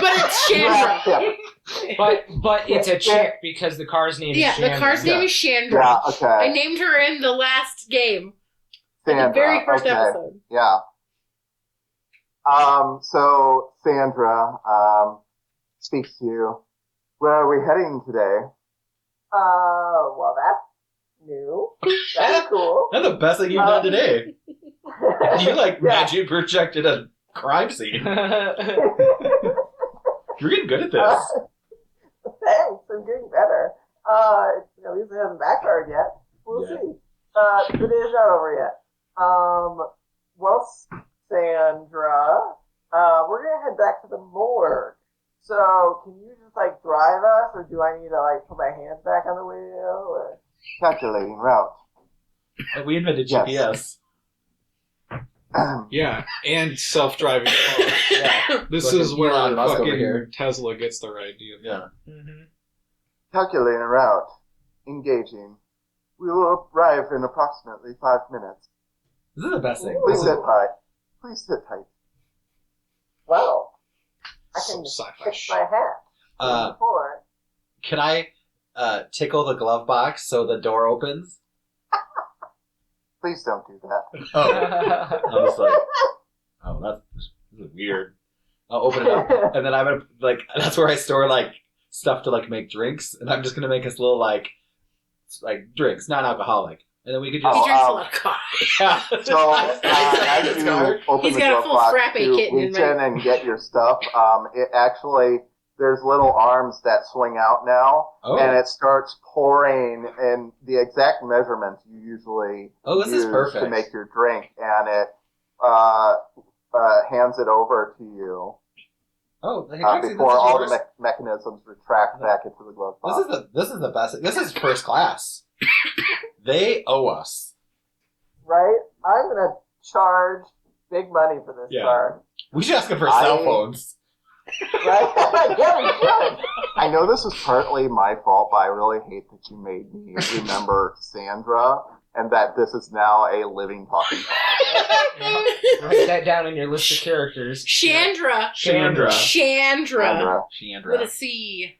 but it's You have Chandra. Chip. But it's a chick because the car's name Yeah, is the Shandra. car's name is Chandra. Yeah, I okay. named her in the last game, Sandra. the very first okay. episode. Yeah. So Sandra, speaks to you. Where are we heading today? Well, that's new. That's cool. That's the best thing you've done today. You magic projected a crime scene. You're getting good at this. Thanks, I'm getting better. At least it hasn't backfired yet. We'll Yeah. see. The day's not over yet. Well, Sandra, we're gonna head back to the morgue. So, can you just drive us, or do I need to put my hands back on the wheel? Or Calculating route. We invented Yes. GPS. Yeah, and self-driving cars. Yeah. This Fucking is where Elon Musk over fucking here. Tesla gets their idea. Yeah. Calculating route. Engaging. We will arrive in approximately 5 minutes. This is the best thing. Please sit tight. Please sit tight. well, I Some can sci-fi fix shit. my hat. Before. Can I tickle the glove box so the door opens? Please don't do that. Oh, I'm just oh, this is weird. I'll open it up, and then I'm gonna that's where I store stuff to make drinks, and I'm just gonna make us little drinks, non-alcoholic, and then we could just He drinks a lot of coffee. yeah. So, as you open He's the got a glove full box frappe to kit in reach my- in and get your stuff, it actually, there's little arms that swing out now, Oh. and it starts pouring in the exact measurements you usually Oh, this is use perfect. to make your drink, and it hands it over to you Oh, hey, Trixi, before this is all yours. the mechanisms retract back into the glove box. This is the best. This is first class. They owe us. Right? I'm gonna charge big money for this Yeah. car. We should ask them for cell phones. Right? Yeah, we should. I know this is partly my fault, but I really hate that you made me remember Sandra and that this is now a living talking car. Write that down in your list of characters. Chandra. Chandra. Chandra. Sandra. With a C.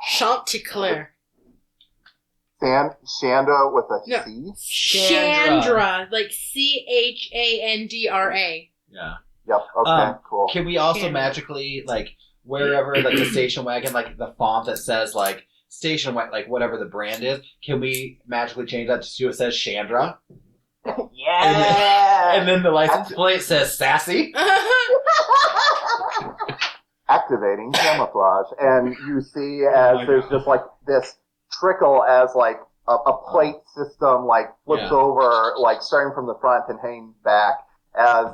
Chanticleer. Shanda with a No. C? Chandra. Like Chandra. Yeah. Yep, okay, cool. Can we also Chandra. magically wherever the station wagon, the font that says station wagon, whatever the brand is, can we magically change that to it says Chandra? Yeah. And then the license plate says Sassy? Activating camouflage, and you see as my there's God. just this trickle as a plate system flips Yeah. over, starting from the front and hanging back as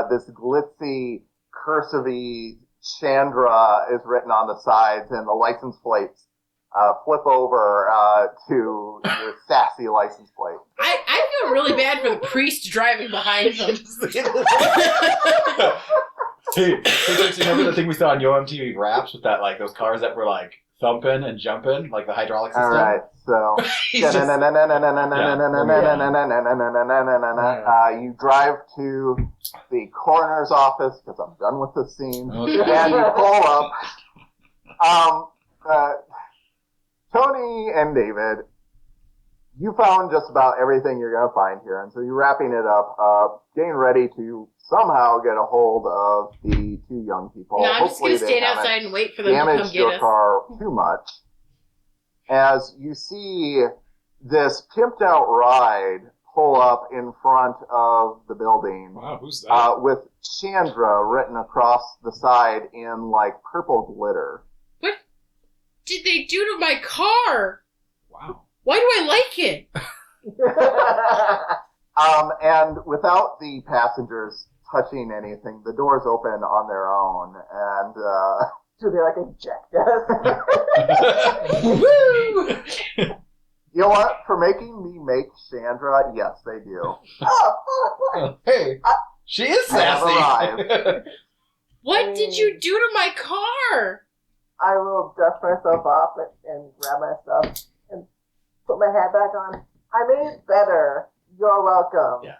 this glitzy, cursive-y Chandra is written on the sides, and the license plates flip over to the sassy license plate. I feel really bad for the priest driving behind them. Hey, Trixi, remember the thing we saw on Yo MTV Raps with that those cars that were thumping and jumping, the hydraulic system? All right, so He's just- you drive to the coroner's office because I'm done with this scene, Okay. and you pull up. Toni and David, you found just about everything you're going to find here, and so you're wrapping it up, getting ready to somehow get a hold of the two young people. No, I'm just Hopefully going to they stand haven't outside and wait for them to come damaged get your us. car too much. As you see this pimped out ride pull up in front of the building Wow, who's that? with Chandra written across the side in like purple glitter. What did they do to my car? Wow. Why do I like it? And without the passengers touching anything, the doors open on their own, and Do they like eject us? Woo! you know what? For making me make Chandra, yes, they do. Oh, Hey, she is I have sassy. What did you do to my car? I will dust myself off and grab my stuff and put my hat back on. I made it better. You're welcome. Yeah.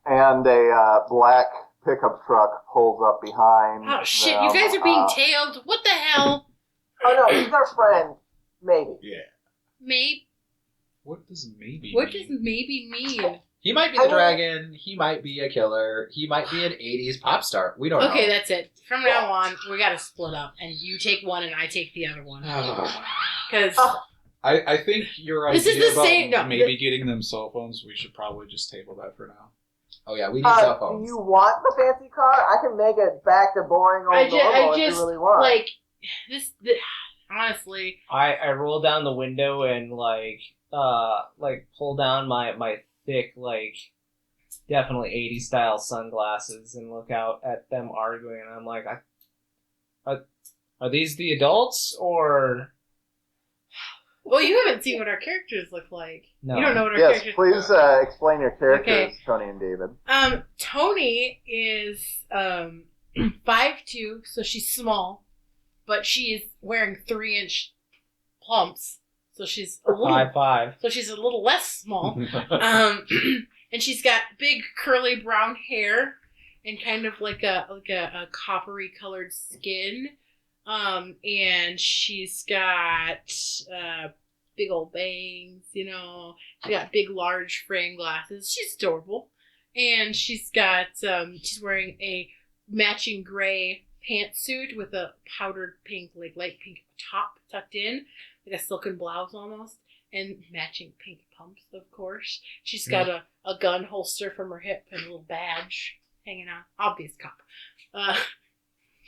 And a black pickup truck pulls up behind. Oh shit! them. You guys are being tailed. What the hell? Oh no, he's our friend. Maybe. Yeah. Maybe. What does maybe What mean? does maybe mean? He might be the dragon. He might be a killer. He might be an 80s pop star. We don't know. Okay, that's it. From now on, we gotta split up, and you take one, and I take the other one. Because I think your This is idea the about same- no, maybe getting them cell phones, we should probably just table that for now. Oh, yeah, we need cell Do phones. you want the fancy car? I can make it back to boring old normal if you really want. like this. Honestly, I roll down the window and like pull down my thick definitely 80s style sunglasses and look out at them arguing, and I'm like, are these the adults or well, you haven't seen what our characters look like. no? You don't know what our Yes, characters. please explain your characters, Okay. Tony and David. Toni is 5'2", so she's small, but she is wearing 3-inch pumps, so she's a little 5'5". so she's a little less small. And she's got big curly brown hair and kind of like a coppery colored skin. And she's got big old bangs, you know. She's got big large frame glasses. She's adorable. And she's got she's wearing a matching gray pantsuit with a powdered pink, like light pink top tucked in, like a silken blouse almost. And matching pink pumps, of course. She's got a gun holster from her hip and a little badge hanging out. Obvious cop.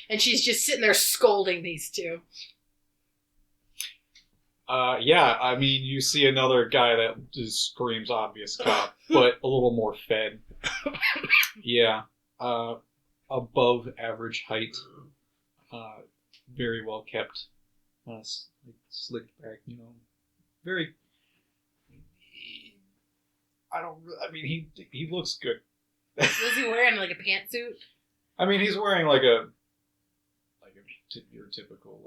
And she's just sitting there scolding these two. Yeah, I mean, you see another guy that just screams obvious cop, but a little more fed. Yeah, above average height, very well kept, slicked back, you know, very. He looks good. Was he wearing like a pantsuit? I mean, he's wearing your typical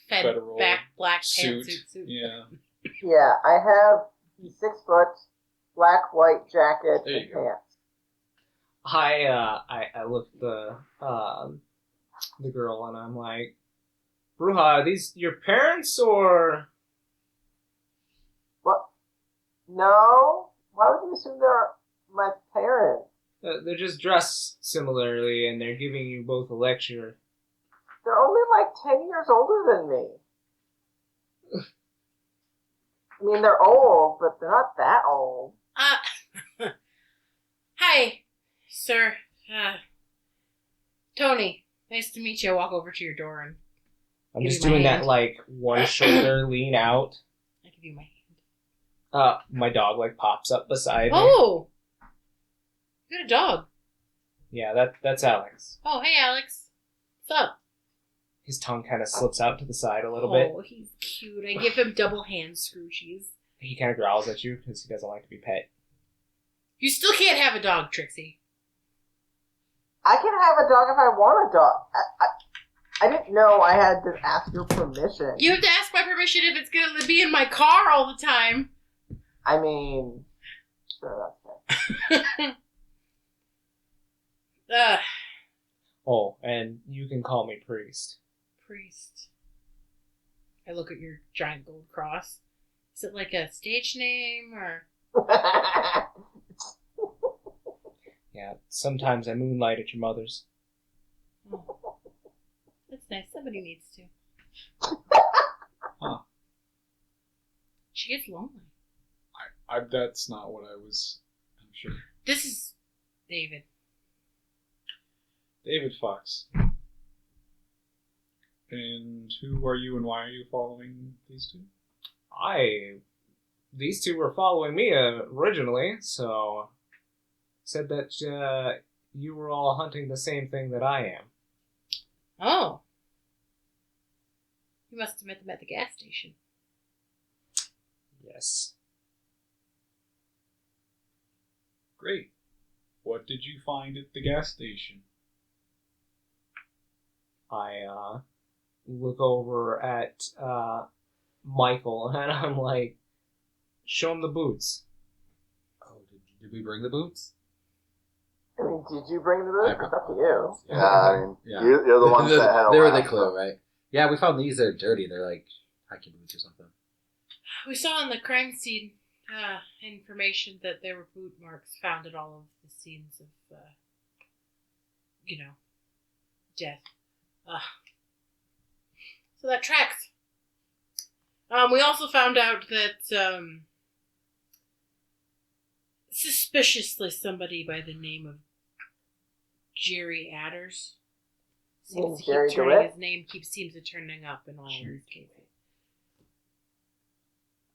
federal black suit. pantsuit suit. Yeah. Yeah, I have the 6 foot black white jacket There you and go. pants. I look at the girl and I'm like, Bruja, are these your parents or? What? No? Why would you assume they're my parents? They're just dressed similarly and they're giving you both a lecture. They're only like 10 years older than me. I mean, they're old, but they're not that old. Hi, sir. Toni. Nice to meet you. I walk over to your door and I'm Give just me my doing hand. that one shoulder lean out. I give you my hand. My dog pops up beside me. Oh! You got a dog. Yeah, that's Alex. Oh, hey, Alex. What's up? His tongue kind of slips out to the side a little bit. Oh, he's cute. I give him double hand scroochies. He kind of growls at you because he doesn't like to be pet. You still can't have a dog, Trixie. I can have a dog if I want a dog. I didn't know I had to ask your permission. You have to ask my permission if it's going to be in my car all the time. I mean, sure, that's okay. Oh, and you can call me priest. Priest. I look at your giant gold cross. Is it like a stage name or? Yeah, sometimes I moonlight at your mother's. Oh. That's nice. Somebody needs to. Huh. She gets lonely. That's not what I was. I'm sure. This is David. David Fox. And who are you and why are you following these two? These two were following me originally, so said that you were all hunting the same thing that I am. Oh. You must have met them at the gas station. Yes. Great. What did you find at the gas station? I look over at Michael and I'm like, show him the boots. Oh, did we bring the boots? I mean, did you bring the boots? It's up to you. Yeah, I mean, Yeah. you're the ones that had a They were the last clue, look. right? Yeah, we found these. They're dirty. They're like hiking boots or something. We saw on the crime scene information that there were boot marks found at all of the scenes of, death. So that tracks. We also found out that suspiciously somebody by the name of Jerry Adders seems to Jerry keep turning DeWitt? his name seems to turning up in all of these cases.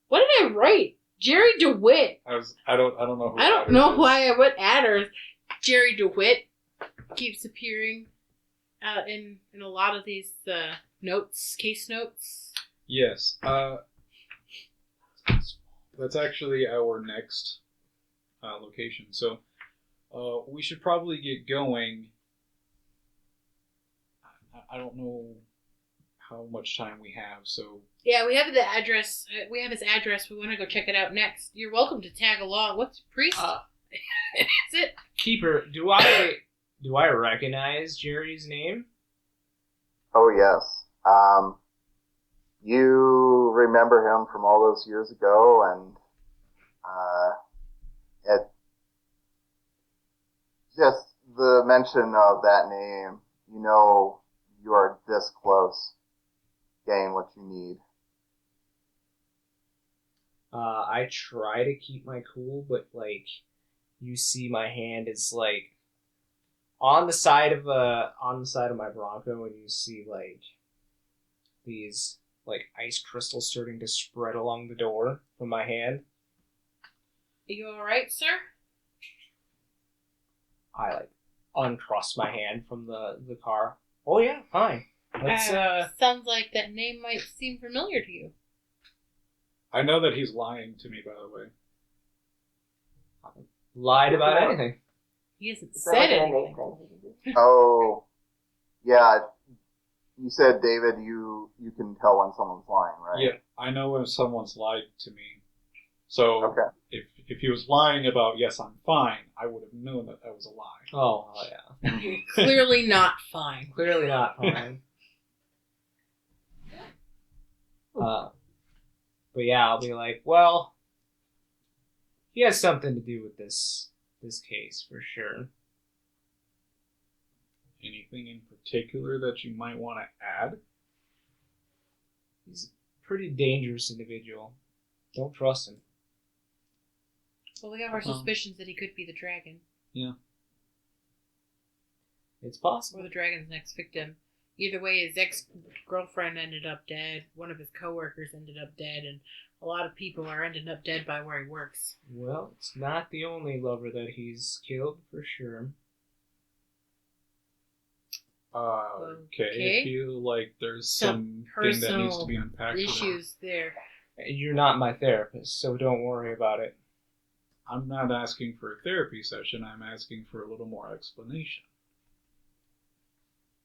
What did I write? Jerry DeWitt. I don't know who I don't Adders know is. why I went Adders. Jerry DeWitt keeps appearing in a lot of these case notes. Yes. That's actually our next location. So we should probably get going. I don't know how much time we have, so Yeah, we have the address. We have his address. We want to go check it out next. You're welcome to tag along. What's priest? Is it? Keeper, do I recognize Jerry's name? Oh, yes. You remember him from all those years ago, and it just the mention of that name, you know, you are this close getting what you need. I try to keep my cool, but like, you see, my hand is like on the side of my Bronco, and you see like these like ice crystals starting to spread along the door from my hand. Are you all right, sir? I like uncross my hand from the car. Oh yeah, fine. Let's Sounds like that name might seem familiar to you. I know that he's lying to me, by the way. lied about anything. He hasn't Is that said like an anything. innate thing? Oh, yeah. You said, David, you can tell when someone's lying, right? Yeah, I know if someone's lied to me. So Okay. if he was lying about, yes, I'm fine, I would have known that that was a lie. Oh yeah. You're clearly not fine. Clearly not fine. But yeah, I'll be like, well, he has something to do with this case for sure. Anything in particular that you might want to add? He's a pretty dangerous individual. Don't trust him. Well, we have our suspicions that he could be the dragon. Yeah. It's possible. Or the dragon's next victim. Either way, his ex-girlfriend ended up dead. One of his coworkers ended up dead, and a lot of people are ending up dead by where he works. Well, it's not the only lover that he's killed for sure. Okay. I feel like there's something that needs to be unpacked. Issues there. You're not my therapist, so don't worry about it. I'm not asking for a therapy session. I'm asking for a little more explanation.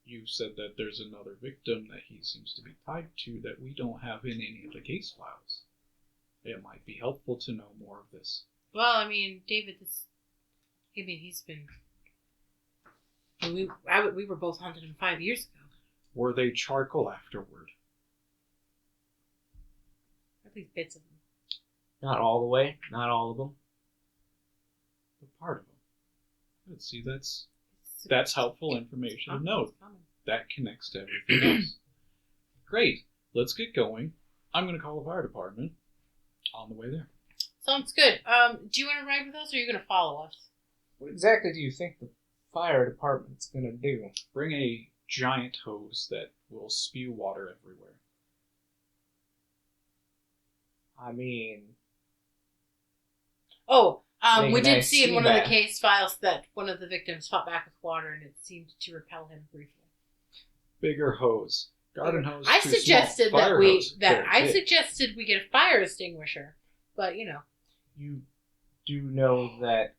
You said that there's another victim that he seems to be tied to that we don't have in any of the case files. It might be helpful to know more of this. Well, I mean, David, he's been... We were both hunted him 5 years ago. Were they charcoal afterward? At least bits of them. Not all the way, not all of them. But part of them. Let's see, that's helpful information to note. That connects to everything else. Great. Let's get going. I'm going to call the fire department on the way there. Sounds good. Do you want to ride with us, or are you going to follow us? What exactly do you think the fire department's gonna do? Bring a giant hose that will spew water everywhere. I mean, Oh, Make we a did nice see in sea one of the bath. case files that one of the victims fought back with water, and it seemed to repel him briefly. Bigger hose. Garden hose. I too suggested small. Fire that hose, very big. suggested we get a fire extinguisher, but you know. you do know that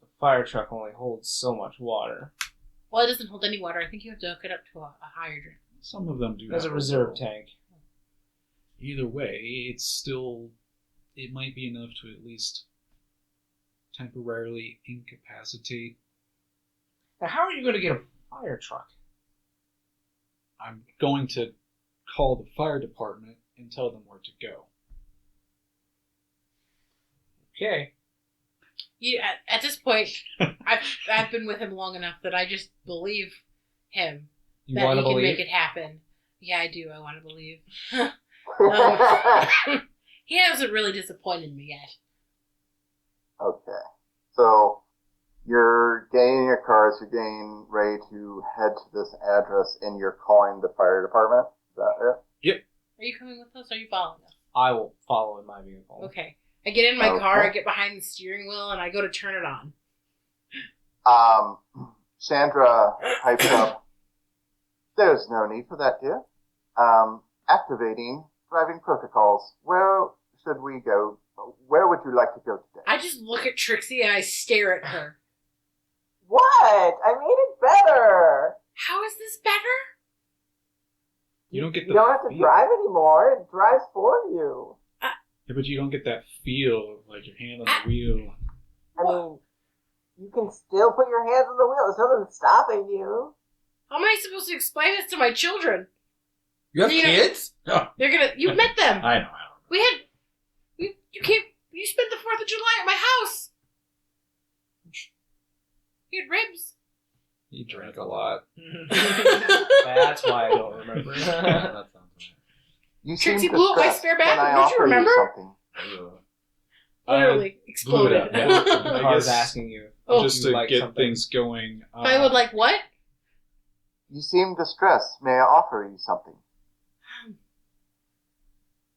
the fire truck only holds so much water. Well, it doesn't hold any water. I think you have to hook it up to a hydrant. Some of them do. There's a have reserve little- tank. Either way, it's still. It might be enough to at least temporarily incapacitate. Now, how are you going to get a fire truck? I'm going to call the fire department and tell them where to go. Okay. At this point, I've been with him long enough that I just believe him You that want he to can believe? make it happen. Yeah, I do. I want to believe. He hasn't really disappointed me yet. Okay. So you're getting your cars, you're getting ready to head to this address, and you're calling the fire department? Is that it? Are you coming with us? Or are you following us? I will follow in my vehicle. Okay. I get in my car, Okay. I get behind the steering wheel, and I go to turn it on. Chandra pipes up. There's no need for that, dear. Activating driving protocols. Where should we go? Where would you like to go today? I just look at Trixie and I stare at her. What? I made it better. How is this better? You don't get the You don't have to feel. drive anymore. It drives for you. Yeah, but you don't get that feel of like your hand on the wheel. I mean, you can still put your hands on the wheel. There's nothing stopping you. How am I supposed to explain this to my children? You have You know- kids? No. They're gonna. You met them. I know. We had. You came. You spent the 4th of July at my house. You had ribs. You drank a lot. That's why I don't remember. That sounds right. You Trixie seem blew up my distressed. spare Can I bathroom. Don't you offer remember? something? Literally exploded. up, Yeah, I I was guess- asking you. Oh. Just if you to like get something. things going. If I would like what? You seem distressed. May I offer you something?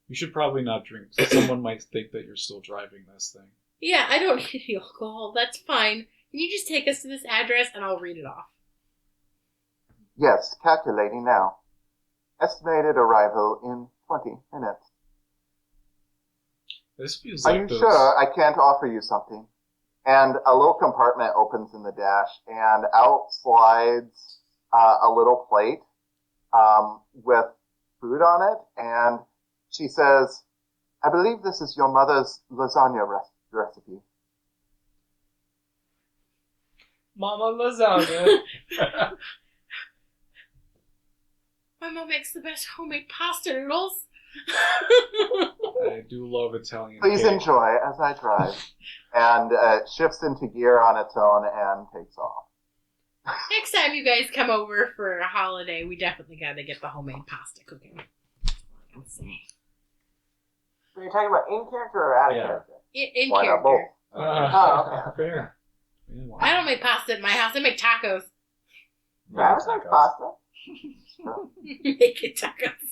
You should probably not drink. Someone might think that you're still driving this thing. Yeah, I don't need the alcohol. That's fine. Can you just take us to this address and I'll read it off? Yes, calculating now. Estimated arrival in 20 minutes. This feels Are like you those. sure I can't offer you something? And a little compartment opens in the dash, and out slides a little plate with food on it, and she says, I believe this is your mother's lasagna recipe. Mama lasagna. My mom makes the best homemade pasta noodles. I do love Italian. Please cake. enjoy as I drive. And it shifts into gear on its own and takes off. Next time you guys come over for a holiday, we definitely gotta get the homemade pasta cooking. So you're talking about in character or out of Yeah. character? In Why not both? character. Oh, okay. Fair. Yeah, why I not? don't make pasta at my house. I make tacos. Travis likes pasta. Make it tacos.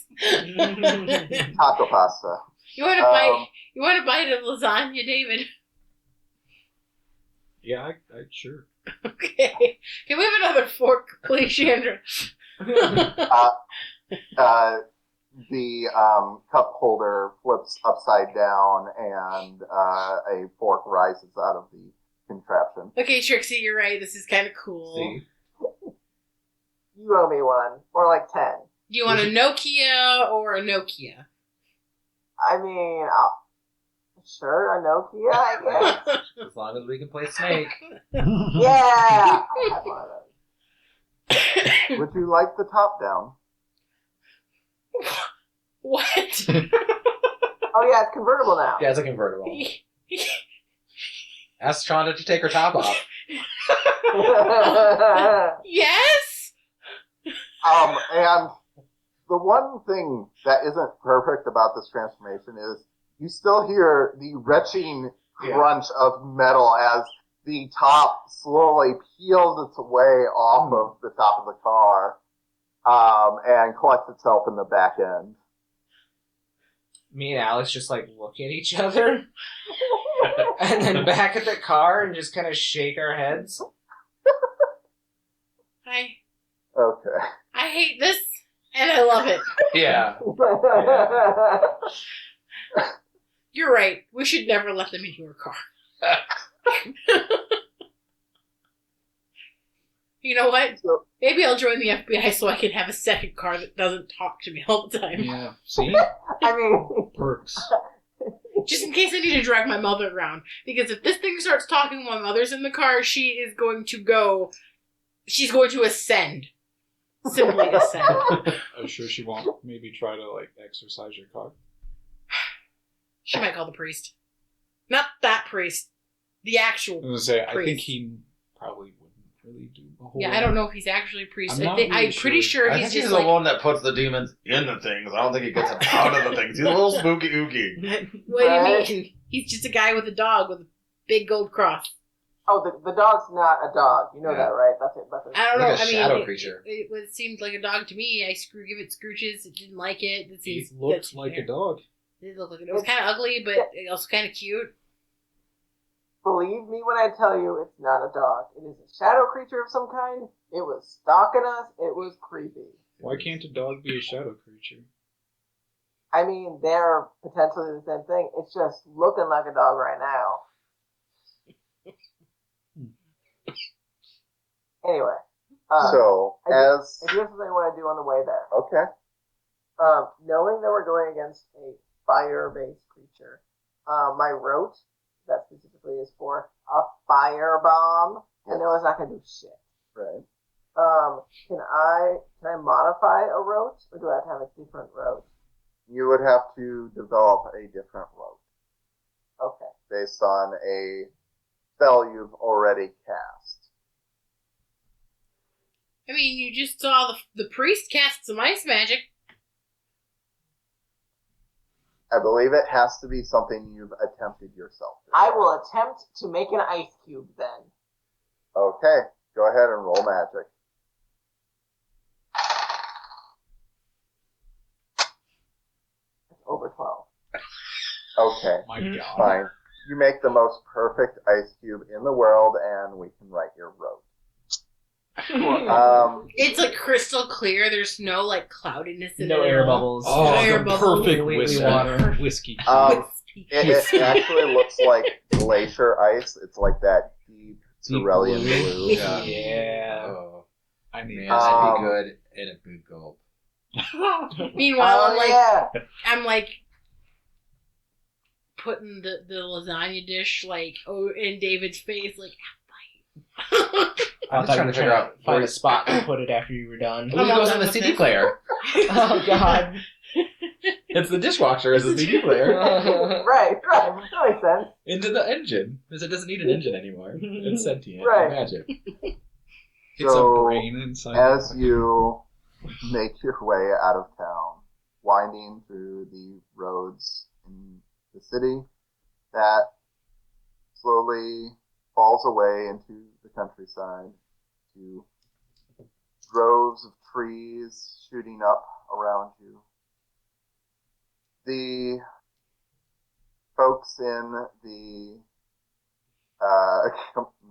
Taco pasta. You want to bite? You want a bite of lasagna, David? Yeah, I sure. Okay. Can we have another fork, please, Chandra? The cup holder flips upside down and a fork rises out of the contraption. Okay, Trixie, you're right. This is kind of cool. See? You owe me one. Or like 10. Do you want a Nokia or a Nokia? I mean, sure, a Nokia, I guess. As long as we can play Snake. Yeah! I have one of those. Would you like the top down? What? Oh yeah, it's convertible now. Yeah, it's a convertible. Ask Shonda to take her top off. Yes? And the one thing that isn't perfect about this transformation is you still hear the retching crunch of metal as the top slowly peels its way off of the top of the car and collects itself in the back end. Me and Alex just like look at each other and then back at the car and just kind of shake our heads. Okay. I hate this, and I love it. Yeah. You're right. We should never let them into your car. You know what? Maybe I'll join the FBI so I can have a second car that doesn't talk to me all the time. Yeah. See? I mean, Perks. Just in case I need to drag my mother around. Because if this thing starts talking while my mother's in the car, she's going to ascend. Simply ascend. I'm sure she won't maybe try to, like, exercise your car. She might call the priest. Not that priest. The actual I was going to say, I priest. think he probably wouldn't really do a whole Yeah, I don't know if he's actually a priest. I'm not really I'm pretty sure I he's think just he's like... the one that puts the demons in the things. I don't think he gets them out of the things. He's a little spooky ooky. What do you mean? He's just a guy with a dog with a big gold cross. oh, the dog's not a dog. You know Yeah. that, right? That's it. That's it. I don't Like know. a I mean, shadow creature. It seemed like a dog to me. I give it scrooches. It didn't like it. He looks like a dog. It did look like it. It was kind of ugly, but also kind of cute. Believe me when I tell you, it's not a dog. It is a shadow creature of some kind. It was stalking us. It was creepy. Why can't a dog be a shadow creature? I mean, they're potentially the same thing. It's just looking like a dog right now. Anyway. So, If you have something you want to do on the way there. Okay. Knowing that we're going against a fire-based creature, my rote, that specifically is for a fire bomb. I know it's not going to do shit. Right. Can I modify a rote, or do I have to have a different rote? You would have to develop a different rope Okay. based on a spell you've already cast. I mean, you just saw the priest cast some ice magic. I believe it has to be something you've attempted yourself. I will attempt to make an ice cube then. Okay, go ahead and roll magic. It's over 12. Okay, My God. fine. You make the most perfect ice cube in the world, and we can write your road. It's like crystal clear. There's no like cloudiness in No it. air at all. bubbles. Oh, No air the bubbles. perfect Completely whiskey. water. Whiskey. It actually looks like glacier ice. It's like that deep cerulean blue. Yeah. Yeah. Oh, I need man, that'd be good in a good gulp. Meanwhile, yeah. I'm like putting the lasagna dish like in David's face, like. I I'm thought just you were trying to find a spot to put it after you were done. It goes in the CD player. Oh God. It's the dishwasher as a CD player. Right. That makes sense. Into the engine. Because it doesn't need an engine anymore. It's sentient. Right. Magic. It's So, a brain inside. as you make your way out of town, winding through the roads in the city that slowly falls away into the countryside, to droves of trees shooting up around you. The folks in the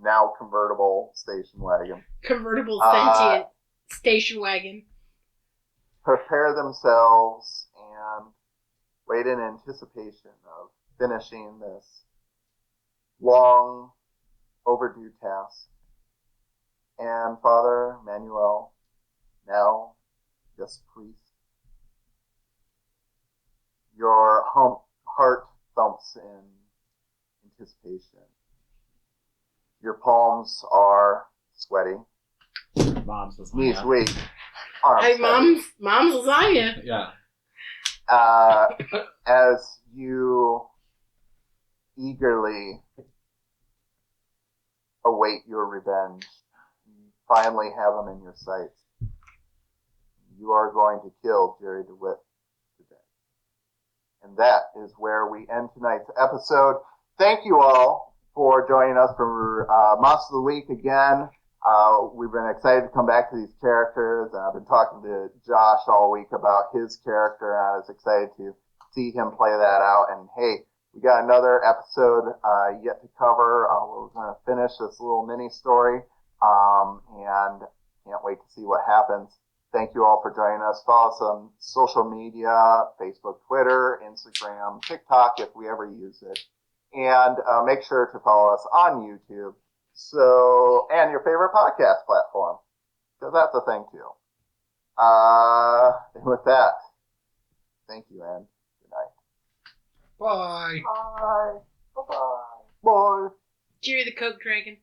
now convertible station wagon Convertible sentient station wagon. prepare themselves and wait in anticipation of finishing this long overdue task. And Father Manuel, now just priest, your heart thumps in anticipation. Your palms are sweaty, Mom's lasagna. knees weak, arms Hey, heavy. mom's lasagna. Yeah. As you eagerly await your revenge, you finally have them in your sights. You are going to kill Jerry DeWitt today. And that is where we end tonight's episode. Thank you all for joining us for Monster of the Week again. We've been excited to come back to these characters. I've been talking to Josh all week about his character, and I was excited to see him play that out. And hey, we got another episode yet to cover. We're going to finish this little mini story, and can't wait to see what happens. Thank you all for joining us. Follow us on social media, Facebook, Twitter, Instagram, TikTok, if we ever use it. And make sure to follow us on YouTube. And your favorite podcast platform, because that's a thing too. And with that, thank you, and good night. Bye. Bye. Bye-bye. Bye. Jerry the Coke Dragon.